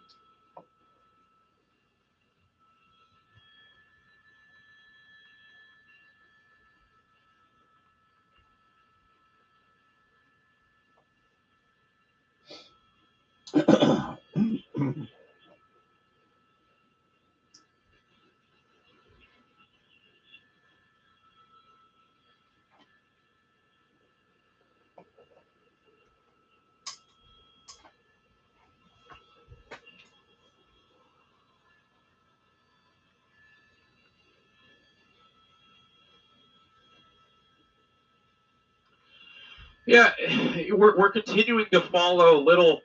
Yeah, we're continuing to follow little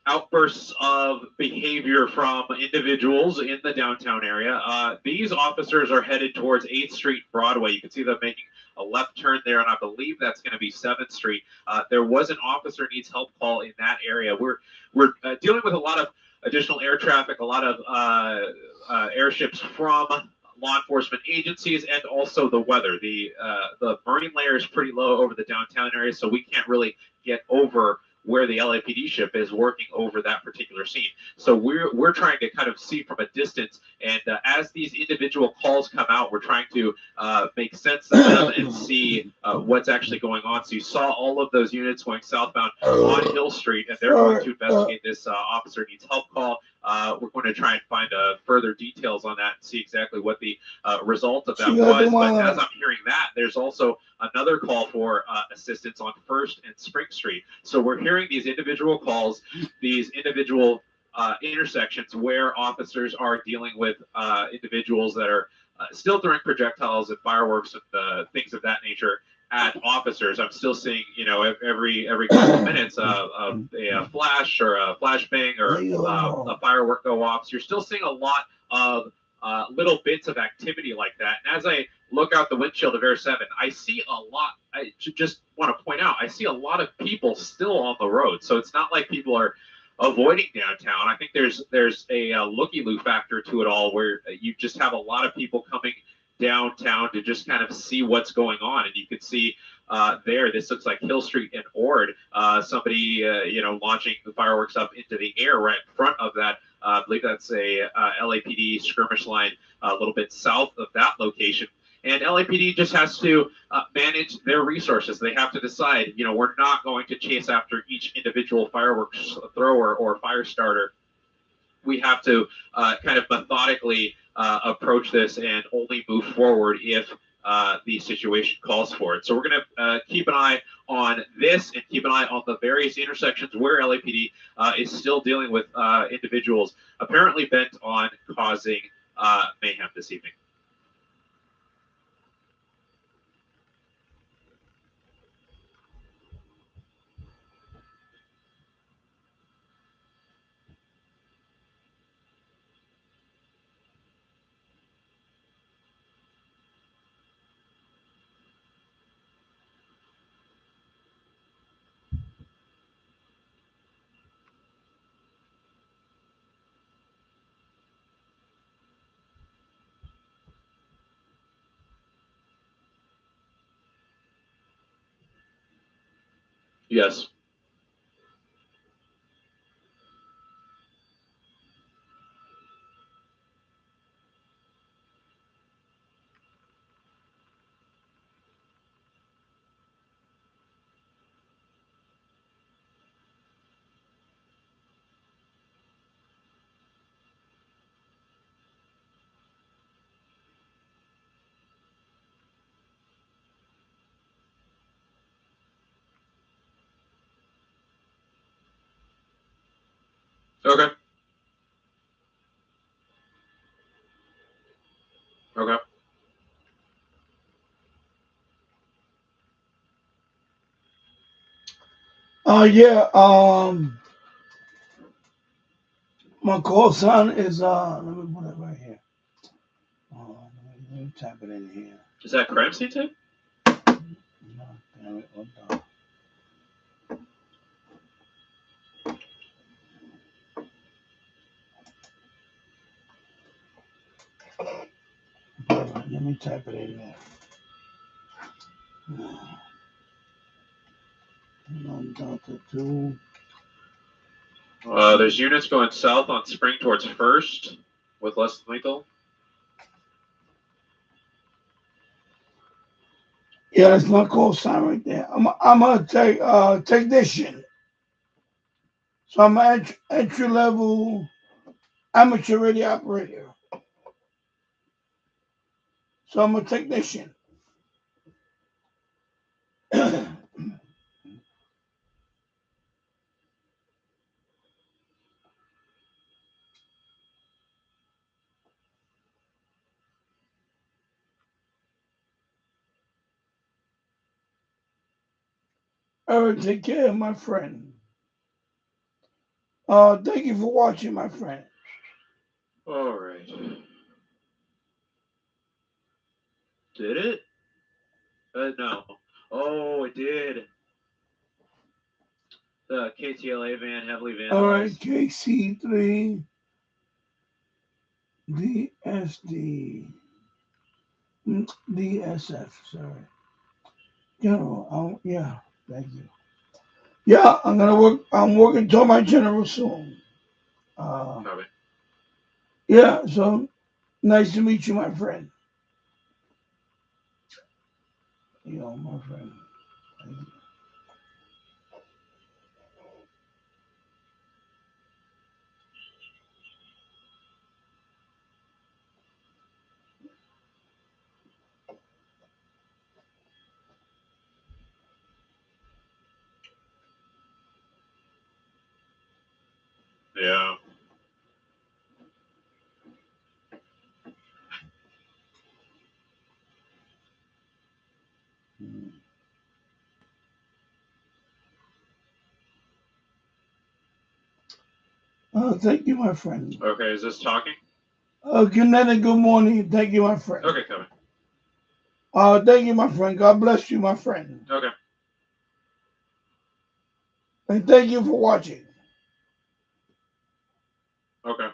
outbursts of behavior from individuals in the downtown area. These officers are headed towards 8th Street Broadway. You can see them making a left turn there, and I believe that's going to be 7th Street. There was an officer needs help call in that area. We're dealing with a lot of additional air traffic, a lot of airships from law enforcement agencies, and also the weather. The marine layer is pretty low over the downtown area, so we can't really get over where the LAPD ship is working over that particular scene. So we're trying to kind of see from a distance, and as these individual calls come out, we're trying to make sense of them and see what's actually going on. So you saw all of those units going southbound on Hill Street, and they're going to investigate this officer needs help call. We're going to try and find further details on that and see exactly what the result of that was. But as I'm hearing that, there's also another call for assistance on 1st and Spring Street. So we're hearing these individual calls, these individual intersections where officers are dealing with individuals that are still throwing projectiles and fireworks and things of that nature at officers. I'm still seeing, you know, every couple of minutes a flash or a flashbang or a firework go off. So you're still seeing a lot of little bits of activity like that. And as I look out the windshield of Air 7, I see a lot. I just want to point out, I see a lot of people still on the road. So it's not like people are avoiding downtown. I think there's a looky-loo factor to it all, where you just have a lot of people coming downtown to just kind of see what's going on. And you can see there, this looks like Hill Street and Ord, somebody you know, launching the fireworks up into the air right in front of that. I believe that's a LAPD skirmish line a little bit south of that location. And LAPD just has to manage their resources. They have to decide, you know, we're not going to chase after each individual fireworks thrower or fire starter. We have to kind of methodically approach this and only move forward if the situation calls for it. So we're going to keep an eye on this and keep an eye on the various intersections where LAPD is still dealing with individuals apparently bent on causing mayhem this evening. Yes. Okay. Okay. Yeah. My call sign is let me put it right here. Let me type it in here. Is that crime scene tape? No, damn it, hold on. Let me type it in there. Delta 2. There's units going south on Spring towards First with less than lethal. Yeah, that's my call sign right there. I'm a technician. So I'm an entry level amateur radio operator. So I'm a technician. Take care, my friend. Thank you for watching, my friend. All right. Did it? No. Oh, it did. The KTLA van heavily vandalized. All right, KC3 DSD DSF. Sorry. General. Yeah. Thank you. Yeah, I'm gonna work. I'm working toward my general soon. Yeah. So nice to meet you, my friend. My friend. Thank you. Yeah. Thank you, my friend. Okay, is this talking? Good night and good morning. Thank you, my friend. Okay, coming. Thank you, my friend. God bless you, my friend. Okay. And thank you for watching. Okay.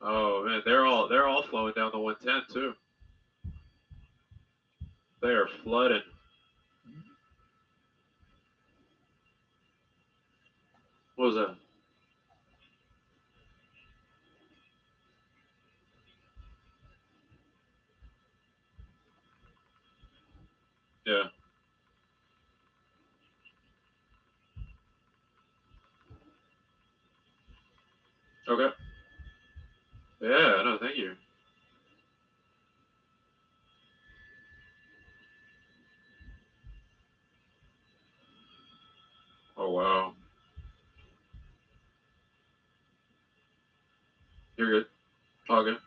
Oh man, they're all flowing down the 110 too. They are flooded. What was that? Yeah. Okay. Yeah, no, thank you. Oh wow. You're good. All good.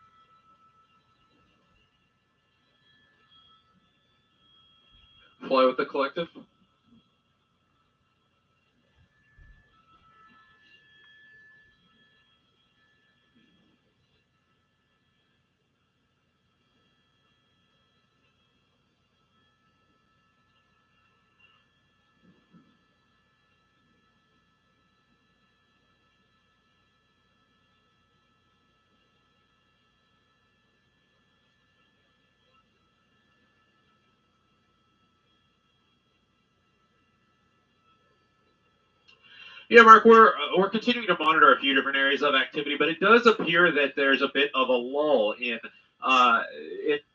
Fly with the collective. Yeah, Mark, we're continuing to monitor a few different areas of activity, but it does appear that there's a bit of a lull in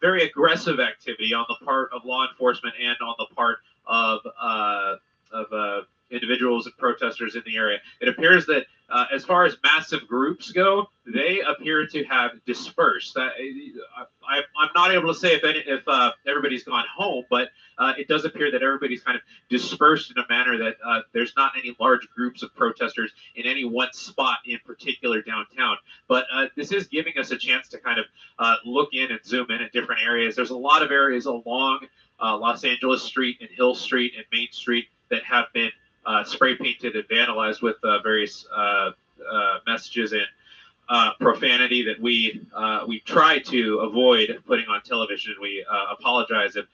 very aggressive activity on the part of law enforcement and on the part of individuals and protesters in the area. It appears that as far as massive groups go, they appear to have dispersed. I'm not able to say if everybody's gone home, but it does appear that everybody's kind of dispersed in a manner that there's not any large groups of protesters in any one spot in particular downtown. But this is giving us a chance to kind of look in and zoom in at different areas. There's a lot of areas along Los Angeles Street and Hill Street and Main Street that have been spray painted and vandalized with various messages and profanity that we try to avoid putting on television. We apologize if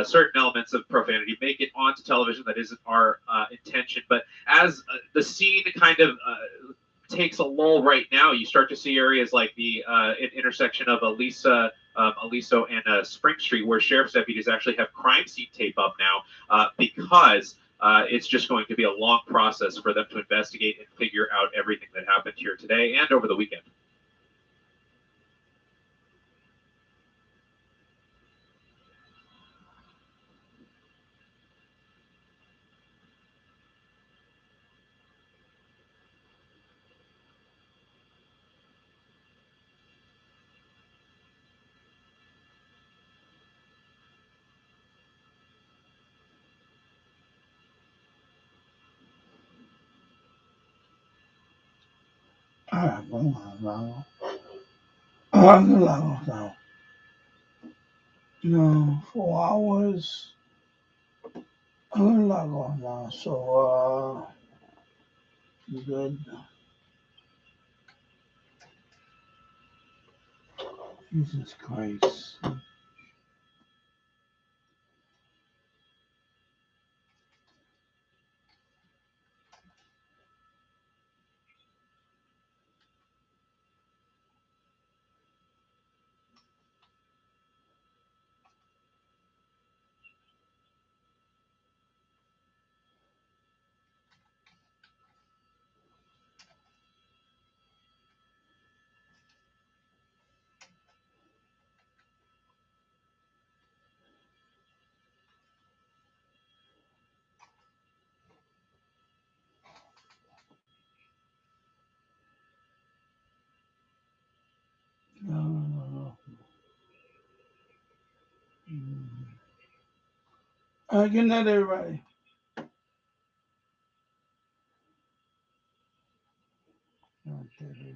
certain elements of profanity make it onto television. That isn't our intention. But as the scene kind of takes a lull right now, you start to see areas like the intersection of Aliso and Spring Street, where sheriff's deputies actually have crime scene tape up now because it's just going to be a long process for them to investigate and figure out everything that happened here today and over the weekend. No, 4 hours. I'm not going now, so good. Jesus Christ. Good night, everybody. Okay.